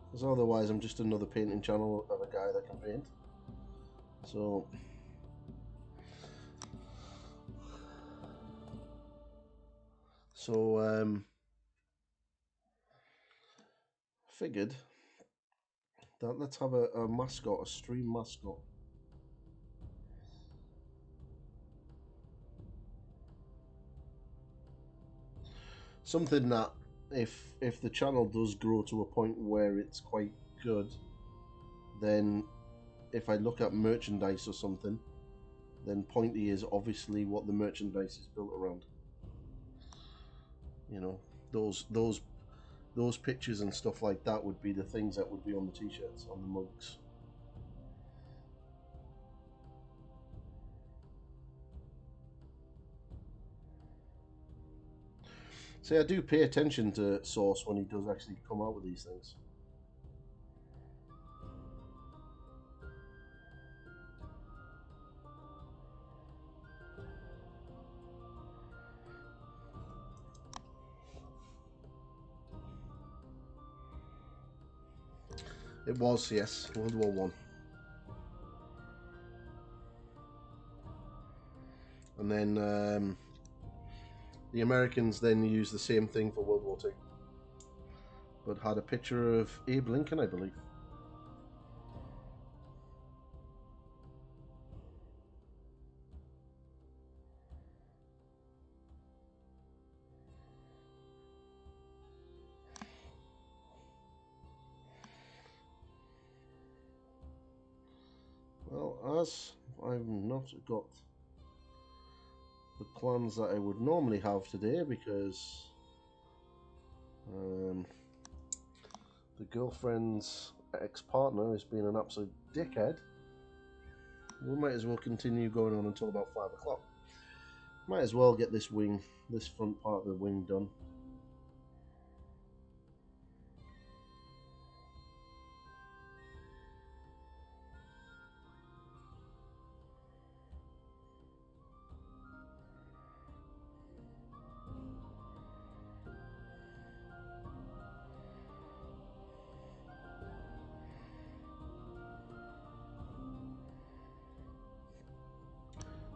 because otherwise I'm just another painting channel of a guy that can paint. So figured that let's have a mascot, a stream mascot. Something that if the channel does grow to a point where it's quite good, then if I look at merchandise or something, then Pointy is obviously what the merchandise is built around. You know, those pictures and stuff like that would be the things that would be on the t-shirts, on the mugs. See, I do pay attention to Source when he does actually come out with these things. It was, yes, World War One. And then the Americans then used the same thing for World War II, but had a picture of Abe Lincoln, I believe. Well, as I've not got the plans that I would normally have today, because the girlfriend's ex-partner has been an absolute dickhead, we might as well continue going on until about 5 o'clock. Might as well get this wing, this front part of the wing done.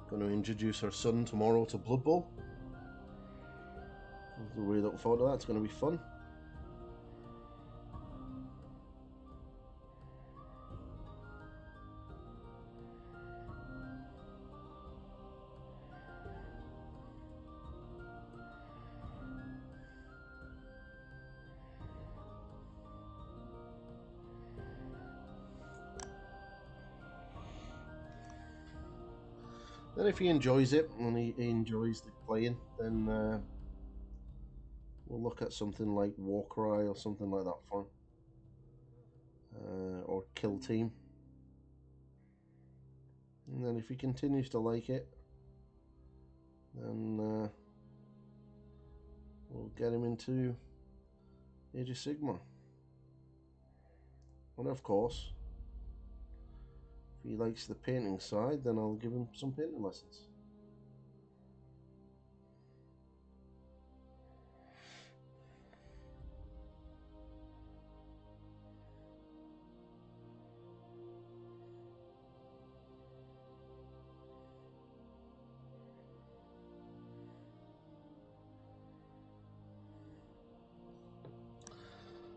Going to introduce her son tomorrow to Blood Bowl. I'm really looking forward to that. It's going to be fun. Then if he enjoys it and he enjoys the playing, then we'll look at something like Warcry or something like that for him. Or Kill Team. And then if he continues to like it, then we'll get him into Age of Sigmar. And of course, if he likes the painting side, then I'll give him some painting lessons.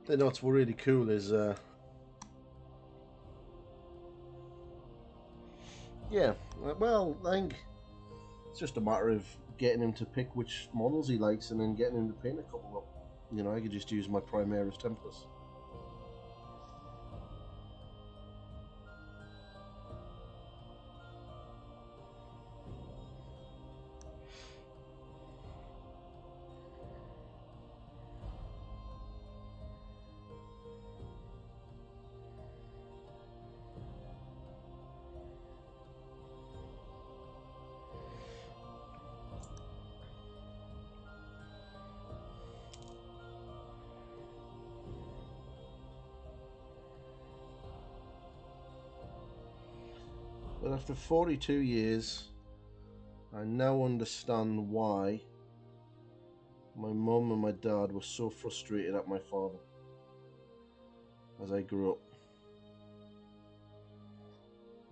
Then what's really cool is yeah, well, I think it's just a matter of getting him to pick which models he likes and then getting him to paint a couple up. You know, I could just use my Primaris templates. But after 42 years, I now understand why my mum and my dad were so frustrated at my father as I grew up.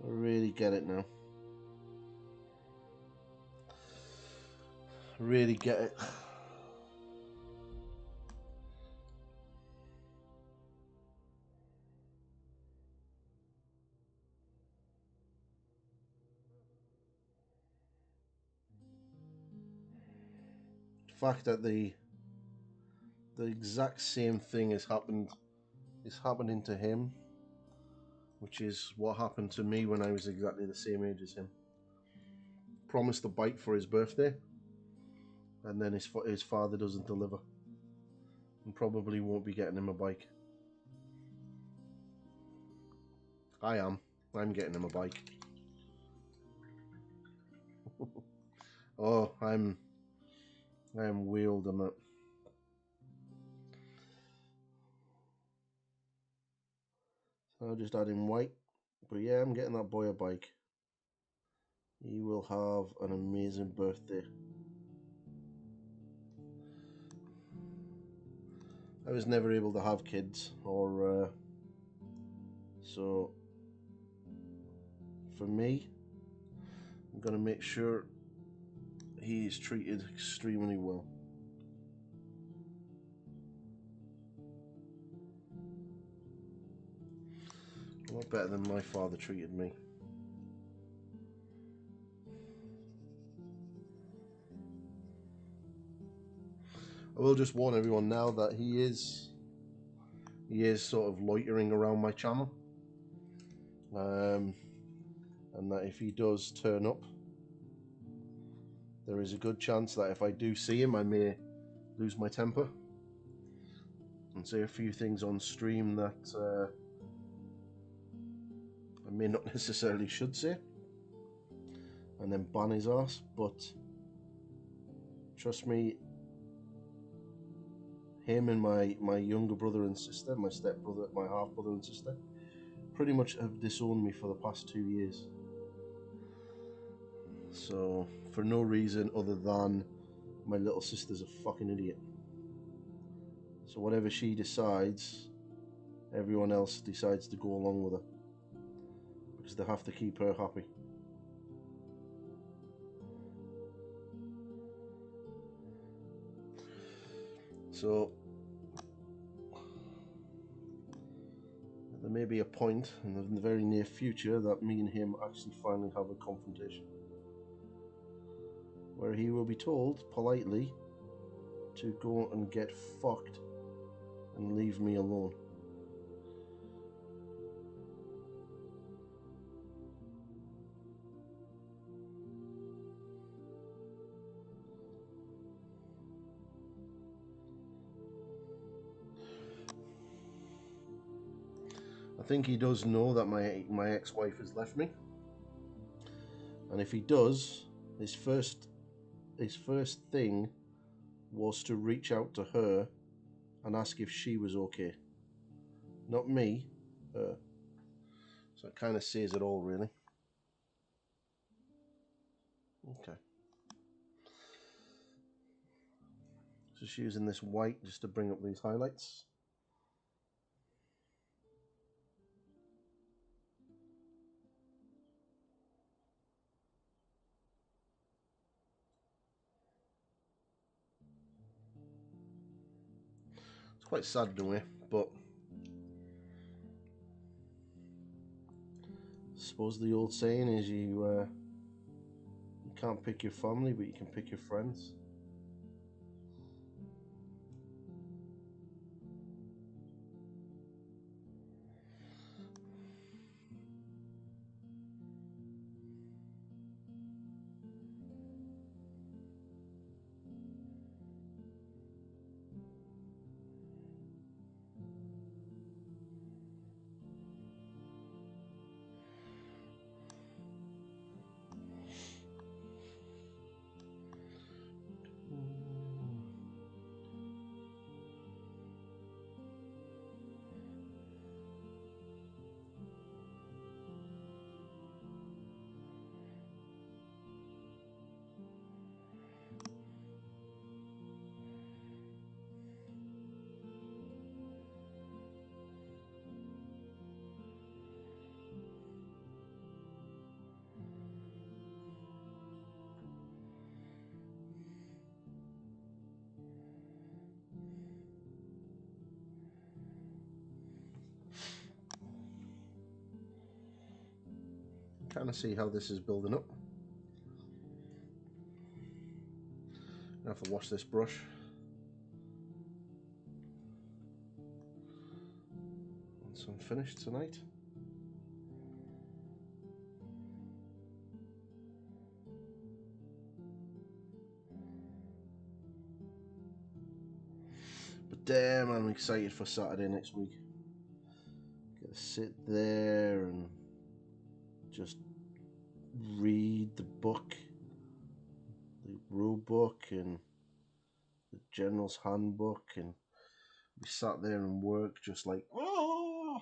I really get it now. I really get it. The fact that the exact same thing is happening to him, which is what happened to me when I was exactly the same age as him. Promised a bike for his birthday, and then his father doesn't deliver, and probably won't be getting him a bike. I'm getting him a bike. Oh, I am wheeled on it. So I'll just add in white. But yeah, I'm getting that boy a bike. He will have an amazing birthday. I was never able to have kids, or so for me, I'm gonna make sure he is treated extremely well. A lot better than my father treated me. I will just warn everyone now that he is sort of loitering around my channel, and that if he does turn up, there is a good chance that if I do see him, I may lose my temper and say a few things on stream that I may not necessarily should say, and then ban his ass. But trust me, him and my younger brother and sister, my stepbrother, my half brother and sister, pretty much have disowned me for the past 2 years. So for no reason other than my little sister's a fucking idiot. So whatever she decides, everyone else decides to go along with her, because they have to keep her happy. So there may be a point in the very near future that me and him actually finally have a confrontation, where he will be told politely to go and get fucked and leave me alone. I think he does know that my ex-wife has left me, and if he does, his first thing was to reach out to her and ask if she was okay. Not me, her. So it kind of says it all, really. Okay. Just using this white just to bring up these highlights. It's quite sad in a way, but I suppose the old saying is you can't pick your family, but you can pick your friends. Kind of see how this is building up. I have to wash this brush. Once I'm finished tonight. But damn, I'm excited for Saturday next week. Get to sit there and just read the book, the rule book and the General's Handbook, and we sat there and work just like, oh,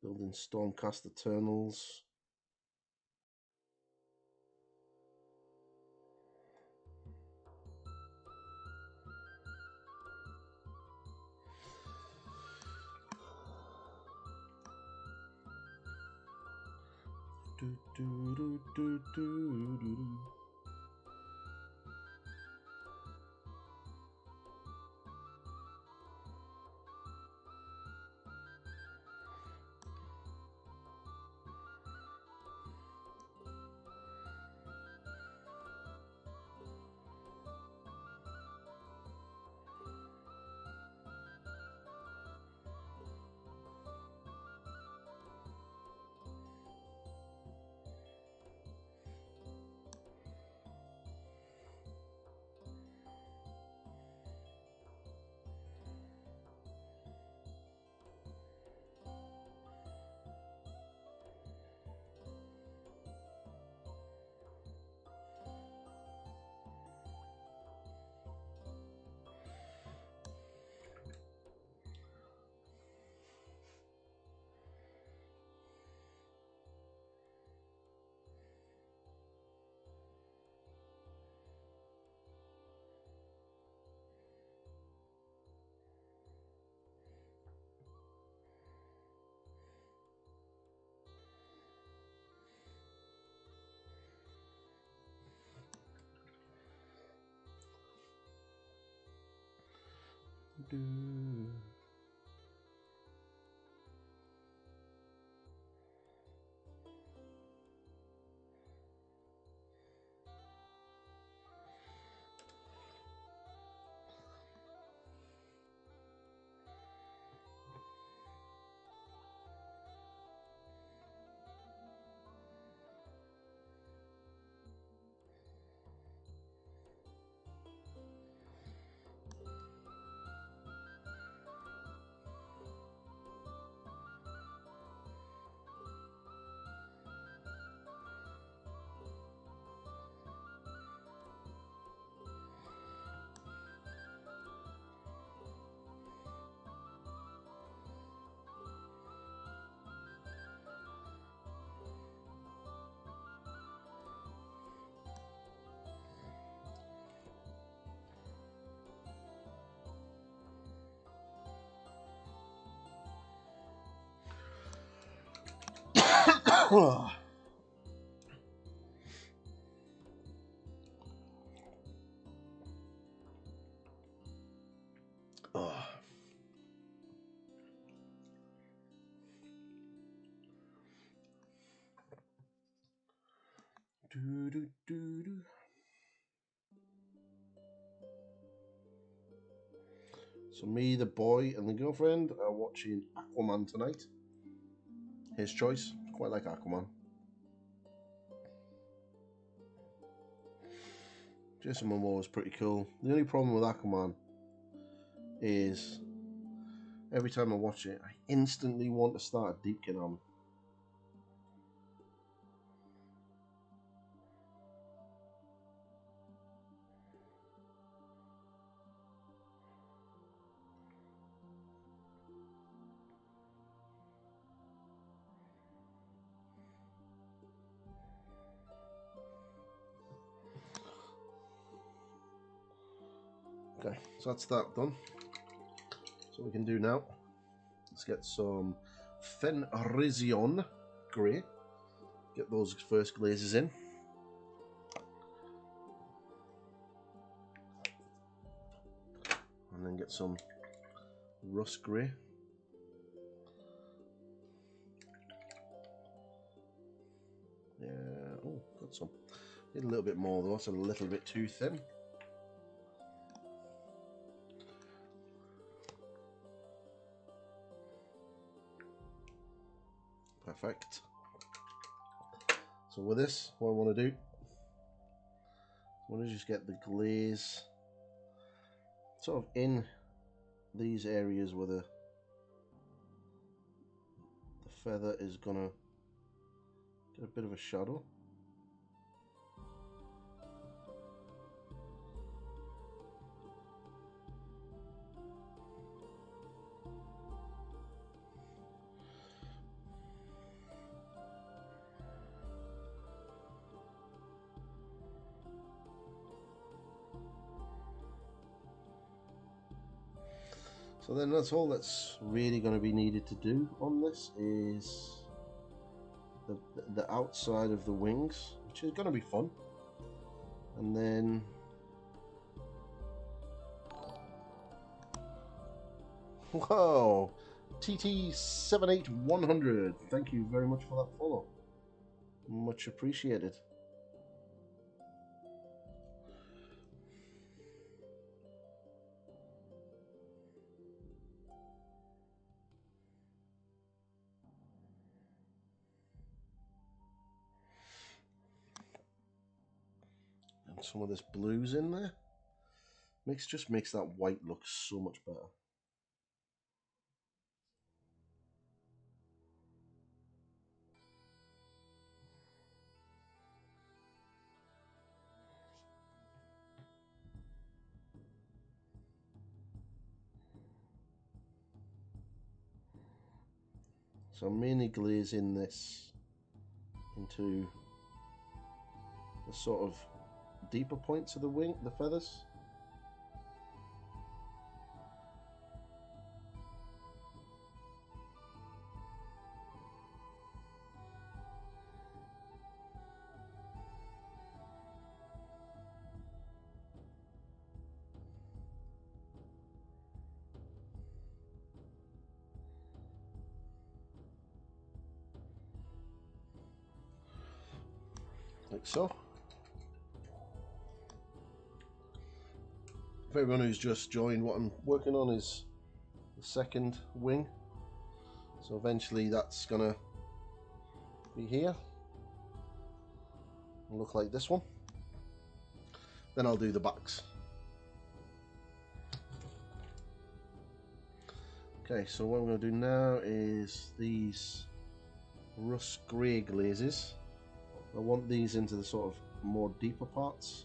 building Stormcast Eternals. Do, do, do, do, do, do. Do. Oh. Do, do, do, do. So me, the boy, and the girlfriend are watching Aquaman tonight. His choice. Quite like Aquaman. Jason Momoa is pretty cool. The only problem with Aquaman is every time I watch it, I instantly want to start a deepkin on. Okay, so that's that done. So we can do now, let's get some Fenrizion grey. Get those first glazes in. And then get some rust grey. Yeah, oh, got some. Need a little bit more though, it's a little bit too thin. Perfect. So with this, what I want to do, I want to just get the glaze sort of in these areas where the feather is gonna get a bit of a shadow. So then that's all that's really going to be needed to do on this is the outside of the wings, which is going to be fun. And then whoa, TT78100, thank you very much for that follow, much appreciated. And some of this blues in there just makes that white look so much better. So I'm mainly glazing this into the sort of deeper points of the wing, the feathers. Like so. For everyone who's just joined, what I'm working on is the second wing. So eventually that's gonna be here. It'll look like this one. Then I'll do the backs. Okay, so what I'm going to do now is these rust grey glazes. I want these into the sort of more deeper parts.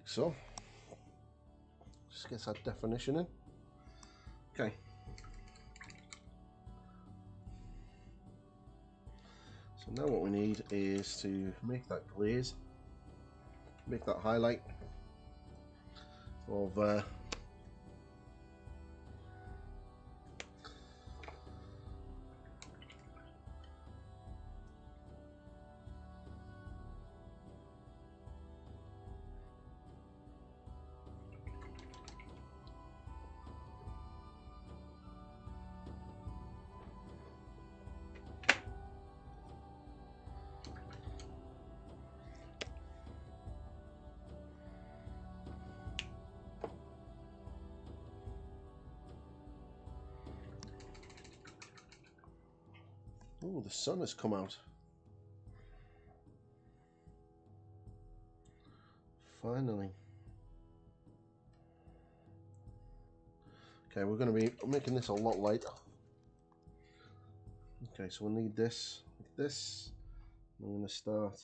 so. Just gets that definition in. Okay. So now what we need is to make that glaze, make that highlight of oh, the sun has come out. Finally. Okay, we're going to be making this a lot lighter. Okay, so we'll need this, like this. I'm going to start.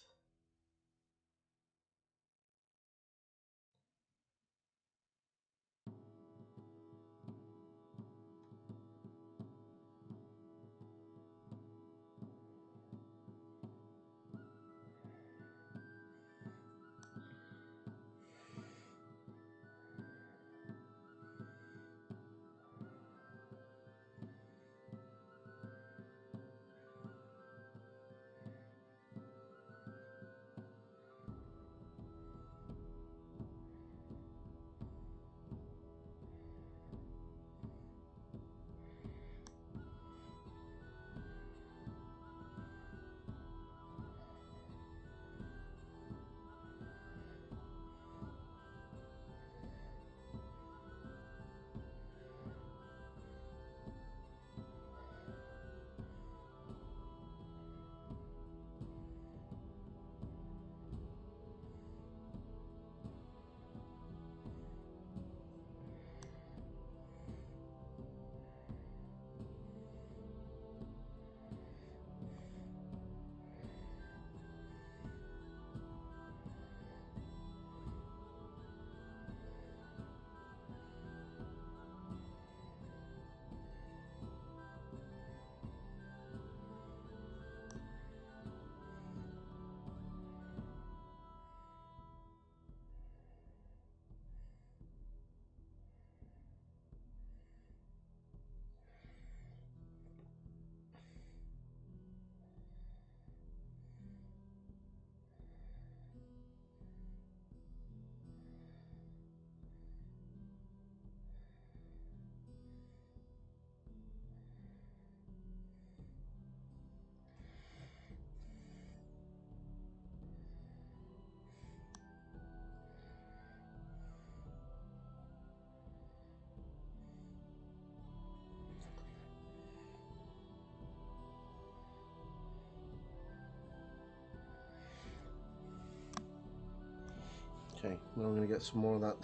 Okay, now I'm going to get some more of that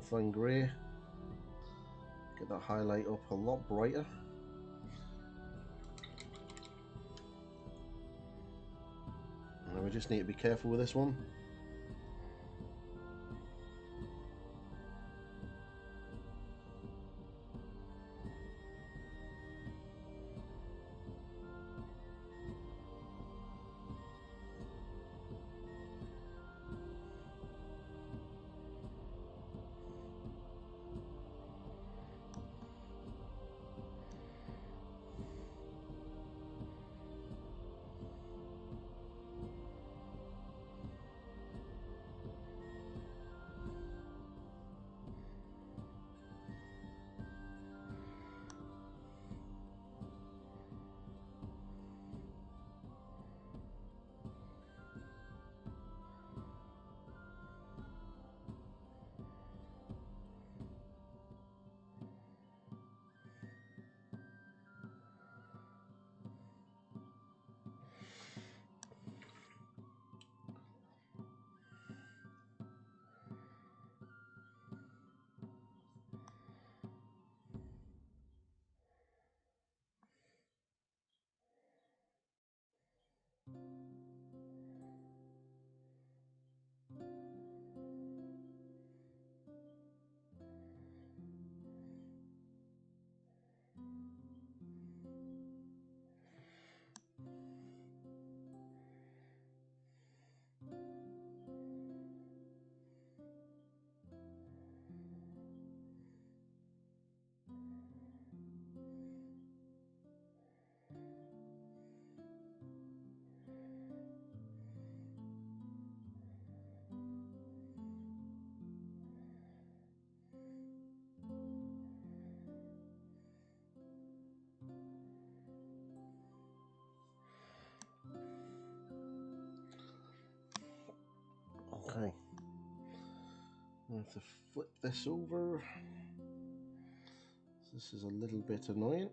fine grey. Get that highlight up a lot brighter. And we just need to be careful with this one. Okay. I have to flip this over. This is a little bit annoying.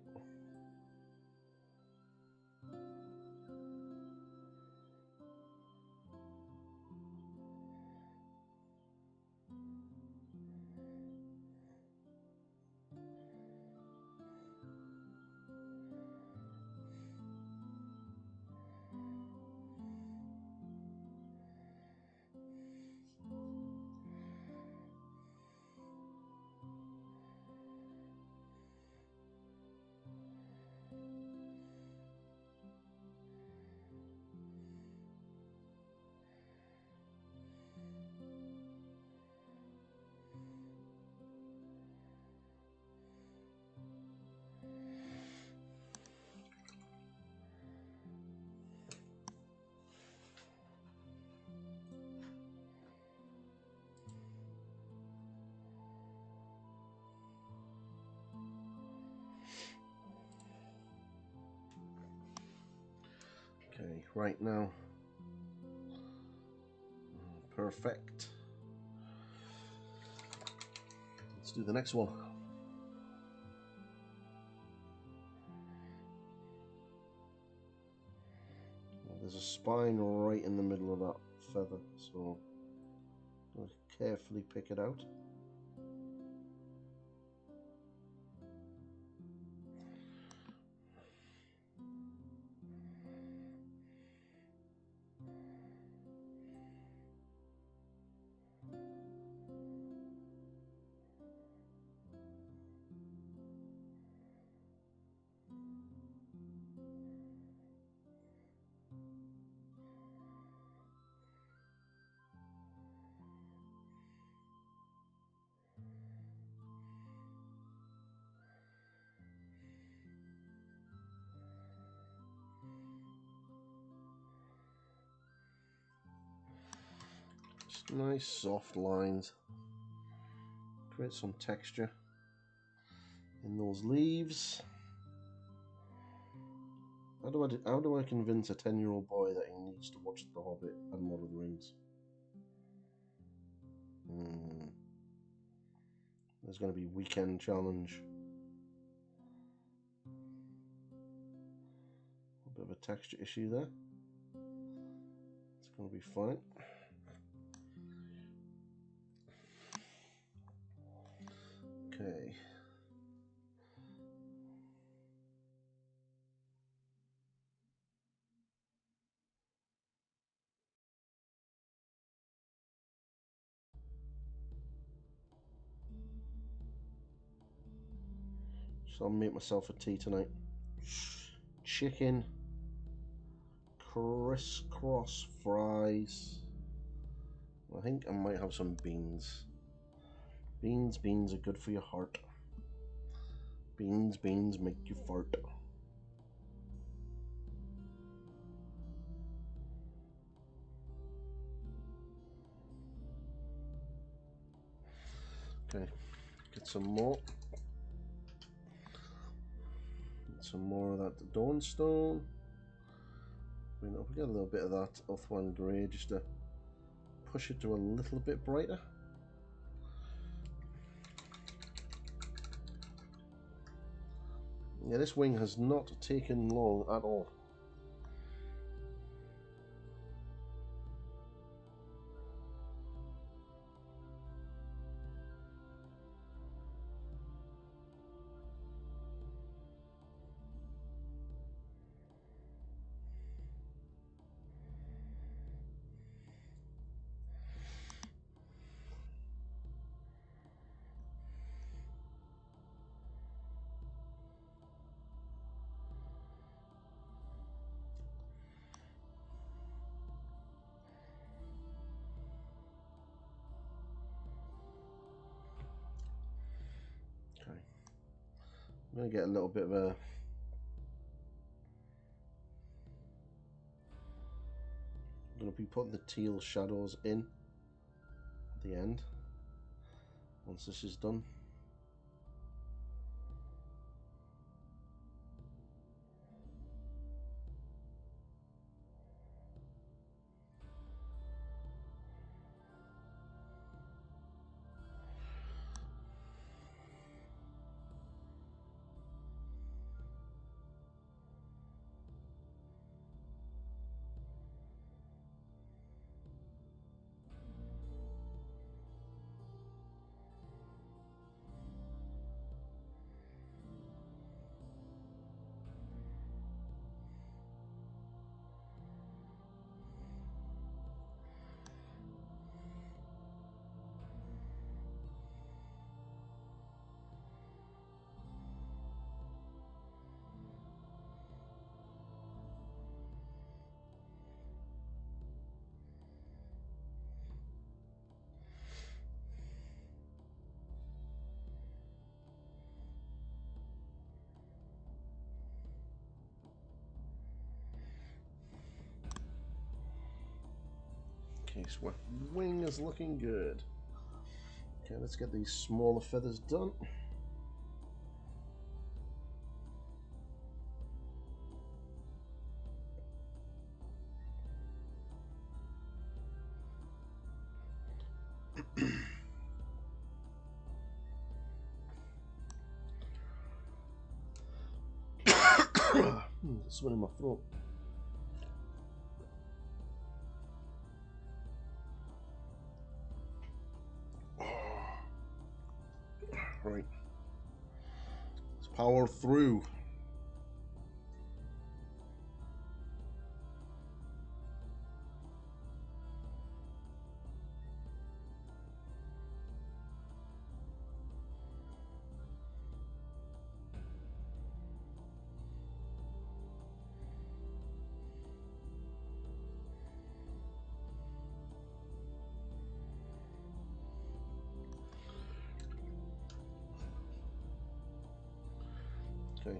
Okay, right now. Perfect. Let's do the next one. There's a spine right in the middle of that feather, so I'll carefully pick it out. Just nice soft lines. Create some texture in those leaves. How do I convince a 10-year-old boy that he needs to watch The Hobbit and Lord of the Rings? There's going to be weekend challenge. A bit of a texture issue there. It's going to be fine. Okay. So I'll make myself a tea tonight. Chicken, crisscross fries. I think I might have some beans. Beans are good for your heart. Beans make you fart. Okay, get some more. Get some more of that Dawnstone. We get a little bit of that Ulthuan Grey just to push it to a little bit brighter. Yeah, this wing has not taken long at all. Okay, I'm going to get a little bit of a I'm going to be putting the teal shadows in at the end once this is done. Okay, swift wing is looking good. Okay, let's get these smaller feathers done. There's something in my throat. Right. Let's power through. Okay.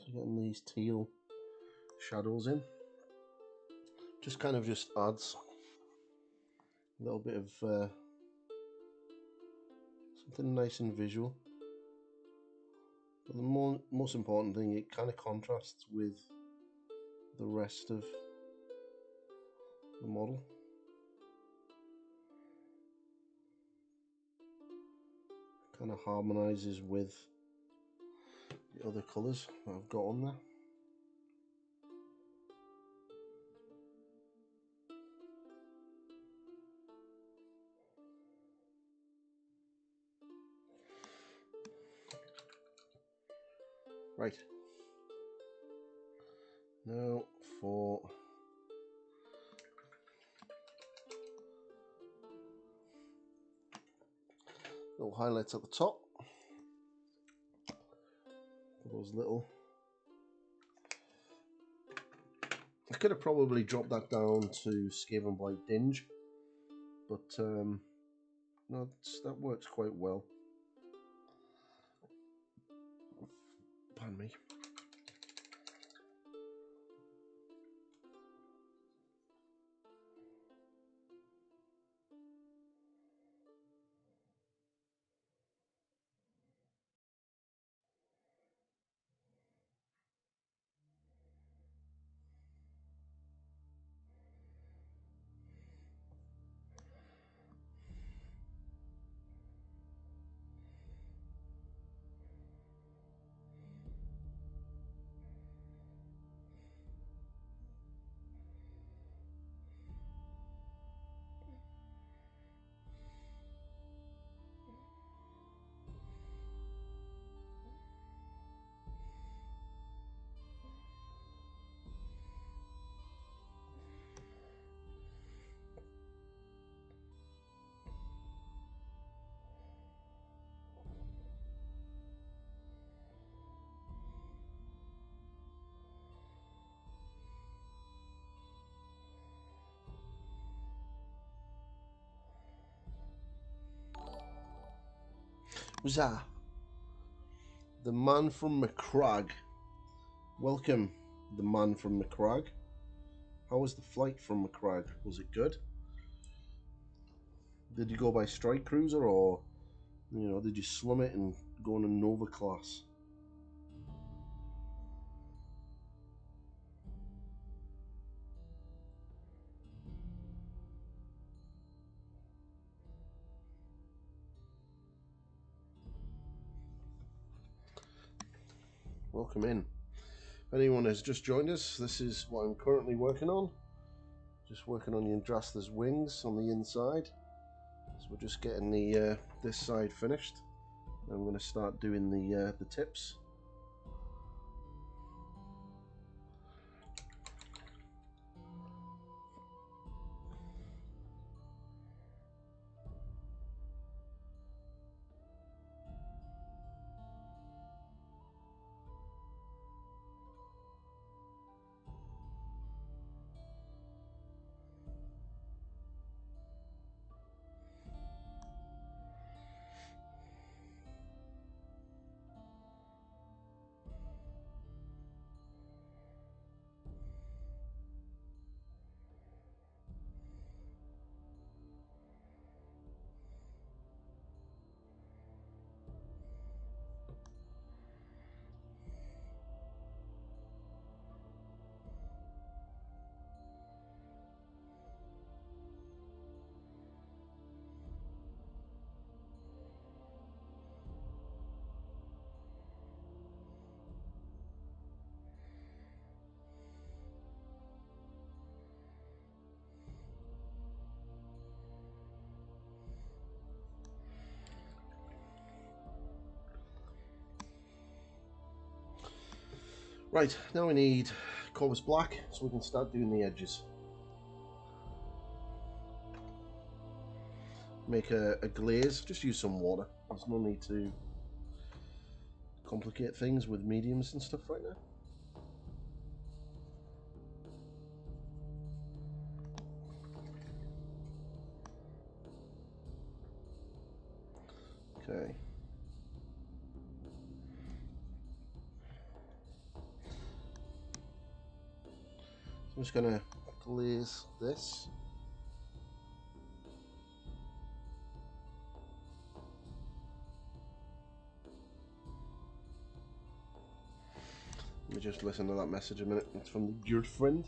So getting these teal shadows in just kind of just adds a little bit of something nice and visual. But the most important thing, it kind of contrasts with the rest of the model. Kind of harmonizes with the other colours that I've got on there. Right. Now for little highlights at the top. Those little. I could have probably dropped that down to Skaven Blight Dinge, but no, that works quite well. Pardon me. Huzzah! The man from Macragge. Welcome, the man from Macragge. How was the flight from Macragge? Was it good? Did you go by strike cruiser, or did you slum it and go on a Nova class? welcome in. If anyone has just joined us, this is what I'm currently working on. Just working on the Yndrasta's wings on the inside. So we're just getting the this side finished. I'm going to start doing the tips. Right, now we need Corvus Black so we can start doing the edges. Make a glaze, just use some water. There's no need to complicate things with mediums and stuff right now. Okay. So I'm just going to glaze this. Let me just listen to that message a minute. It's from your friend.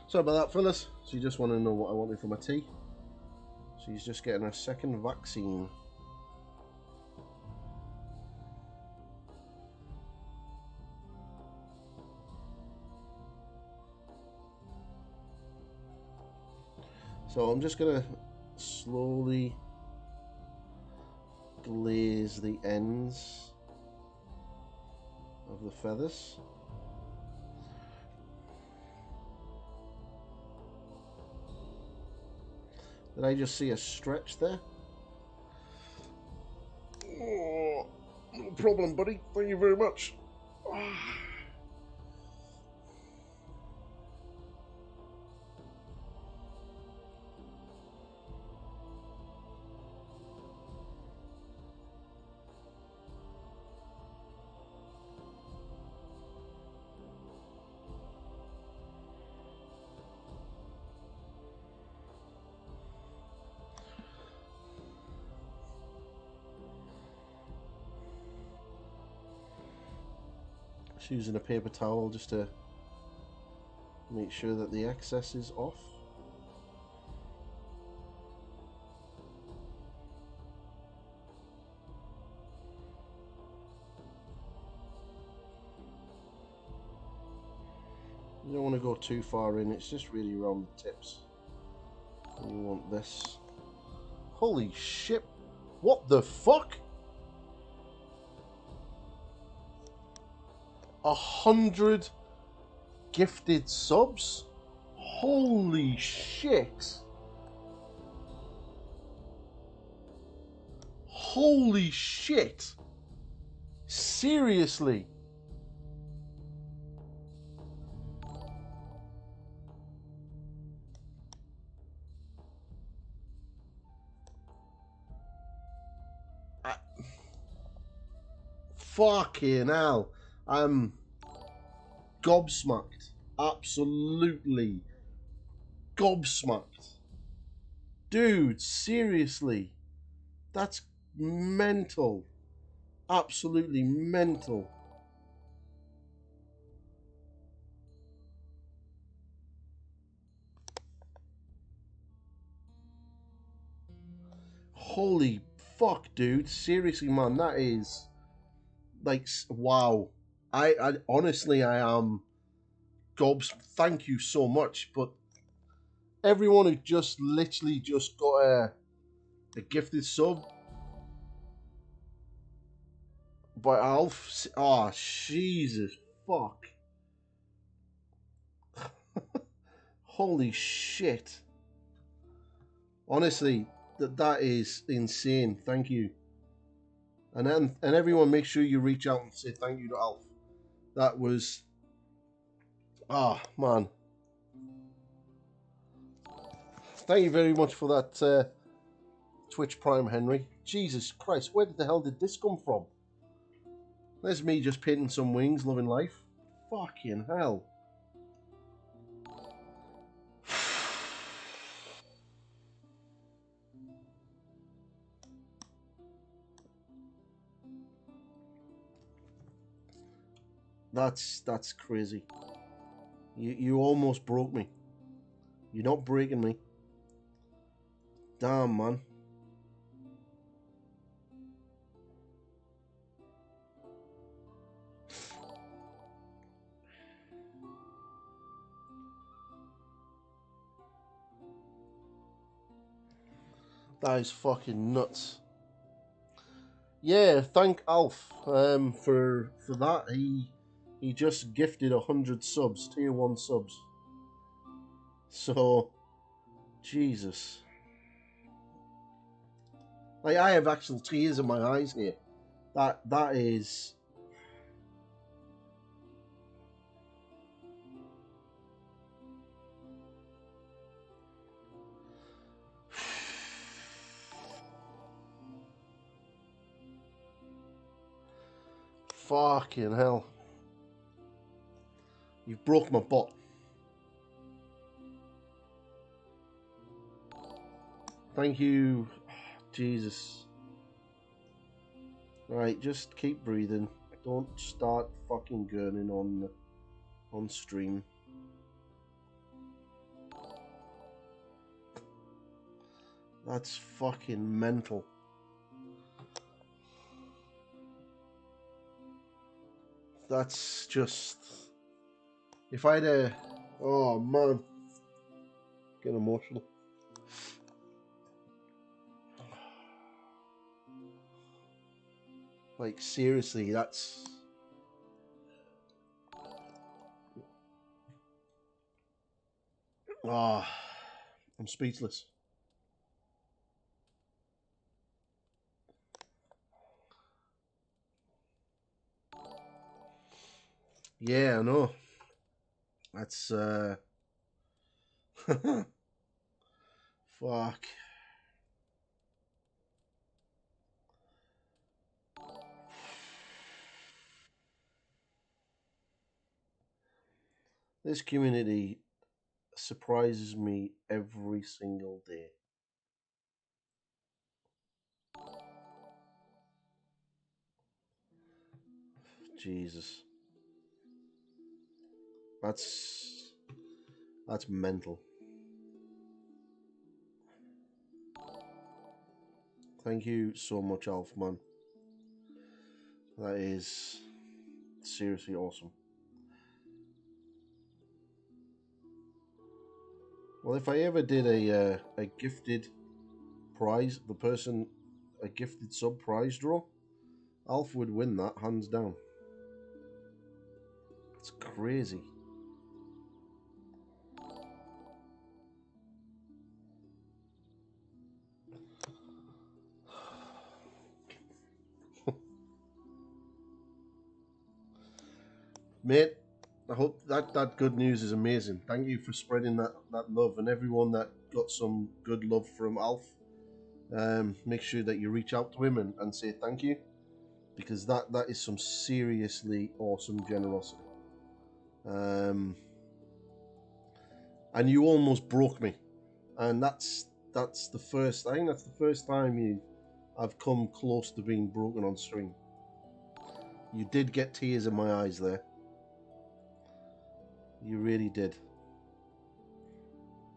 Sorry about that, fellas. So you just want to know what I wanted for my tea. So he's just getting a second vaccine. So I'm just going to slowly glaze the ends of the feathers. Did I just see a stretch there? Oh, no problem, buddy. Thank you very much. Just using a paper towel just to make sure that the excess is off. You don't want to go too far in, it's just really around the tips. And you want this. Holy shit! What the fuck? 100 gifted subs? Holy shit! Holy shit! Seriously? Fucking hell. I'm gobsmacked. Absolutely gobsmacked. Dude, seriously. That's mental. Absolutely mental. Holy fuck, dude. Seriously, man, that is like wow. I honestly I am gobs. Thank you so much, but everyone who just literally just got a gifted sub by Alf. Oh, Jesus fuck. Holy shit. Honestly, that is insane. Thank you. And everyone make sure you reach out and say thank you to Alf. That was man. Thank you very much for that Twitch Prime, Henry. Jesus Christ, where the hell did this come from? There's me just painting some wings, loving life. Fucking hell. That's crazy. You almost broke me. You're not breaking me. Damn, man. That is fucking nuts. Yeah, thank Alf for that. He just gifted 100 subs, tier 1 subs. So, Jesus. Like, I have actual tears in my eyes here. That is... Fucking hell. You've broke my butt. Thank you. Jesus. Alright, just keep breathing. Don't start fucking gurning on stream. That's fucking mental. That's just... If I'd oh man. Get emotional. Like, seriously, that's... I'm speechless. Yeah, I know. That's, fuck. This community surprises me every single day. Jesus. That's mental. Thank you so much, Alf, man. That is seriously awesome. Well, if I ever did a gifted prize, a gifted sub prize draw, Alf would win that hands down. It's crazy. Mate, I hope that good news is amazing. Thank you for spreading that love, and everyone that got some good love from Alf. Make sure that you reach out to him and say thank you. because that is some seriously awesome generosity. And you almost broke me, and that's the first. I think that's the first time I've come close to being broken on stream. You did get tears in my eyes there. You really did.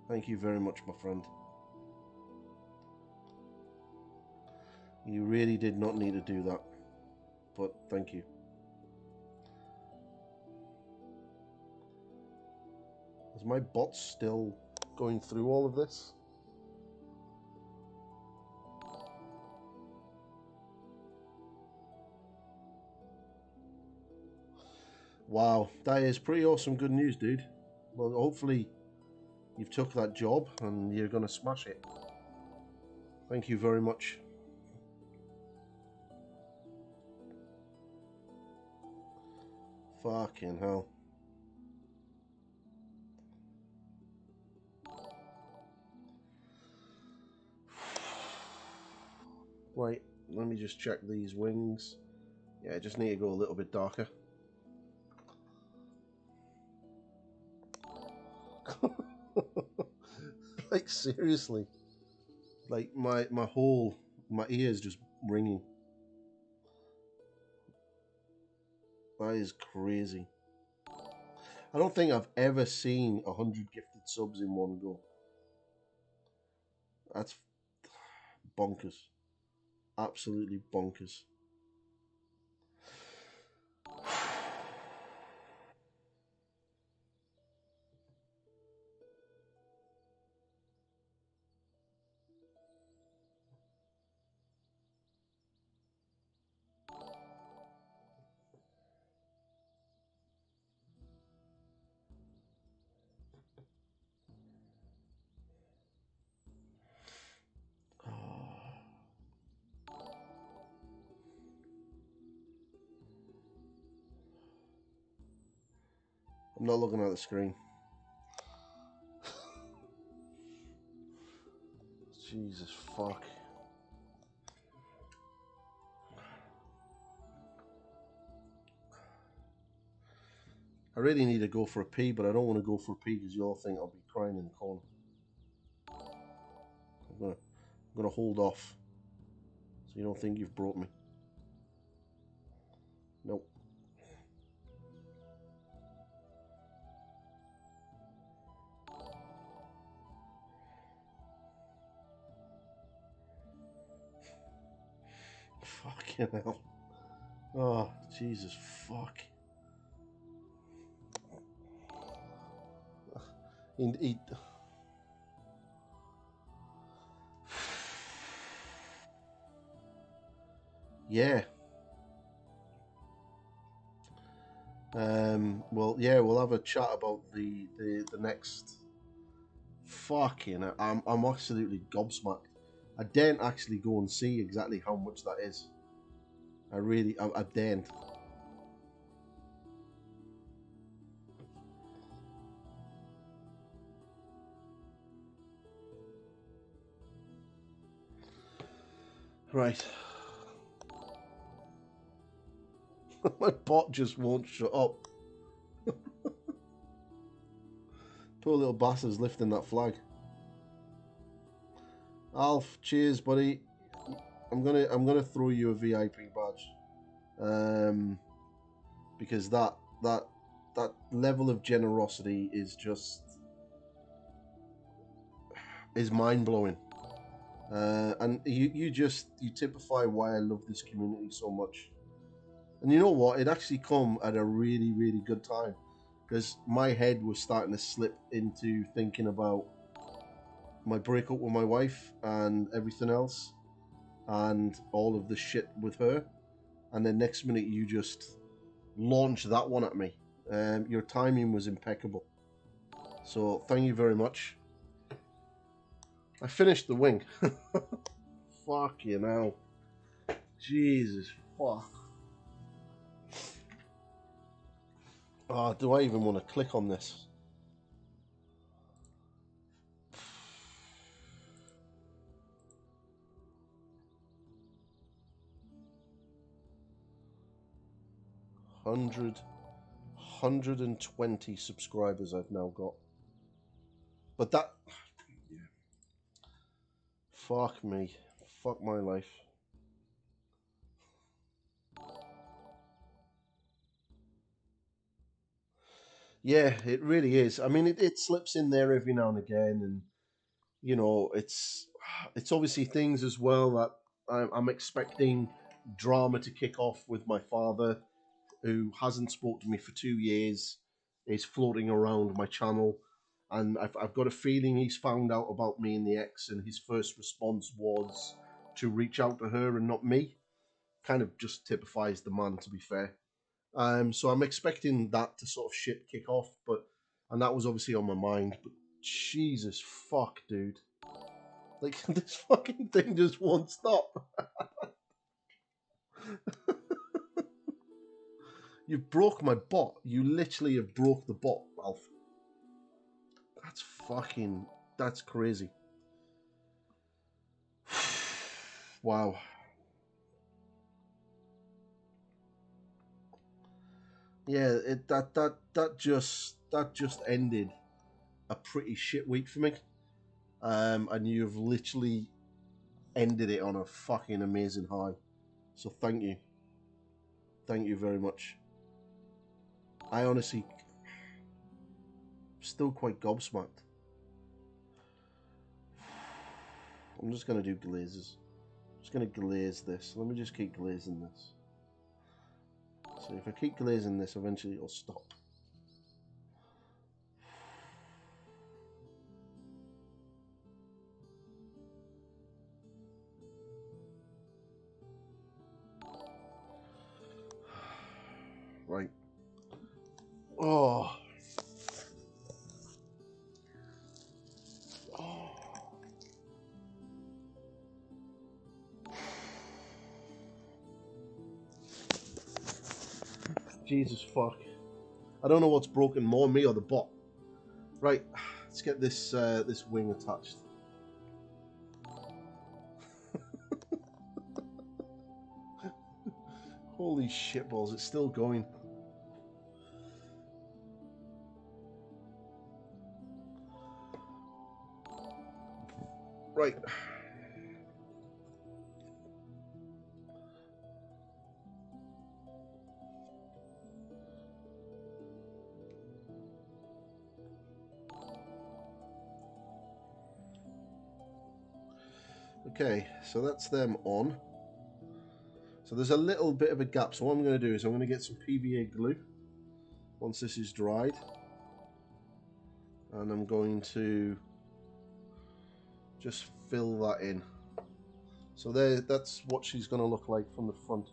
Thank you very much, my friend. You really did not need to do that, but thank you. Is my bot still going through all of this? Wow, that is pretty awesome good news, dude. Well, hopefully you've took that job and you're going to smash it. Thank you very much. Fucking hell. Right, let me just check these wings. Yeah, I just need to go a little bit darker. Like, seriously. Like, my ears just ringing. That is crazy. I don't think I've ever seen 100 gifted subs in one go. That's bonkers. Absolutely bonkers. I'm not looking at the screen. Jesus fuck. I really need to go for a pee, but I don't want to go for a pee because you all think I'll be crying in the corner. I'm gonna hold off so you don't think you've brought me. Nope. Fucking hell. Oh, Jesus fuck. Yeah. Well, yeah, we'll have a chat about the next. Fucking, I'm absolutely gobsmacked. I daren't actually go and see exactly how much that is. I daren't. Right. My bot just won't shut up. Poor little bastard's lifting that flag. Alf, cheers, buddy. I'm gonna throw you a VIP badge. Because that level of generosity is just mind blowing. And you typify why I love this community so much. And you know what? It actually come at a really, really good time, because my head was starting to slip into thinking about my breakup with my wife and everything else, and all of the shit with her. And then next minute you just launch that one at me. Your timing was impeccable. So thank you very much. I finished the wing. Fuck you now. Jesus fuck. Oh, do I even want to click on this? 120 subscribers I've now got. But that... Yeah. Fuck me. Fuck my life. Yeah, it really is. I mean, it slips in there every now and again, and you know, it's obviously things as well that I'm expecting drama to kick off with my father, who hasn't spoken to me for 2 years, is floating around my channel, and I've got a feeling he's found out about me and the ex, and his first response was to reach out to her and not me. Kind of just typifies the man, to be fair. So I'm expecting that to sort of shit kick off, and that was obviously on my mind. But Jesus fuck, dude, like this fucking thing just won't stop. You broke my bot. You literally have broke the bot, Alf. That's crazy. Wow. Yeah, that just ended a pretty shit week for me. And you've literally ended it on a fucking amazing high. So thank you. Thank you very much. I honestly still quite gobsmacked. I'm just gonna do glazes. I'm just gonna glaze this. Let me just keep glazing this. So if I keep glazing this, eventually it'll stop. Right. Oh. Oh. Jesus fuck. I don't know what's broken more, me or the bot. Right, let's get this this wing attached. Holy shitballs, it's still going. Right. Okay, so that's them on. So there's a little bit of a gap. So what I'm going to do is I'm going to get some PVA glue once this is dried. And I'm going to just fill that in. So there, that's what she's going to look like from the front.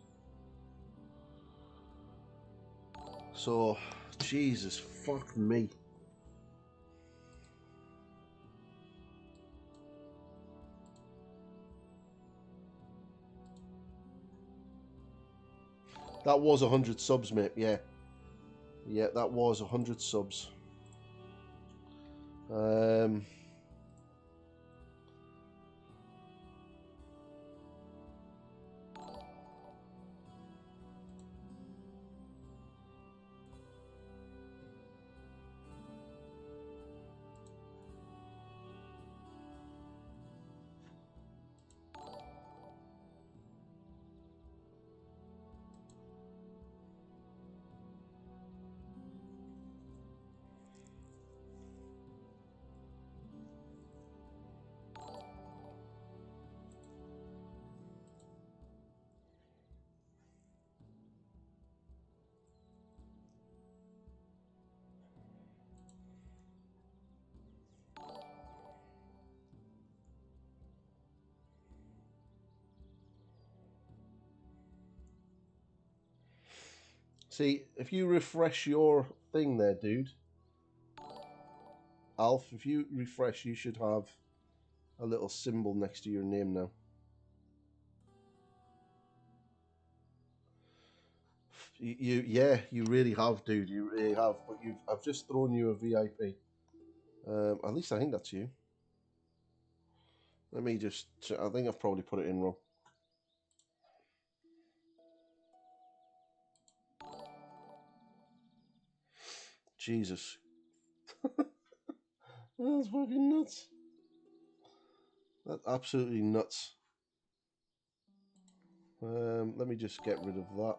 So, Jesus, fuck me. That was 100 subs, mate, yeah. Yeah, that was 100 subs. See, if you refresh your thing there, dude, Alf, if you refresh, you should have a little symbol next to your name now. Yeah, you really have, dude. You really have. But I've just thrown you a VIP. At least I think that's you. Let me just. I think I've probably put it in wrong. Jesus. That's fucking nuts. That's absolutely nuts. Let me just get rid of that.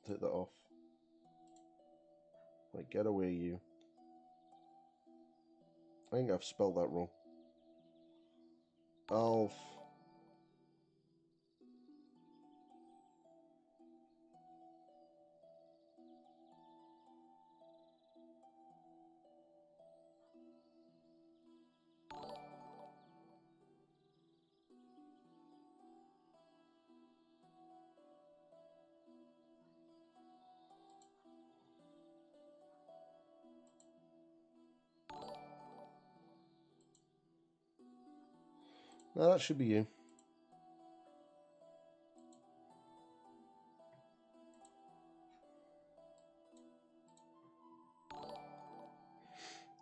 Take that off. Like, get away, you. I think I've spelled that wrong. Alf. No, that should be you.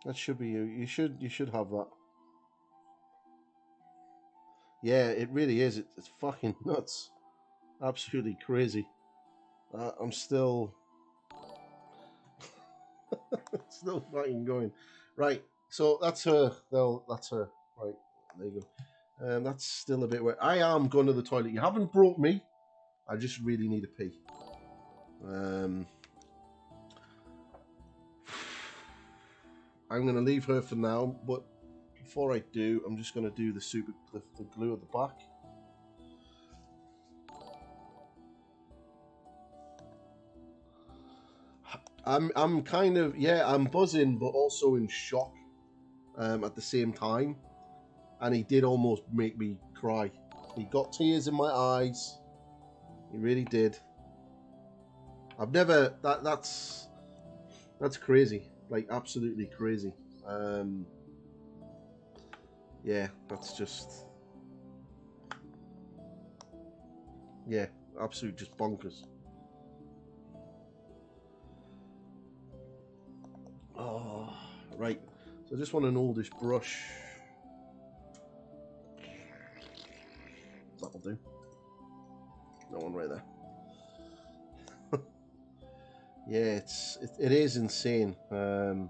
That should be you. You should have that. Yeah, it really is. It's fucking nuts. Absolutely crazy. I'm still still fucking going. Right. So that's her. Well, that's her. Right. There you go. That's still a bit wet. I am going to the toilet. You haven't brought me. I just really need a pee. I'm going to leave her for now, but before I do, I'm just going to do the glue at the back. I'm kind of, yeah, I'm buzzing, but also in shock at the same time. And he did almost make me cry. He got tears in my eyes. He really did. I've never, that's crazy. Like, absolutely crazy. Yeah, that's just, yeah, absolute just bonkers. Oh, right. So I just want an oldish brush. That'll do. That one right there. Yeah, it is insane. But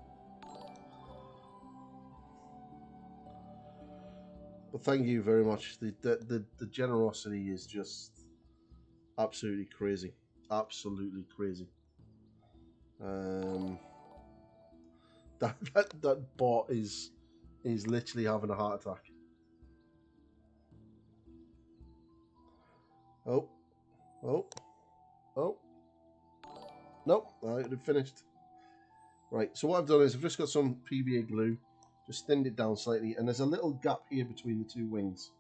thank you very much. The generosity is just absolutely crazy. Absolutely crazy. That bot is literally having a heart attack. Oh. Nope, it finished. Right, so what I've done is I've just got some PVA glue, just thinned it down slightly, and there's a little gap here between the two wings.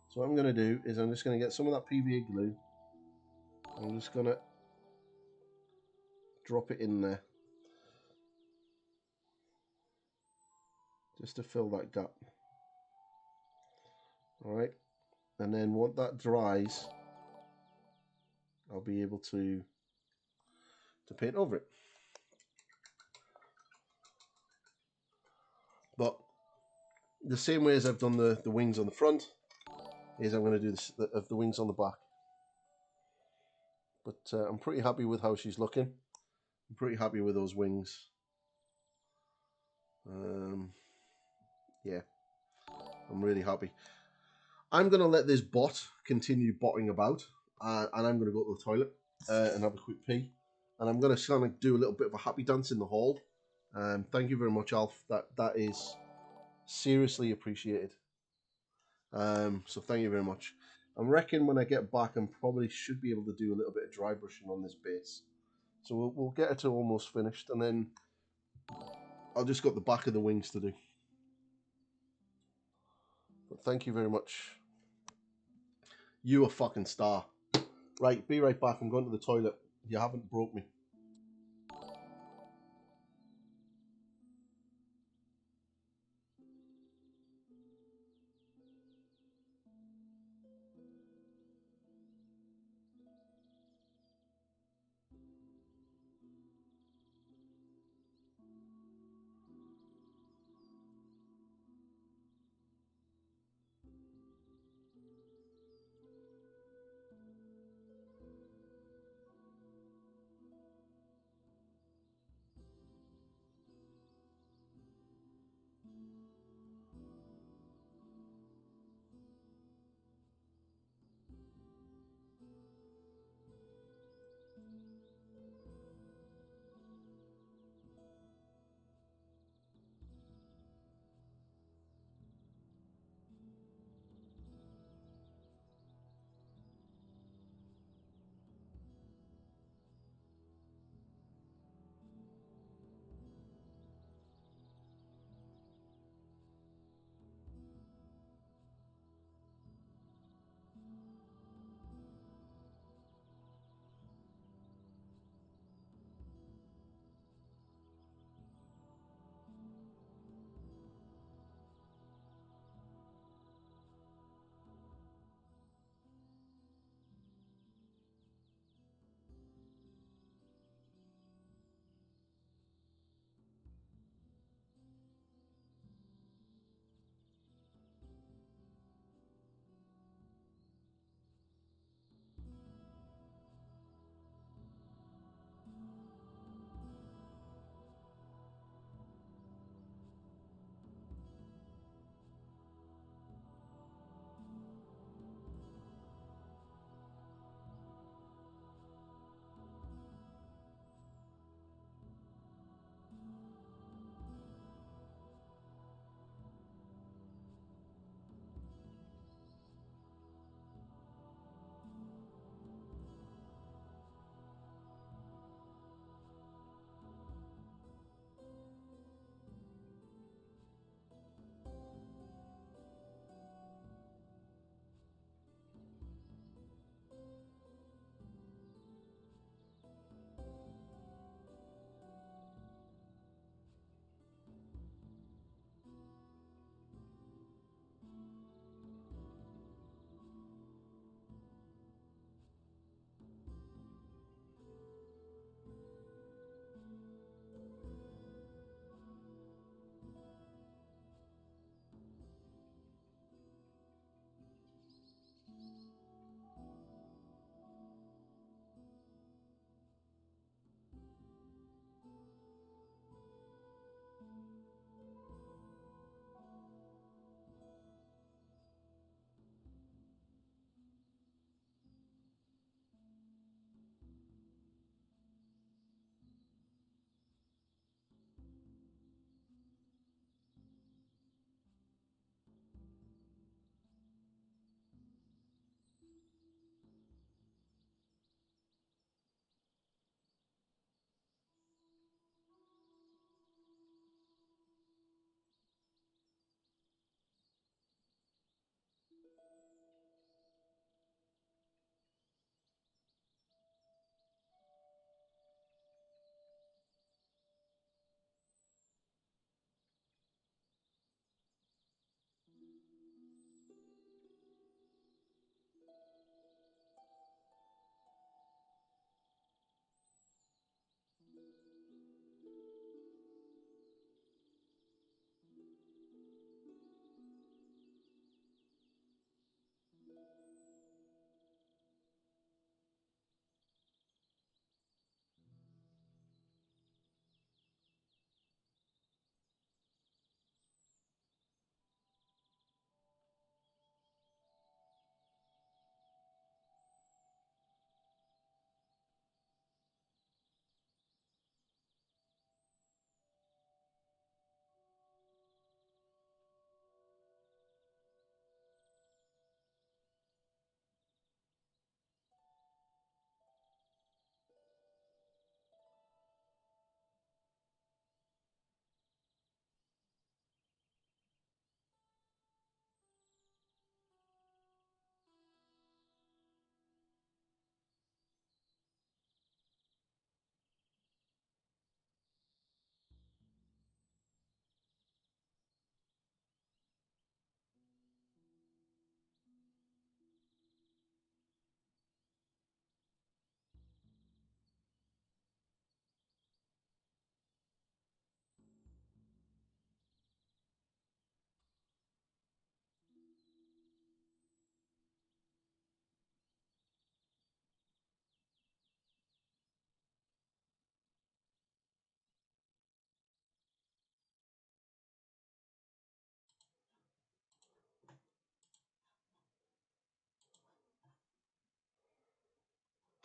So what I'm going to do is I'm just going to get some of that PVA glue. I'm just going to drop it in there, just to fill that gap. Alright, and then once that dries, I'll be able to paint over it. But the same way as I've done the wings on the front, is I'm going to do the wings on the back. But I'm pretty happy with how she's looking. I'm pretty happy with those wings. Yeah, I'm really happy. I'm going to let this bot continue botting about, and I'm going to go to the toilet and have a quick pee. And I'm going to kind of do a little bit of a happy dance in the hall. Thank you very much, Alf. That is seriously appreciated. So thank you very much. I reckon when I get back, I probably should be able to do a little bit of dry brushing on this base. So we'll get it to almost finished, and then I'll just got the back of the wings to do. But thank you very much. You a fucking star. Right, be right back. I'm going to the toilet. You haven't broke me.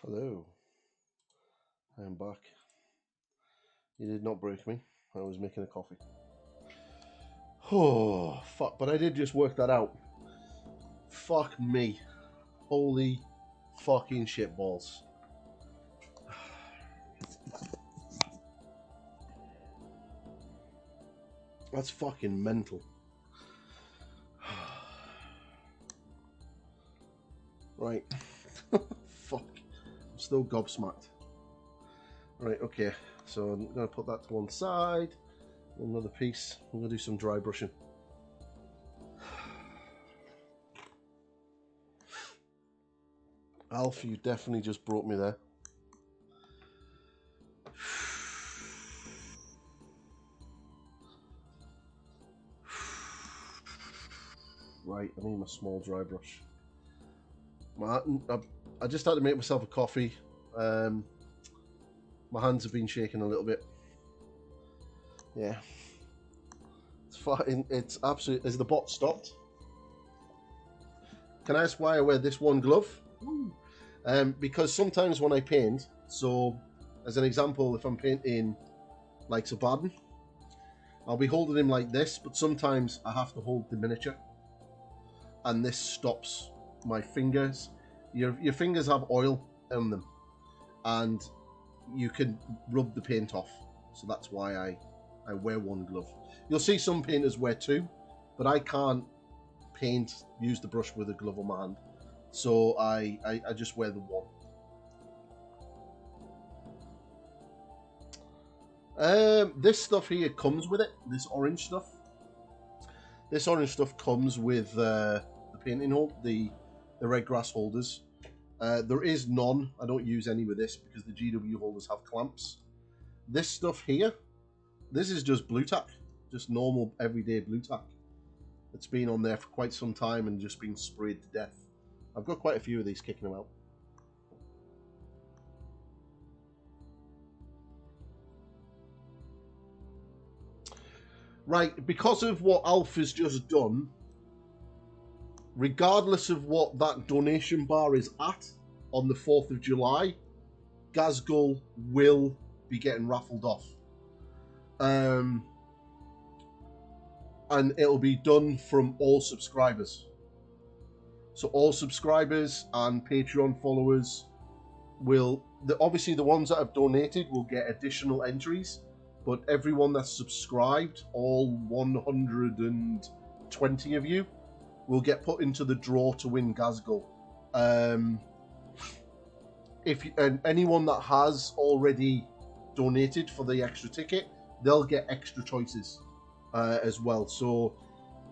Hello. I am back. You did not break me. I was making a coffee. Oh, fuck. But I did just work that out. Fuck me. Holy fucking shitballs. That's fucking mental. Right. Fuck. I'm still gobsmacked. Right, okay. So I'm going to put that to one side. Another piece. I'm going to do some dry brushing. Alf, you definitely just brought me there. Right, I need my small dry brush. I just had to make myself a coffee. My hands have been shaking a little bit. Yeah. It's fine. It's absolute. Is the bot stopped? Can I ask why I wear this one glove? Because sometimes when I paint, so as an example, if I'm painting like Sabaden, I'll be holding him like this, but sometimes I have to hold the miniature, and this stops my fingers. Your fingers have oil in them, and you can rub the paint off. So that's why I wear one glove. You'll see some painters wear two, but I can't use the brush with a glove on my hand. So I just wear the one. This stuff here comes with it. This orange stuff. This orange stuff comes with the painting hold, the red grass holders. There is none. I don't use any with this because the GW holders have clamps. This stuff here, this is just blue tack, just normal everyday blue tack. It's been on there for quite some time and just been sprayed to death. I've got quite a few of these kicking about. Right, because of what Alf has just done, regardless of what that donation bar is at on the 4th of July, Gazgul will be getting raffled off. And it'll be done from all subscribers. So all subscribers and Patreon followers will, obviously the ones that have donated will get additional entries, but everyone that's subscribed, all 120 of you, will get put into the draw to win Gazgul. And anyone that has already donated for the extra ticket, they'll get extra choices as well. So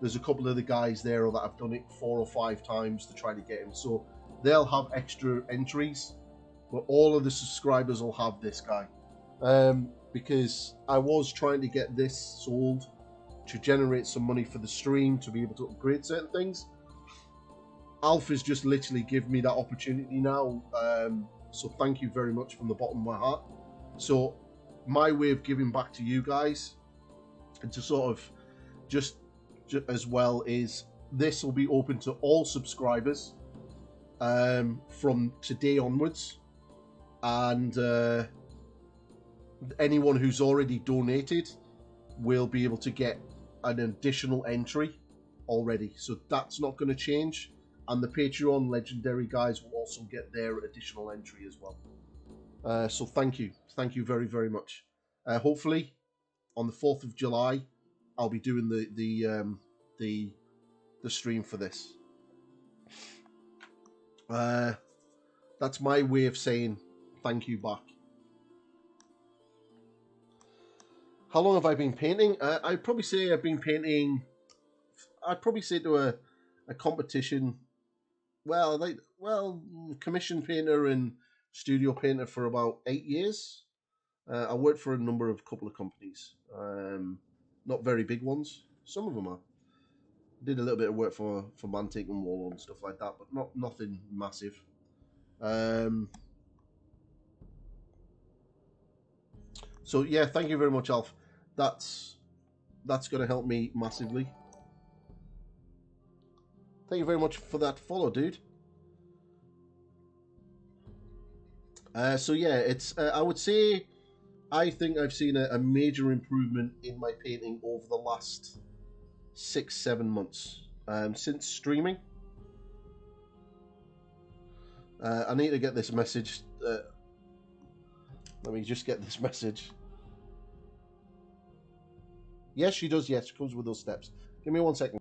there's a couple of the guys there that have done it 4 or 5 times to try to get him. So they'll have extra entries, but all of the subscribers will have this guy. Because I was trying to get this sold to generate some money for the stream to be able to upgrade certain things. Alpha's just literally given me that opportunity now. So thank you very much from the bottom of my heart. So my way of giving back to you guys, and to sort of just as well, is this will be open to all subscribers from today onwards, and anyone who's already donated will be able to get an additional entry already. So that's not going to change, and the Patreon legendary guys will also get their additional entry as well. So thank you very, very much. Hopefully on the 4th of July I'll be doing the stream for this. That's my way of saying thank you back. How long have I been painting? I'd probably say I've been painting. I'd probably say to a competition. Commission painter and studio painter for about 8 years. I worked for a couple of companies. Not very big ones. Some of them are. Did a little bit of work for Mantic and Warlord and stuff like that, but nothing massive. So yeah, thank you very much, Alf. That's going to help me massively. Thank you very much for that follow, dude. So yeah, it's I would say I think I've seen a major improvement in my painting over the last 6-7 months since streaming. I need to get this message. Let me just get this message. Yes, she does. Yes, she comes with those steps. Give me 1 second.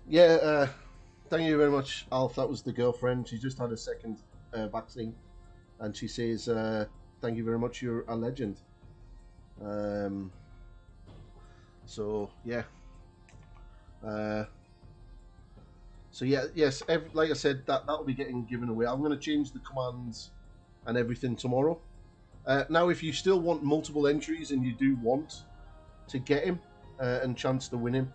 Yeah, thank you very much, Alf. That was the girlfriend. She just had a second vaccine, and she says, "Thank you very much. You're a legend." Um, so yeah, uh, so yeah, yes. Like I said, that'll be getting given away. I'm going to change the commands and everything tomorrow. Now, if you still want multiple entries and you do want to get him and chance to win him,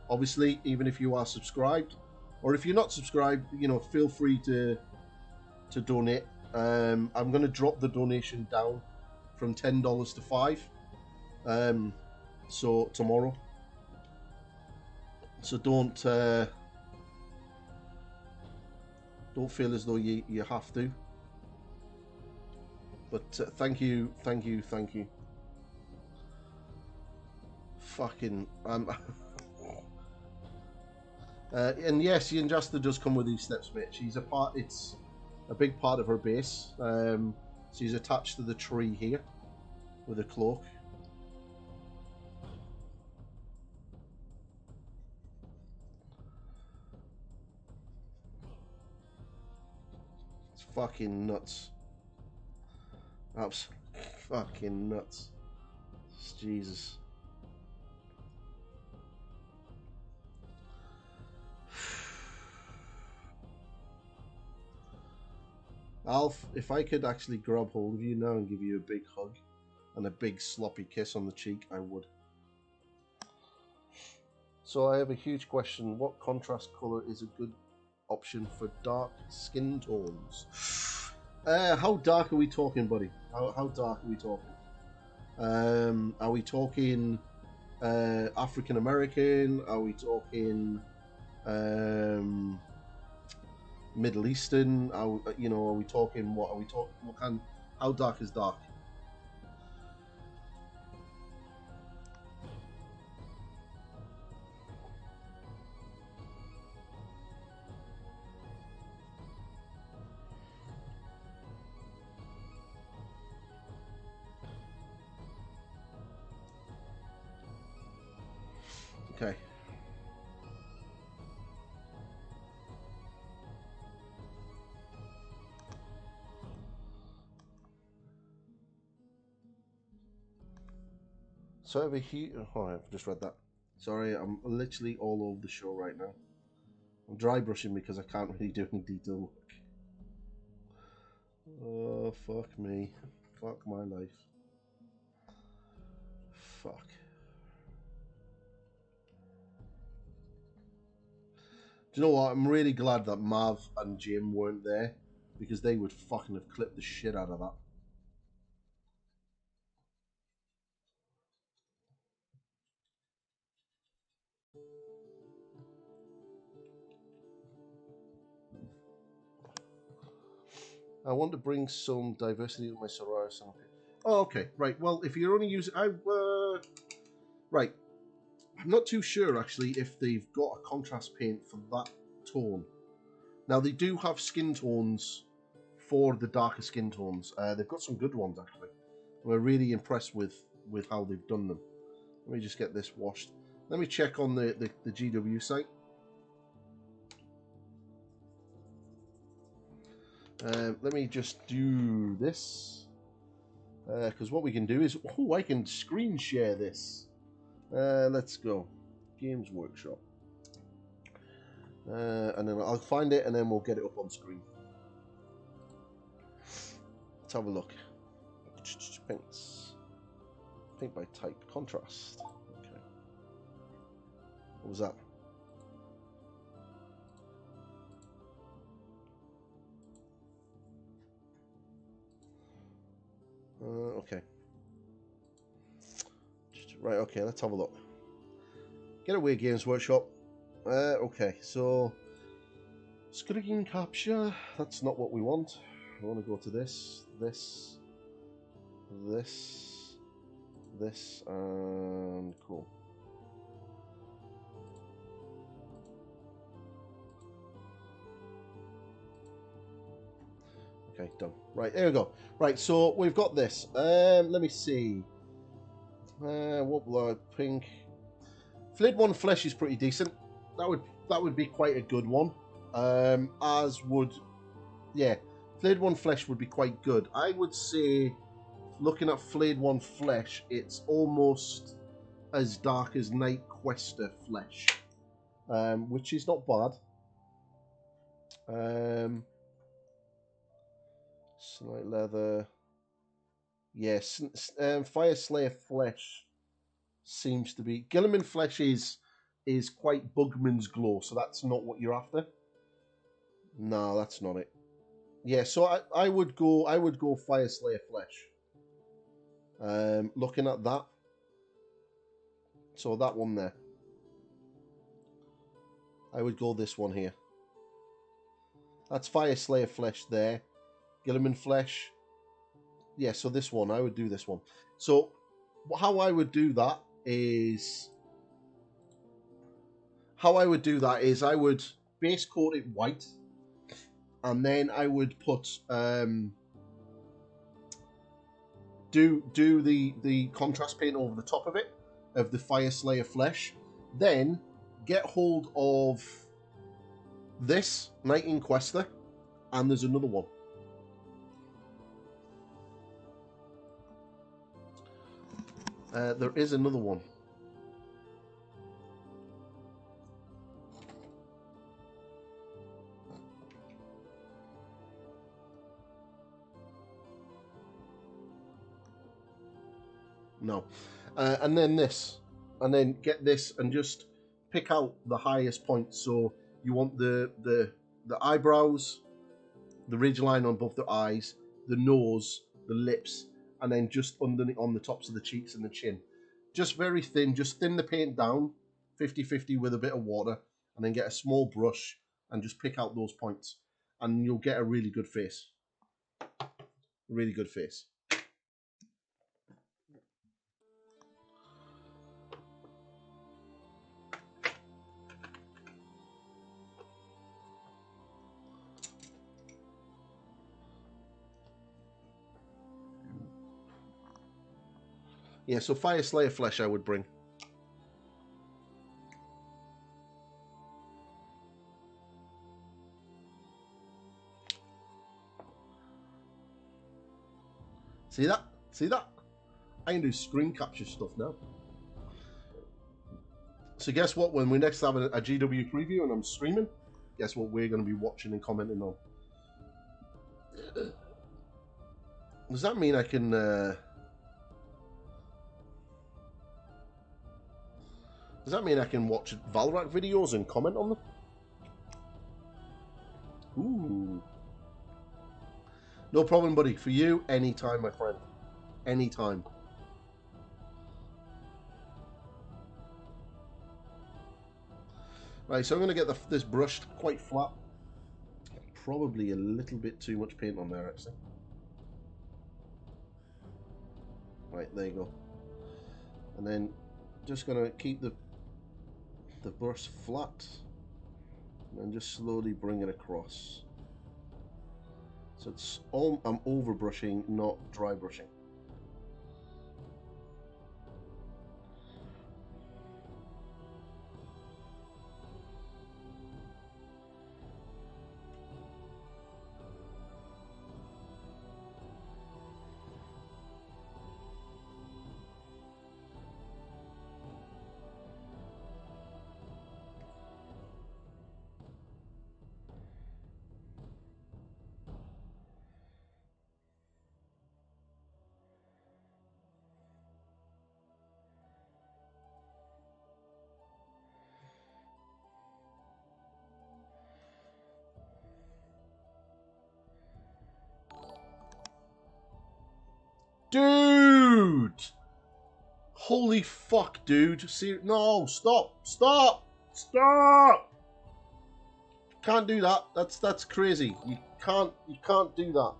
obviously, even if you are subscribed, or if you're not subscribed, you know, feel free to donate. I'm going to drop the donation down from $10 to $5. So tomorrow. So don't feel as though you have to. But thank you. Fucking and yes, Yndrasta does come with these steps, mate. It's a big part of her base. She's attached to the tree here with a cloak. It's fucking nuts. That's fucking nuts. Jesus. Alf, if I could actually grab hold of you now and give you a big hug and a big sloppy kiss on the cheek, I would. So I have a huge question. What contrast colour is a good option for dark skin tones? How dark are we talking, buddy? How dark are we talking? Are we talking African American? Are we talking Middle Eastern? Are we talking what? Are we talking what kind? How dark is dark? Okay. So over here, oh, I've just read that. Sorry, I'm literally all over the show right now. I'm dry brushing because I can't really do any detail work. Oh, fuck me. Fuck my life. Fuck. Do you know what? I'm really glad that Mav and Jim weren't there because they would fucking have clipped the shit out of that. I want to bring some diversity to my Solaris. Oh, okay. Right. Well, if you're only using... Right. I'm not too sure, actually, if they've got a contrast paint for that tone. Now, they do have skin tones for the darker skin tones. They've got some good ones, actually. We're really impressed with how they've done them. Let me just get this washed. Let me check on the GW site. Let me just do this. Because what we can do is... Oh, I can screen share this. Let's go. Games Workshop. And then I'll find it and then we'll get it up on screen. Let's have a look. Paints. Paint by type. Contrast. Okay. What was that? Okay. Right, okay, let's have a look. Getaway Games Workshop. Okay, so screen capture, that's not what we want. I want to go to this, and cool. Okay, done. Right, there we go. Right, so we've got this. Let me see. What will I pink? Flayed One Flesh is pretty decent. That would be quite a good one. As would, yeah, Flayed One Flesh would be quite good. I would say, looking at Flayed One Flesh, it's almost as dark as Night Quester Flesh, which is not bad. Slight leather. Yes, Fire Slayer Flesh seems to be. Gilliman Flesh is quite Bugman's Glow, so that's not what you're after. No, that's not it. Yeah, so I would go Fire Slayer Flesh. Looking at that. So that one there. I would go this one here. That's Fire Slayer Flesh there. Gilliman Flesh. Yeah, so this one, I would do this one. So how I would do that is I would base coat it white, and then I would put do the contrast paint over the top of it, of the Fire Slayer Flesh. Then get hold of this Night Inquester, and there's another one. There is another one. No. And then this. And then get this and just pick out the highest point. So you want the eyebrows, the ridgeline on both the eyes, the nose, the lips, and then just underneath on the tops of the cheeks and the chin. Just very thin. Just thin the paint down 50-50 with a bit of water, and then get a small brush and just pick out those points. And you'll get a really good face. Really good face. Yeah, so Fire Slayer Flesh I would bring. See that? See that? I can do screen capture stuff now. So guess what? When we next have a GW preview and I'm streaming, guess what we're going to be watching and commenting on? Does that mean I can... Does that mean I can watch Valorant videos and comment on them? Ooh. No problem, buddy. For you, anytime, my friend. Anytime. Right, so I'm going to get this brushed quite flat. Probably a little bit too much paint on there, actually. Right, there you go. And then just going to keep the brush flat and just slowly bring it across. So it's all I'm over brushing, not dry brushing. Dude! Holy fuck, dude. No, stop. Stop. Stop! Can't do that. That's crazy. You can't do that.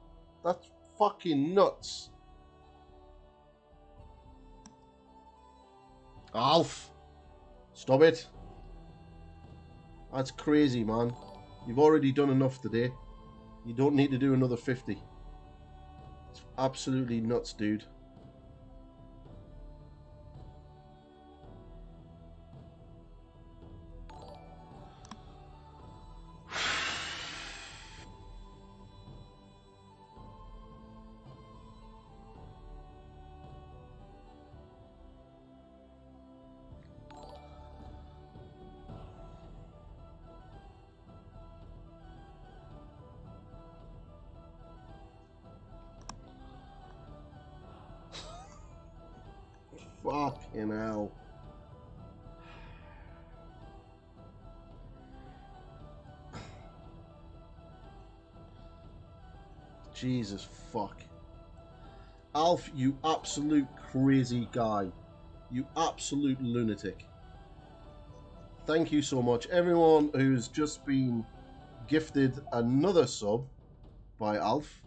That's fucking nuts. Alf! Stop it. That's crazy, man. You've already done enough today. You don't need to do another 50. It's absolutely nuts, dude. Fucking hell. Jesus fuck. Alf, you absolute crazy guy. You absolute lunatic. Thank you so much. Everyone who's just been gifted another sub by Alf,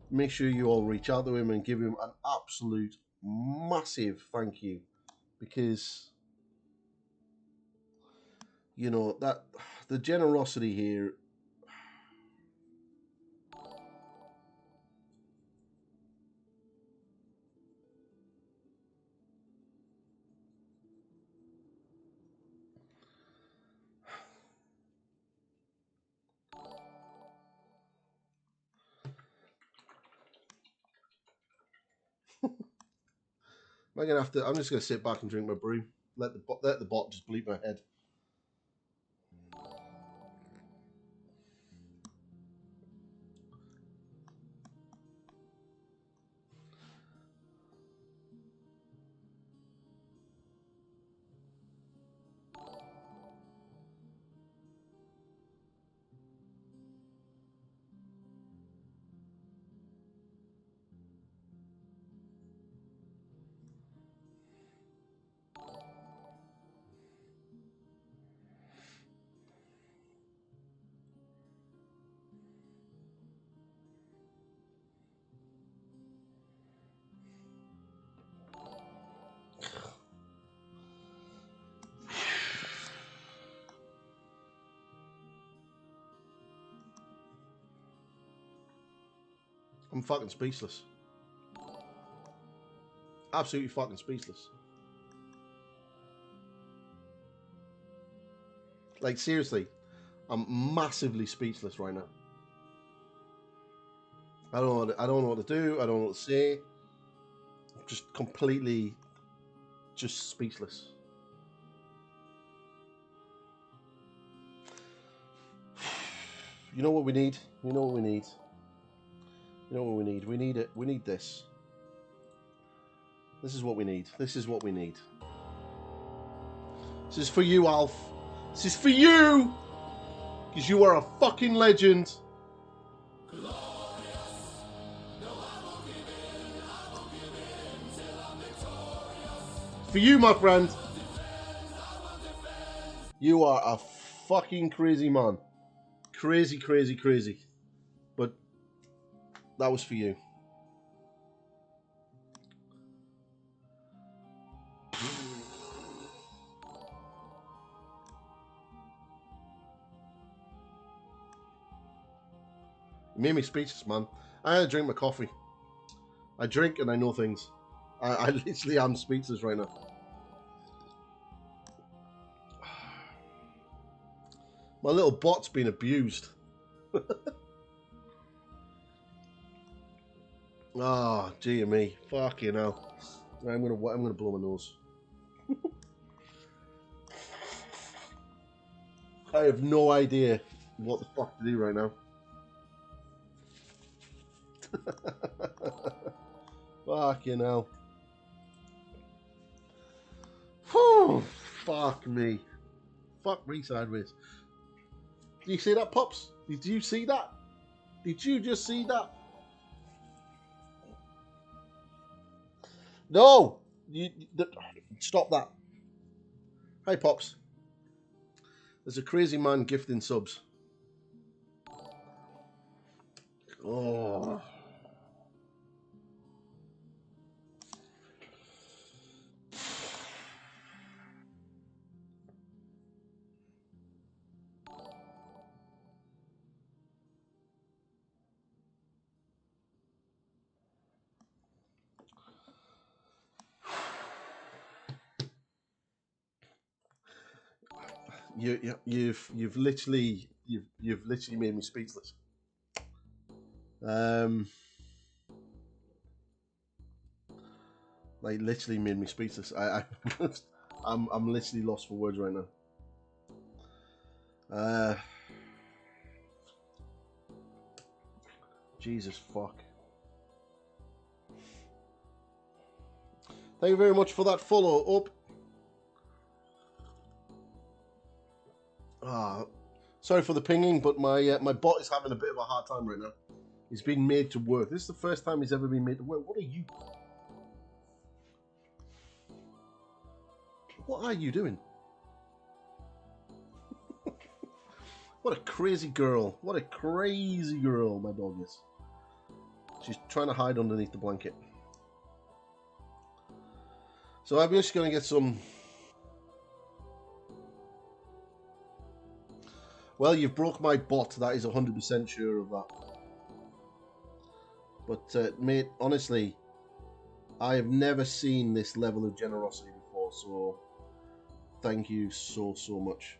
make sure you all reach out to him and give him an absolute massive thank you. Because, you know, that the generosity here. I'm just gonna sit back and drink my brew. Let the bot just bleep my head. I'm fucking speechless. Absolutely fucking speechless. Like, seriously, I'm massively speechless right now. I don't know what to do. I don't know what to say. I'm just completely, just speechless. You know what we need? You know what we need? You know what we need? We need it. We need this. This is what we need. This is what we need. This is for you, Alf. This is for you! Because you are a fucking legend. For you, my friend. You are a fucking crazy man. Crazy, crazy, crazy. But that was for you. You made me speechless, man. I had to drink my coffee. I drink and I know things. I literally am speechless right now. My little bot's been abused. Ah, oh, gee me. Fucking hell. I'm gonna blow my nose. I have no idea what the fuck to do right now. Fucking hell. Whew, fuck me. Fuck me sideways. Did you see that, Pops? Did you see that? Did you just see that? No! Stop that. Hi, Pops. There's a crazy man gifting subs. Oh. You've literally made me speechless. Like literally made me speechless. I'm literally lost for words right now. Jesus fuck. Thank you very much for that follow up. Sorry for the pinging, but my bot is having a bit of a hard time right now. He's been made to work. This is the first time he's ever been made to work. What are you? What are you doing? What a crazy girl. What a crazy girl my dog is. She's trying to hide underneath the blanket. So I'm just going to get some... Well, you've broke my bot. That is 100% sure of that. But, mate, honestly, I have never seen this level of generosity before, so thank you so much.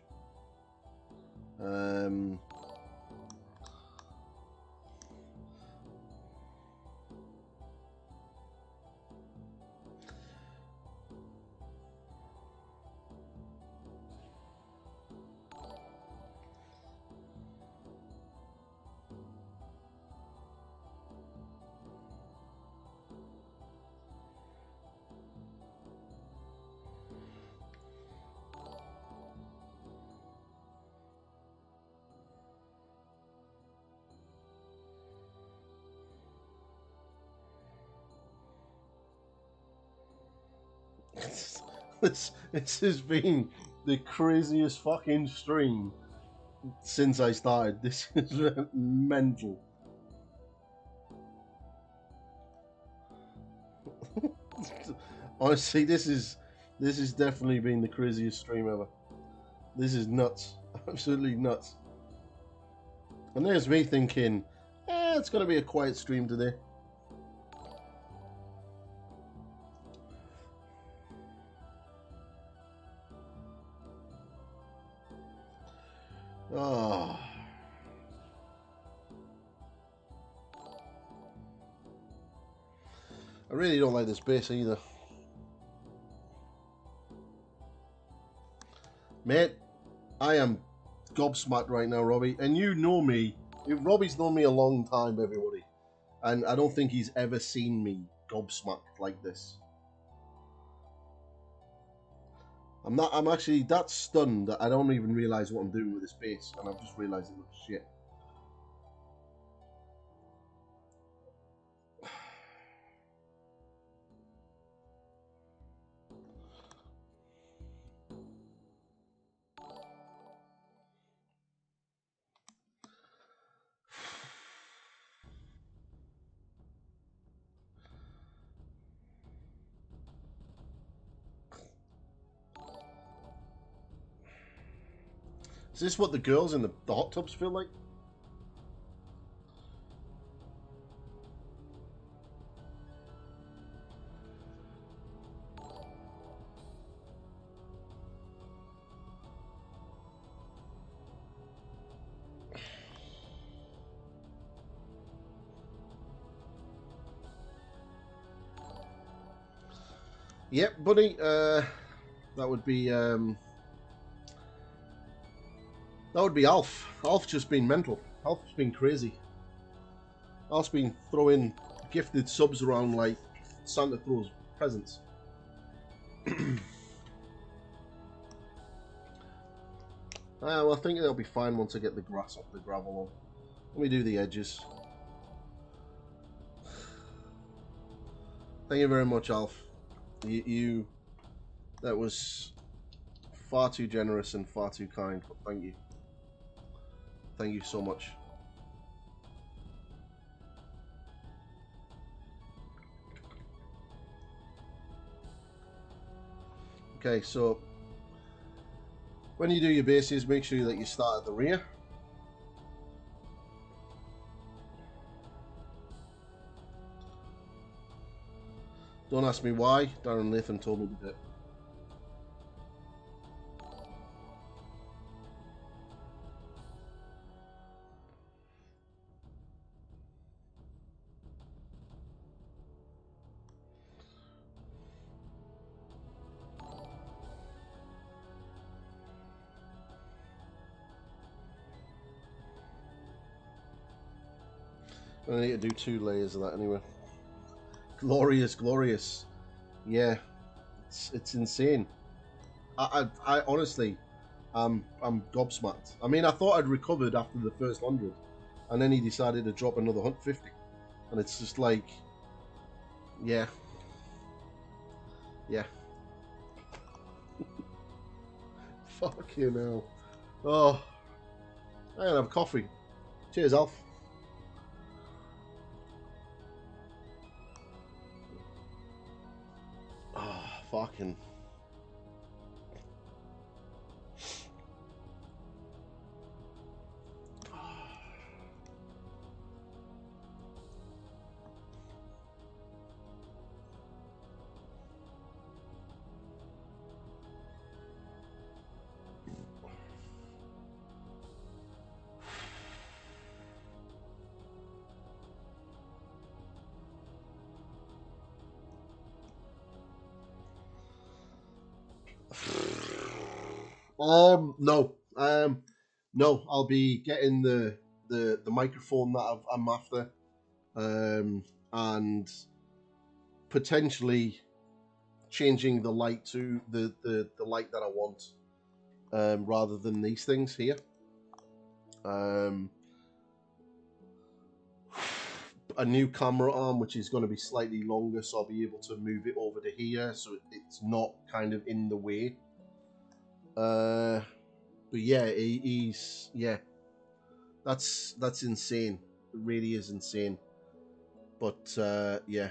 This has been the craziest fucking stream since I started. This is mental. Honestly, this is definitely been the craziest stream ever. This is nuts. Absolutely nuts. And there's me thinking, it's going to be a quiet stream today. Oh. I really don't like this base either. Mate, I am gobsmacked right now, Robbie. And you know me. Robbie's known me a long time, everybody. And I don't think he's ever seen me gobsmacked like this. I'm actually that stunned that I don't even realise what I'm doing with this base, and I've just realised it looks shit. Is this what the girls in the hot tubs feel like? Yep, buddy. That would be Alf. Alf's just been mental. Alf's been crazy. Alf's been throwing gifted subs around like Santa throws presents. Well, I think it'll be fine once I get the grass off the gravel on. Let me do the edges. Thank you very much, Alf. That was far too generous and far too kind, but thank you. Thank you so much. Okay, so when you do your bases, make sure that you start at the rear. Don't ask me why, Darren Latham told me to do it. I need to do 2 layers of that anyway. Glorious, glorious. Yeah, it's insane. I honestly, I'm gobsmacked. I mean, I thought I'd recovered after the first 100, and then he decided to drop another 50, and it's just like, yeah, yeah. Fucking hell. Oh, I'm gonna have coffee. Cheers, Alf. Oh, fucking. No. No. I'll be getting the microphone that I'm after, and potentially changing the light to the light that I want, rather than these things here. A new camera arm, which is going to be slightly longer, so I'll be able to move it over to here, so it's not kind of in the way. But yeah, he's that's insane. It really is insane. But yeah.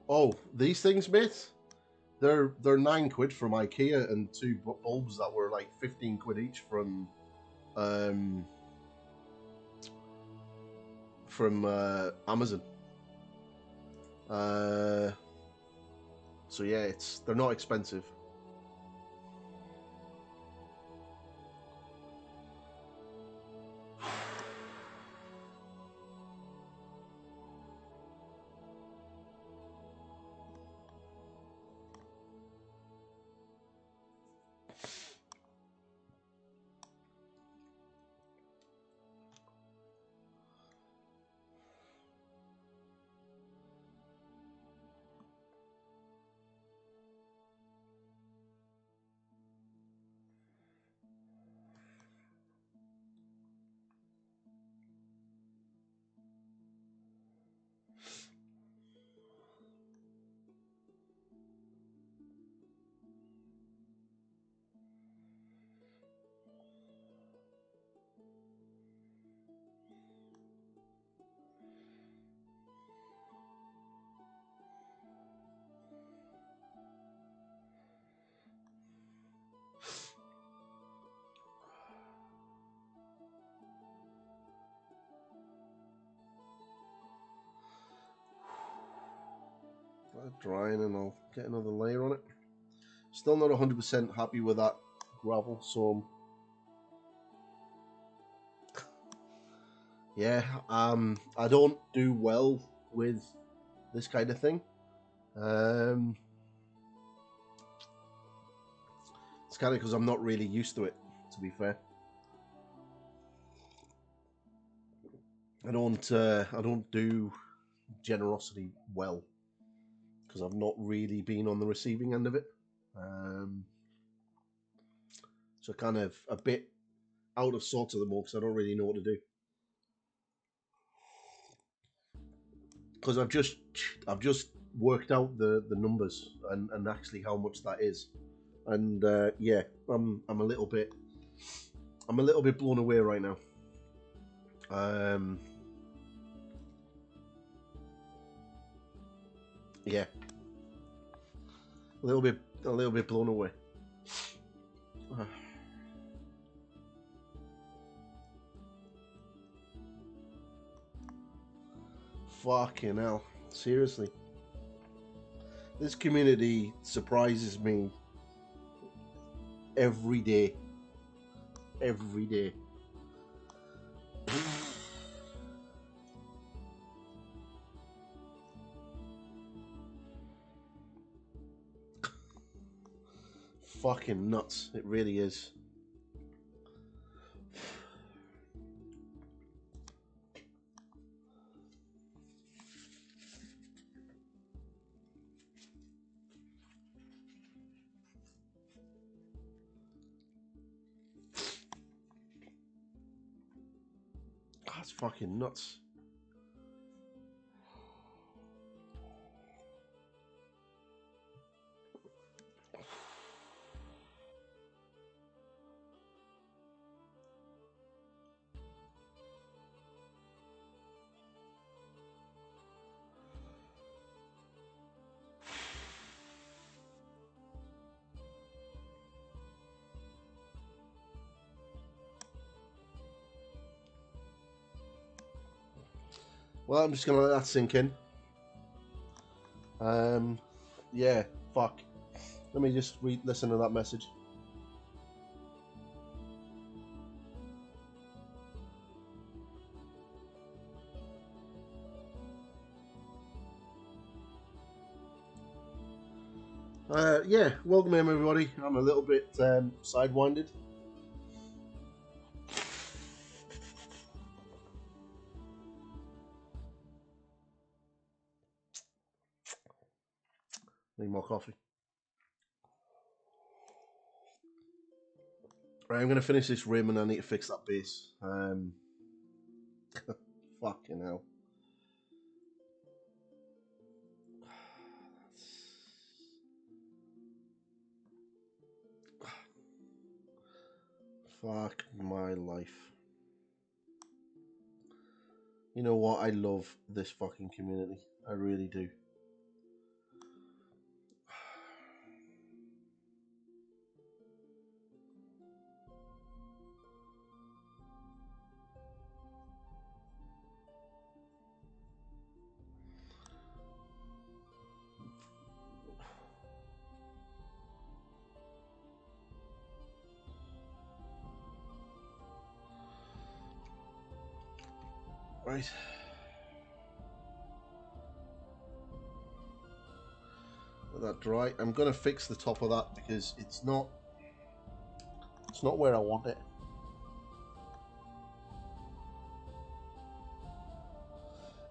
Oh, these things, mate. They're £9 from IKEA, and 2 bulbs that were like 15 quid each from Amazon. So yeah, they're not expensive. Drying, and I'll get another layer on it. Still not 100% happy with that gravel, so yeah, I don't do well with this kind of thing. It's kind of because I'm not really used to it, to be fair. I don't do generosity well, because I've not really been on the receiving end of it. So kind of a bit out of sorts at the moment because I don't really know what to do. Because I've just worked out the numbers and actually how much that is, and yeah, I'm a little bit blown away right now. Yeah, a little bit blown away. Fucking hell, seriously. This community surprises me every day. Every day. Fucking nuts. It really is. That's fucking nuts. Well, I'm just gonna let that sink in. Yeah, fuck. Let me just listen to that message. Yeah, welcome in everybody. I'm a little bit sidewinded. Need more coffee. Right, I'm going to finish this rim and I need to fix that base. Fucking hell. Fuck my life. You know what? I love this fucking community. I really do. Right. Let that dry. I'm gonna fix the top of that because it's not where I want it.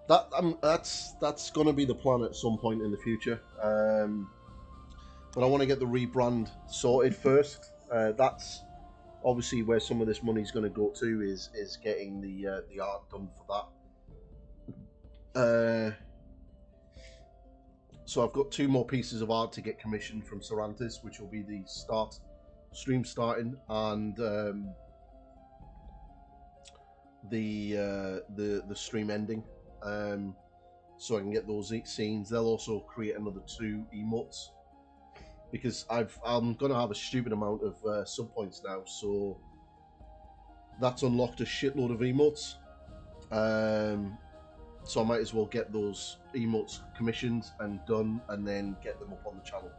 That's gonna be the plan at some point in the future. But I want to get the rebrand sorted first. That's obviously where some of this money is going to go to is getting the art done for that. So I've got 2 more pieces of art to get commissioned from Cervantes, which will be the stream starting and the stream ending. So I can get those 8 scenes. They'll also create another 2 emotes because I'm gonna have a stupid amount of sub points now, so that's unlocked a shitload of emotes. So I might as well get those emotes commissioned and done, and then get them up on the channel.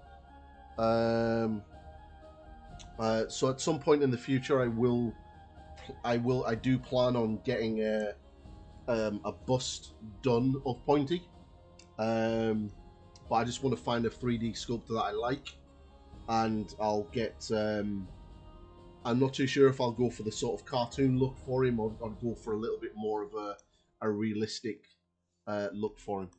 So at some point in the future, I do plan on getting a bust done of Pointy. But I just want to find a 3D sculptor that I like, and I'll get. I'm not too sure if I'll go for the sort of cartoon look for him, or I'll go for a little bit more of a realistic look for him.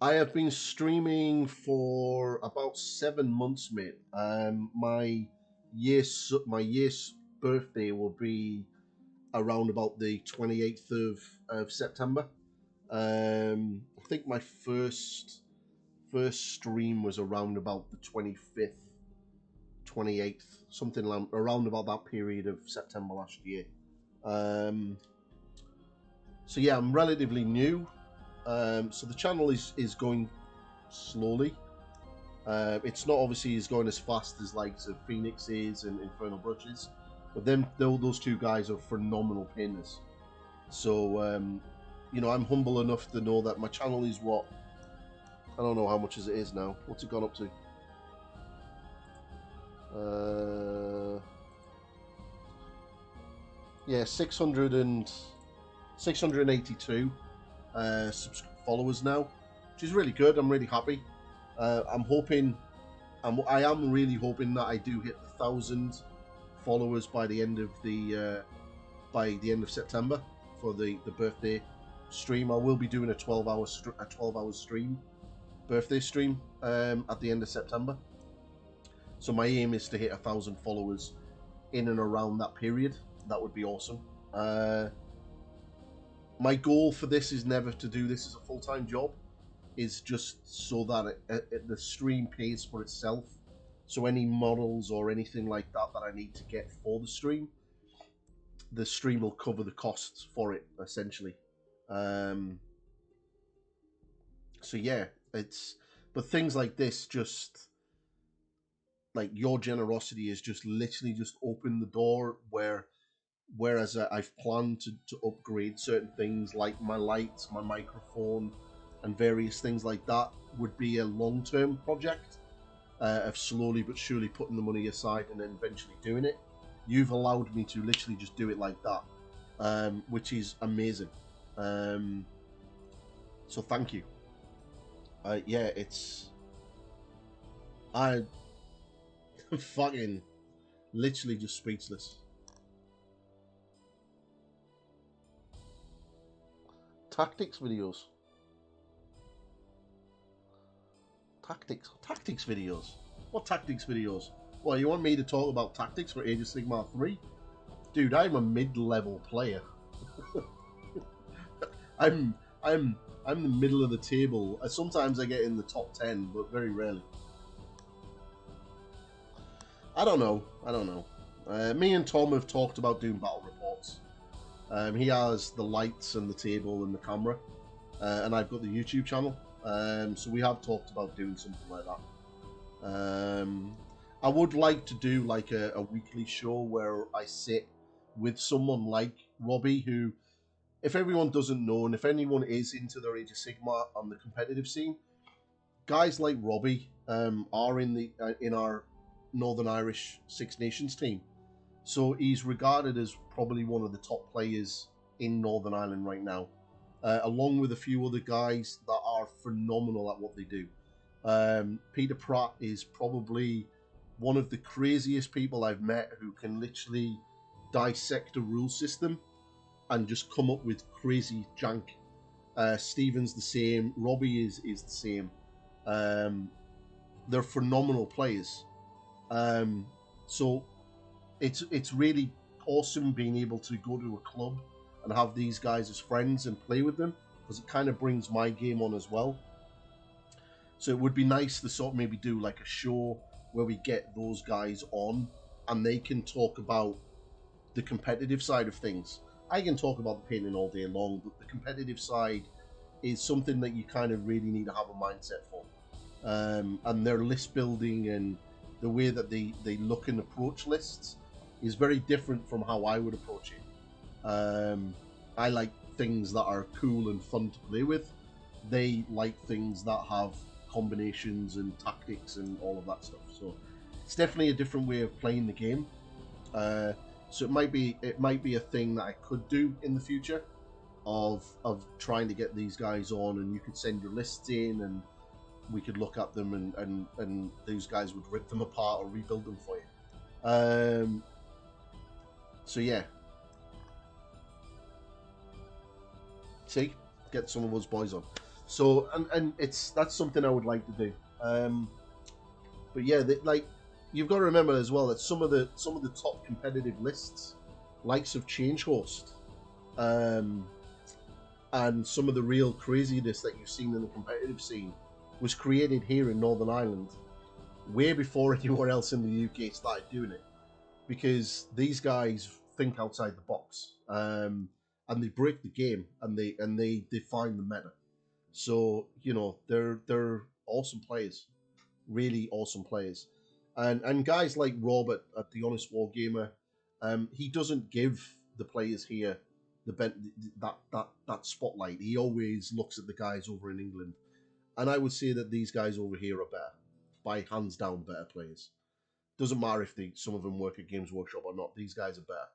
I have been streaming for about 7 months, mate. My year's birthday will be around about the 28th of September. I think my first stream was around about the 25th, 28th, something around about that period of September last year. So yeah, I'm relatively new. So the channel is going slowly. It's not obviously is going as fast as likes of Phoenix is and Infernal Brushes, but those two guys are phenomenal painters. So I'm humble enough to know that my channel is what, I don't know how much it is now. What's it gone up to? Yeah, 682 followers now, which is really good. I'm really happy. I am really hoping that I do hit the 1,000 followers by the end of September for the birthday stream. I will be doing a 12-hour stream, birthday stream, at the end of September. So my aim is to hit 1,000 followers in and around that period. That would be awesome. My goal for this is never to do this as a full-time job. Is just so that the stream pays for itself. So any models or anything like that I need to get for the stream will cover the costs for it, essentially. So yeah, but things like this, just like your generosity is just literally just open the door whereas I've planned to upgrade certain things like my lights, my microphone, and various things like that would be a long-term project of slowly but surely putting the money aside and then eventually doing it. You've allowed me to literally just do it like that, which is amazing. So thank you. Yeah, I'm fucking literally just speechless. Tactics videos. Tactics videos. What tactics videos? Well, you want me to talk about tactics for Age of Sigmar 3? Dude, I'm a mid-level player. I'm the middle of the table. Sometimes I get in the top 10, but very rarely. I don't know. Me and Tom have talked about doing battle reports. He has the lights and the table and the camera, and I've got the YouTube channel. So we have talked about doing something like that. I would like to do like a weekly show where I sit with someone like Robbie, who, if everyone doesn't know, and if anyone is into the Age of Sigmar on the competitive scene, guys like Robbie are in our Northern Irish Six Nations team. So he's regarded as probably one of the top players in Northern Ireland right now, along with a few other guys that are phenomenal at what they do. Peter Pratt is probably one of the craziest people I've met, who can literally dissect a rule system and just come up with crazy jank. Stephen's the same. Robbie is the same. They're phenomenal players. So it's really awesome being able to go to a club and have these guys as friends and play with them, because it kind of brings my game on as well. So it would be nice to sort of maybe do like a show where we get those guys on and they can talk about the competitive side of things. I can talk about the painting all day long, but the competitive side is something that you kind of really need to have a mindset for. And their list building and the way that they look and approach lists is very different from how I would approach it. I like things that are cool and fun to play with. They like things that have combinations and tactics and all of that stuff. So it's definitely a different way of playing the game. So it might be a thing that I could do in the future of trying to get these guys on, and you could send your lists in and we could look at them and those guys would rip them apart or rebuild them for you. So yeah. See? Get some of those boys on. So and that's something I would like to do. But yeah, like you've got to remember as well that some of the top competitive lists, likes of Change Host, um, and some of the real craziness that you've seen in the competitive scene, was created here in Northern Ireland, way before anyone else in the UK started doing it, because these guys think outside the box, and they break the game, and they define the meta. So you know they're awesome players, really awesome players, and guys like Robert at the Honest War Gamer, he doesn't give the players here that spotlight. He always looks at the guys over in England, and I would say that these guys over here are better, by hands down better players. Doesn't matter if some of them work at Games Workshop or not. These guys are better,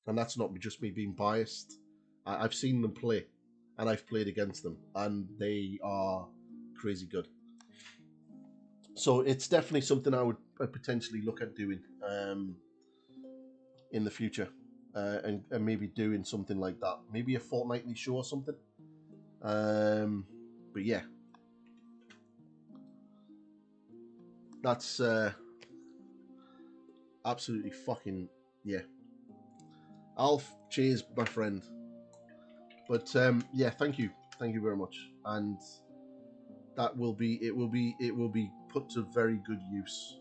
and that's not just me being biased. I've seen them play, and I've played against them, and they are crazy good. So it's definitely something I would potentially look at doing in the future, and maybe doing something like that, maybe a fortnightly show or something. But yeah, that's absolutely fucking yeah. Alf, cheers, my friend. But yeah, thank you very much, and that will be it will be put to very good use.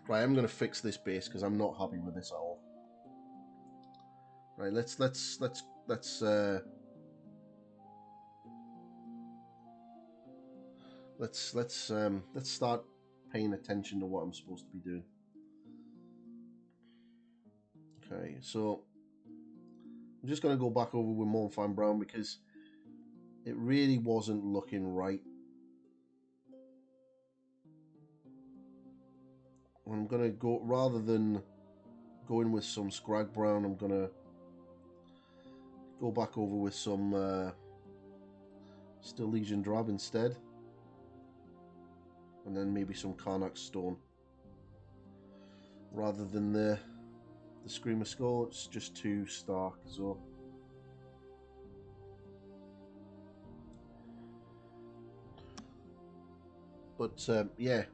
Right, I'm gonna fix this base because I'm not happy with this at all. Right, let's start paying attention to what I'm supposed to be doing. Okay, so I'm just going to go back over with Mournfine Brown because it really wasn't looking right. I'm going to go, rather than going with some Scrag Brown, I'm going to go back over with some Still Legion Drab instead. And then maybe some Karnak Stone. Rather than the Screamer Skull, it's just too stark, so... But yeah,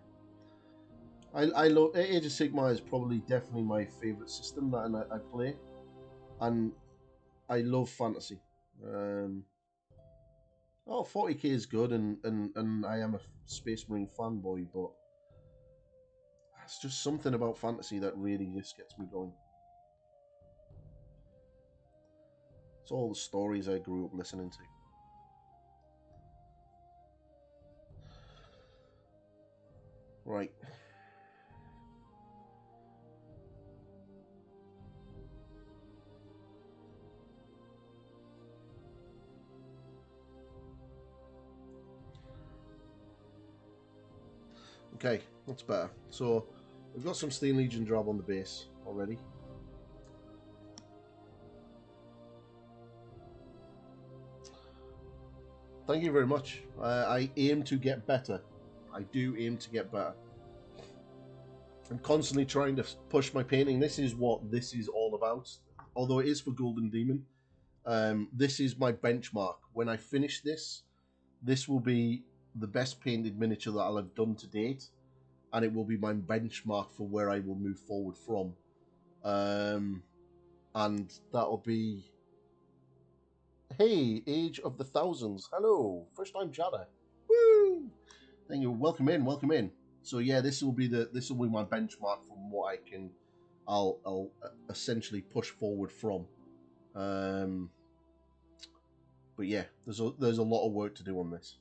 I love Age of Sigmar is probably definitely my favourite system that I play, and I love fantasy. 40k is good, and I am a Space Marine fanboy, but it's just something about fantasy that really just gets me going. It's all the stories I grew up listening to. Right. Okay, that's better. So, we've got some Steel Legion Drab on the base already. Thank you very much. I aim to get better. I do aim to get better. I'm constantly trying to push my painting. This is what this is all about. Although it is for Golden Demon, this is my benchmark. When I finish this, this will be the best painted miniature that I'll have done to date, and it will be my benchmark for where I will move forward from. And that'll be... Hey, Age of the Thousands. Hello, first time chatter. Woo! Thank you. Welcome in. Welcome in. So yeah, this will be my benchmark from what I'll essentially push forward from. But yeah, there's a lot of work to do on this.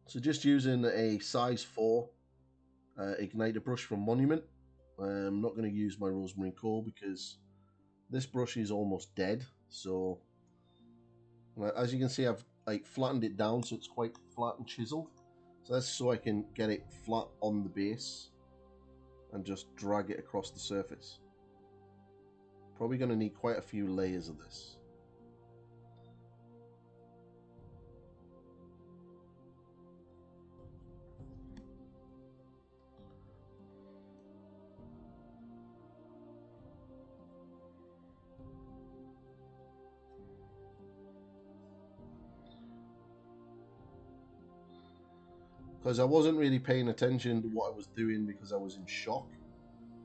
So just using a size 4 igniter brush from Monument. I'm not going to use my Rosemary Core because this brush is almost dead. So as you can see, I've flattened it down so it's quite flat and chiseled. So that's so I can get it flat on the base and just drag it across the surface. Probably going to need quite a few layers of this. because I wasn't really paying attention to what I was doing because I was in shock.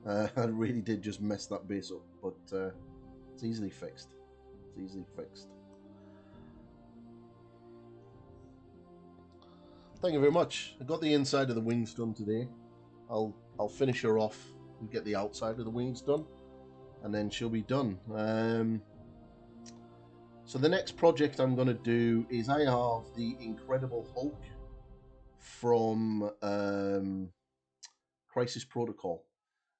I really did just mess that base up, but it's easily fixed. It's easily fixed. Thank you very much. I got the inside of the wings done today. I'll finish her off and get the outside of the wings done, and then she'll be done. So the next project I'm going to do is I have the Incredible Hulk from Crisis Protocol.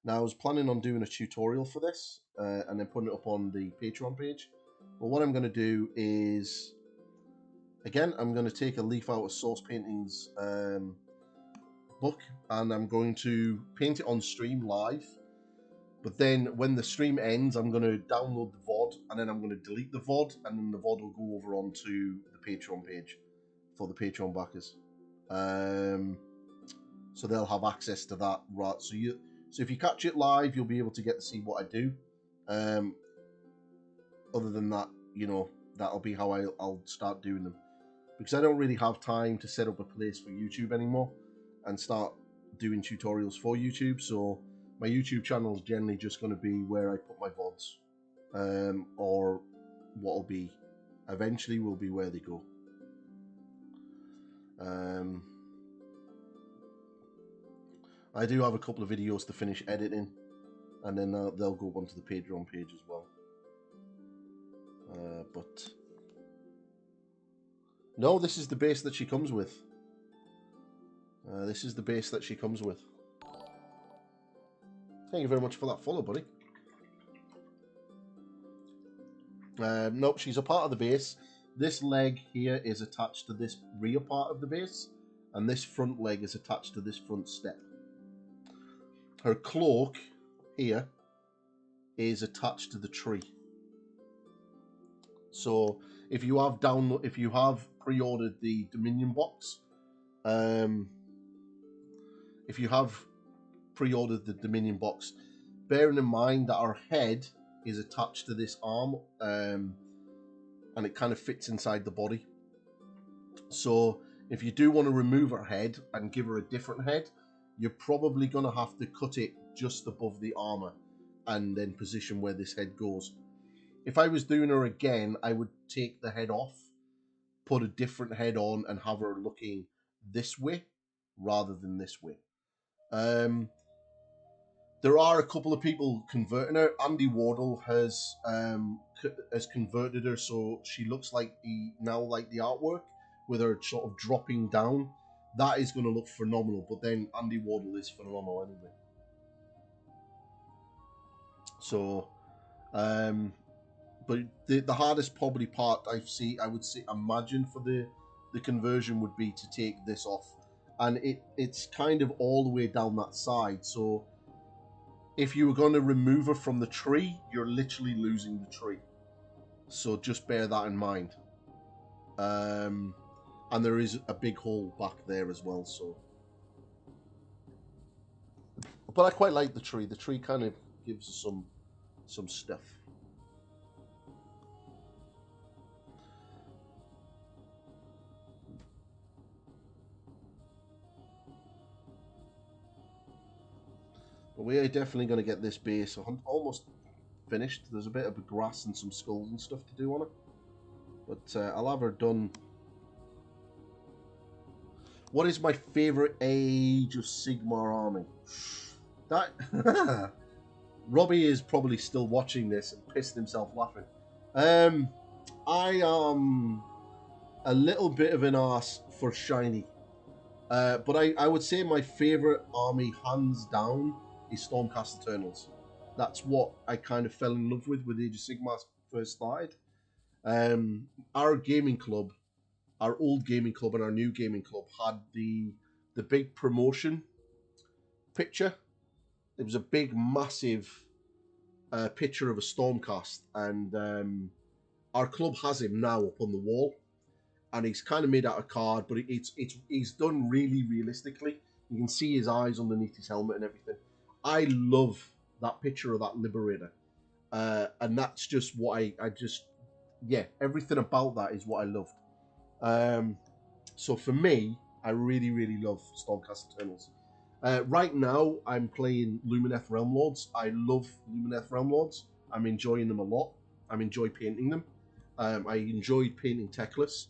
Now I was planning on doing a tutorial for this and then putting it up on the Patreon page. But what I'm going to do is, again, I'm going to take a leaf out of Source Painting's book, and I'm going to paint it on stream live. But then when the stream ends, I'm going to download the VoD, and then I'm going to delete the VoD, and then the VoD will go over onto the Patreon page for the Patreon backers. So they'll have access to that, right? So if you catch it live, you'll be able to get to see what I do. Other than that, you know, that'll be how I'll start doing them, because I don't really have time to set up a place for YouTube anymore and start doing tutorials for YouTube. So my YouTube channel is generally just going to be where I put my VODs, or what will be eventually will be where they go. I do have a couple of videos to finish editing, and then they'll go onto the Patreon page as well. But no, this is the base that she comes with. This is the base that she comes with. Thank you very much for that follow, buddy. Nope, she's a part of the base. This leg here is attached to this rear part of the base, and this front leg is attached to this front step. Her cloak here is attached to the tree. So if you have pre-ordered the Dominion box, bearing in mind that our head is attached to this arm, and it kind of fits inside the body. So if you do want to remove her head and give her a different head, you're probably going to have to cut it just above the armor and then position where this head goes. If I was doing her again, I would take the head off, put a different head on, and have her looking this way rather than this way. There are a couple of people converting her. Andy Wardle has converted her so she looks like the artwork with her sort of dropping down. That is going to look phenomenal, but then Andy Wardle is phenomenal anyway. So, but the hardest probably part I would imagine for the conversion would be to take this off, and it's kind of all the way down that side. So if you were going to remove her from the tree, you're literally losing the tree. So just bear that in mind. And there is a big hole back there as well. So, but I quite like the tree. The tree kind of gives us some stuff. But we are definitely going to get this base almost finished. There's a bit of grass and some skulls and stuff to do on it. But I'll have her done. What is my favourite Age of Sigmar army? That Robbie is probably still watching this and pissed himself laughing. I am a little bit of an arse for shiny. But I would say my favourite army, hands down, is Stormcast Eternals. That's what I kind of fell in love with Age of Sigmar first started. Our gaming club, our old gaming club and our new gaming club had the big promotion picture. It was a big, massive picture of a Stormcast, and our club has him now up on the wall, and he's kind of made out of card, but he's done really realistically. You can see his eyes underneath his helmet and everything. I love that picture of that Liberator, and that's just what yeah, everything about that is what I loved. So for me, I really, really love Stormcast Eternals. Right now, I'm playing Lumineth Realm Lords. I love Lumineth Realm Lords. I'm enjoying them a lot. I enjoy painting them. I enjoyed painting Teclis.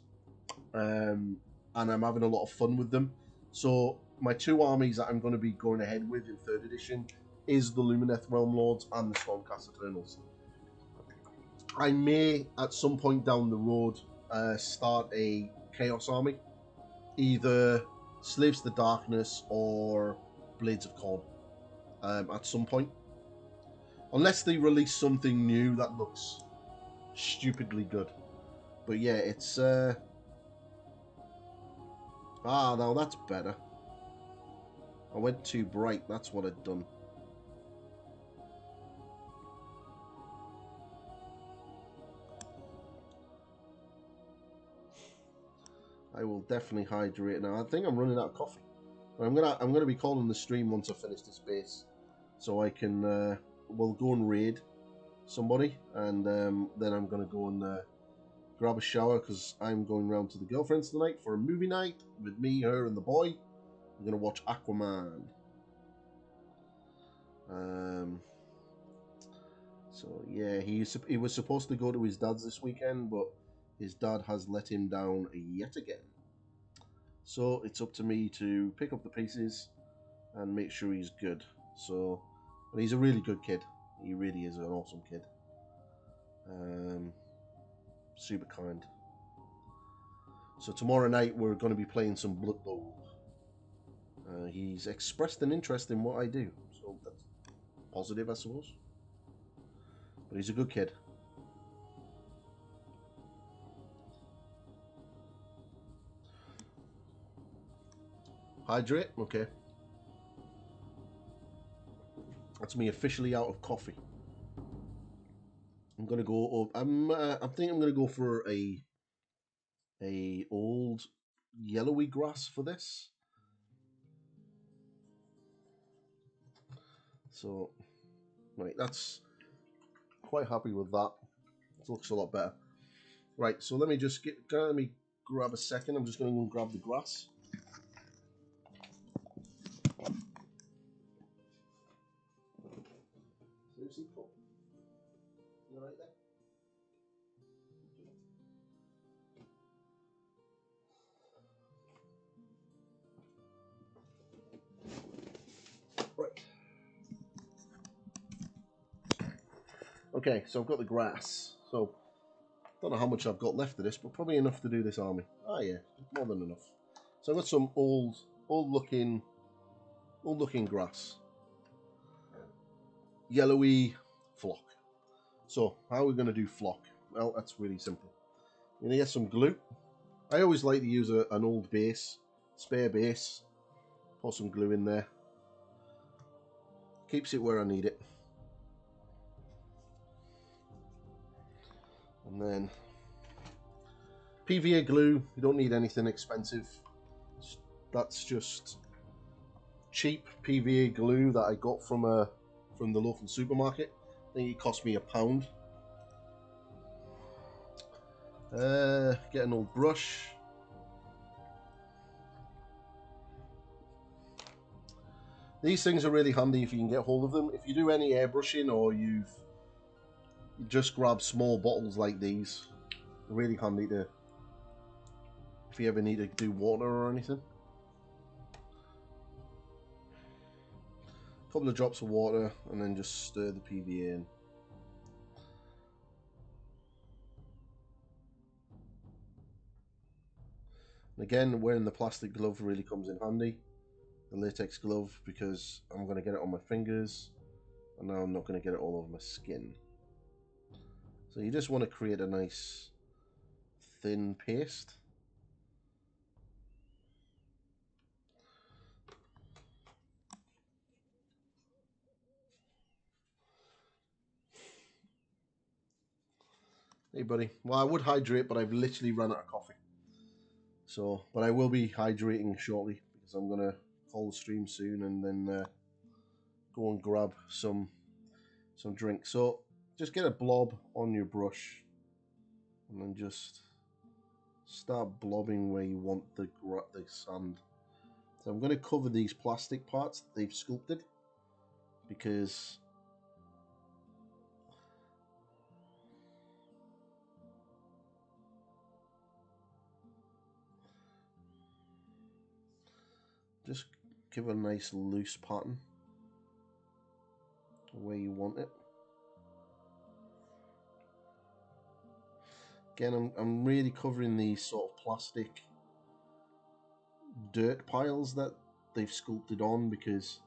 And I'm having a lot of fun with them. So my two armies that I'm going to be going ahead with in 3rd edition is the Lumineth Realm Lords and the Stormcast Eternals. I may, at some point down the road, start a Chaos army. Either Slaves to the Darkness or Blades of Corn at some point. Unless they release something new that looks stupidly good. But yeah, it's... now that's better. I went too bright, that's what I'd done. I will definitely hydrate now. I think I'm running out of coffee. But I'm gonna be calling the stream once I finish this base, so I can we'll go and raid somebody, and then I'm gonna go and grab a shower because I'm going round to the girlfriend's tonight for a movie night with me, her, and the boy. We're gonna watch Aquaman. So yeah, he was supposed to go to his dad's this weekend, but his dad has let him down yet again. So it's up to me to pick up the pieces and make sure he's good. So, and he's a really good kid. He really is an awesome kid. Super kind. So tomorrow night we're going to be playing some Blood Bowl. He's expressed an interest in what I do, so that's positive, I suppose. But he's a good kid. Hydrate? Okay. That's me officially out of coffee. I'm gonna go. I think I'm gonna go for a old yellowy grass for this. So, right, that's quite happy with that. It looks a lot better. Right, so let me just let me grab a second. I'm just gonna go and grab the grass. Seriously, Paul? You alright there? Right. Okay, so I've got the grass. So, don't know how much I've got left of this, but probably enough to do this army. Ah, yeah, more than enough. So I've got some old looking grass. Yellowy flock. So, how are we going to do flock? Well, that's really simple. You're going to get some glue. I always like to use an old base, spare base. Pour some glue in there. Keeps it where I need it. And then PVA glue. You don't need anything expensive. That's just cheap PVA glue that I got from the local supermarket. I think it cost me £1. Get an old brush. These things are really handy if you can get hold of them. If you do any airbrushing or you just grab small bottles like these, they're really handy to if you ever need to do water or anything. A couple of drops of water and then just stir the PVA in. And again, wearing the plastic glove really comes in handy. The latex glove, because I'm going to get it on my fingers and now I'm not going to get it all over my skin. So you just want to create a nice thin paste. Hey buddy, well I would hydrate, but I've literally run out of coffee. So, but I will be hydrating shortly because I'm going to call the stream soon and then go and grab some drink. So just get a blob on your brush and then just start blobbing where you want the sand. So I'm going to cover these plastic parts that they've sculpted, because just give a nice loose pattern where you want it. Again, I'm really covering these sort of plastic dirt piles that they've sculpted on, because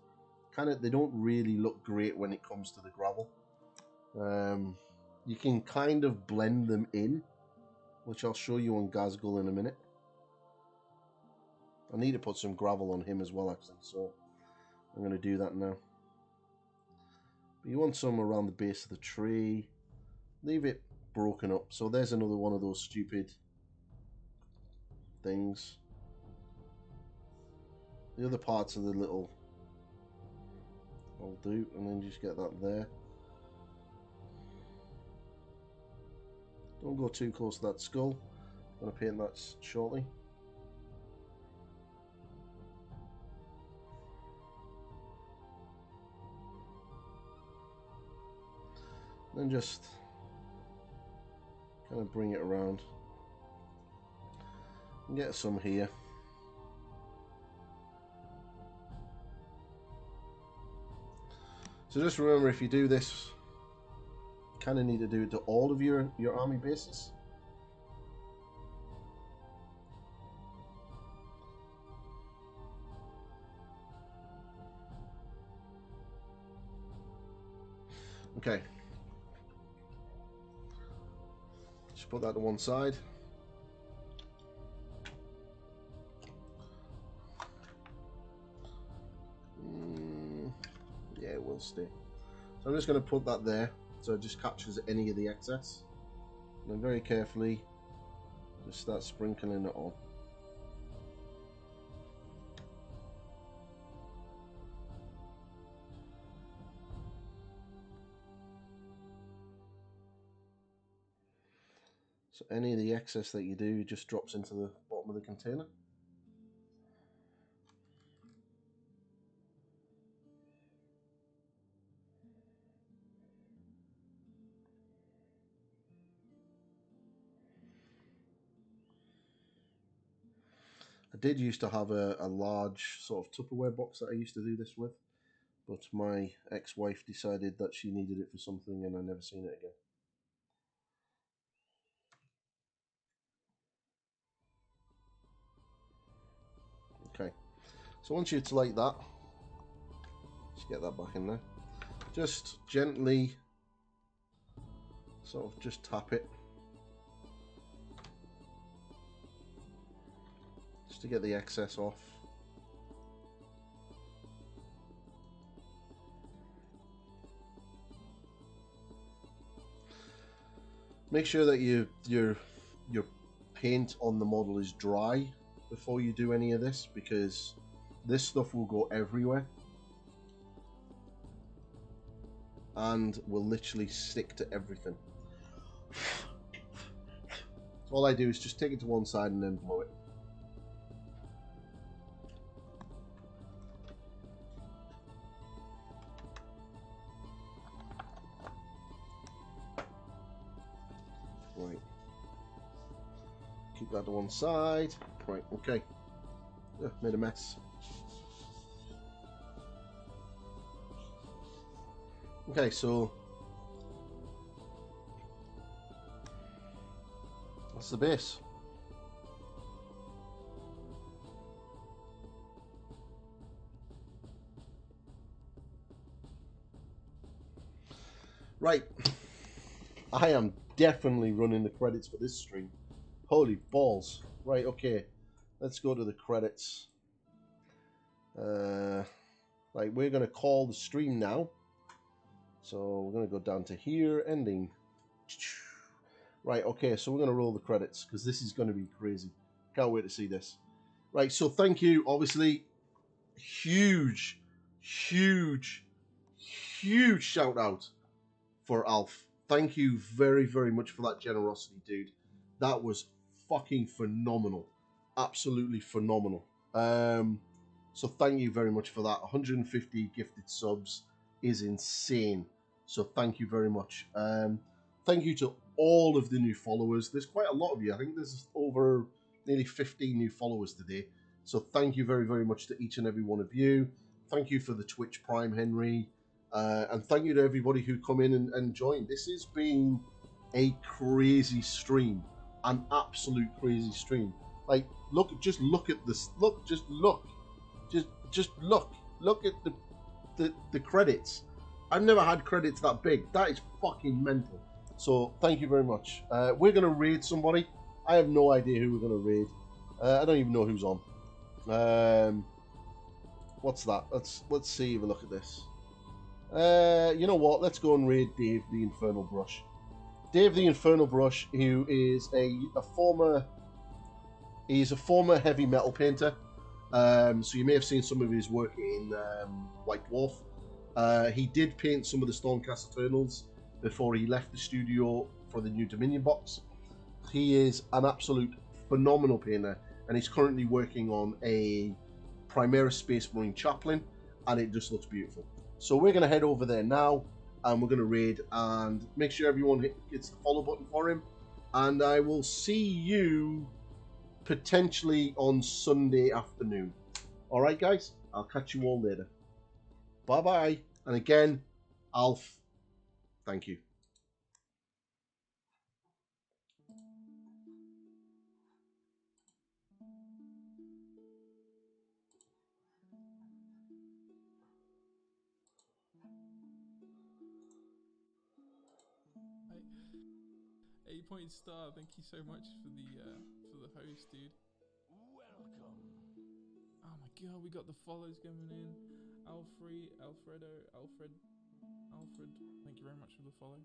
they don't really look great when it comes to the gravel. You can kind of blend them in, which I'll show you on Gazgul in a minute. I need to put some gravel on him as well, actually, so I'm going to do that now. But you want some around the base of the tree. Leave it broken up. So there's another one of those stupid things. The other parts of the little I'll do, and then just get that there. Don't go too close to that skull. I'm going to paint that shortly. Then just kind of bring it around and get some here. So just remember, if you do this, you kind of need to do it to all of your army bases. Okay. Just put that to one side. Yeah, it will stay. So I'm just going to put that there, so it just captures any of the excess. And then very carefully, just start sprinkling it on. So any of the excess that you do just drops into the bottom of the container. I did used to have a large sort of Tupperware box that I used to do this with, but my ex-wife decided that she needed it for something and I never seen it again. Okay, so once it's like that, let's get that back in there. Just gently sort of just tap it, just to get the excess off. Make sure that your paint on the model is dry before you do any of this, because this stuff will go everywhere and will literally stick to everything. So all I do is just take it to one side and then blow it. Right. Keep that to one side. Right, okay. Made a mess. Okay, so that's the base. Right. I am definitely running the credits for this stream. Holy balls. Right, okay. Let's go to the credits. Right, we're going to call the stream now. So we're going to go down to here, ending. Right, okay, so we're going to roll the credits, because this is going to be crazy. Can't wait to see this. Right, so thank you, obviously. Huge shout out for Alf. Thank you very, very much for that generosity, dude. That was fucking phenomenal. Absolutely phenomenal. So thank you very much for that. 150 gifted subs is insane. So thank you very much. Thank you to all of the new followers. There's quite a lot of you. I think there's over nearly 15 new followers today. So thank you very, very much to each and every one of you. Thank you for the Twitch Prime, Henry. And thank you to everybody who come in and joined. This has been a crazy stream. An absolute crazy stream. Like, just look at this. Just look at the credits. I've never had credits that big. That is fucking mental. So thank you very much. We're gonna raid somebody. I have no idea who we're gonna raid. I don't even know who's on. What's that? Let's see. Have a look at this. You know what? Let's go and raid Dave the Infernal Brush. Dave the Infernal Brush, who is a former heavy metal painter. So you may have seen some of his work in White Dwarf. He did paint some of the Stormcast Eternals before he left the studio for the new Dominion box. He is an absolute phenomenal painter, and he's currently working on a Primera Space Marine Chaplain, and it just looks beautiful. So we're going to head over there now, and we're going to raid, and make sure everyone hits the follow button for him, and I will see you potentially on Sunday afternoon. All right, guys? I'll catch you all later. Bye-bye. And again, Alf, thank you. Point star, thank you so much for the host, dude. Welcome. Oh my god, we got the follows coming in. Alfred, thank you very much for the follow.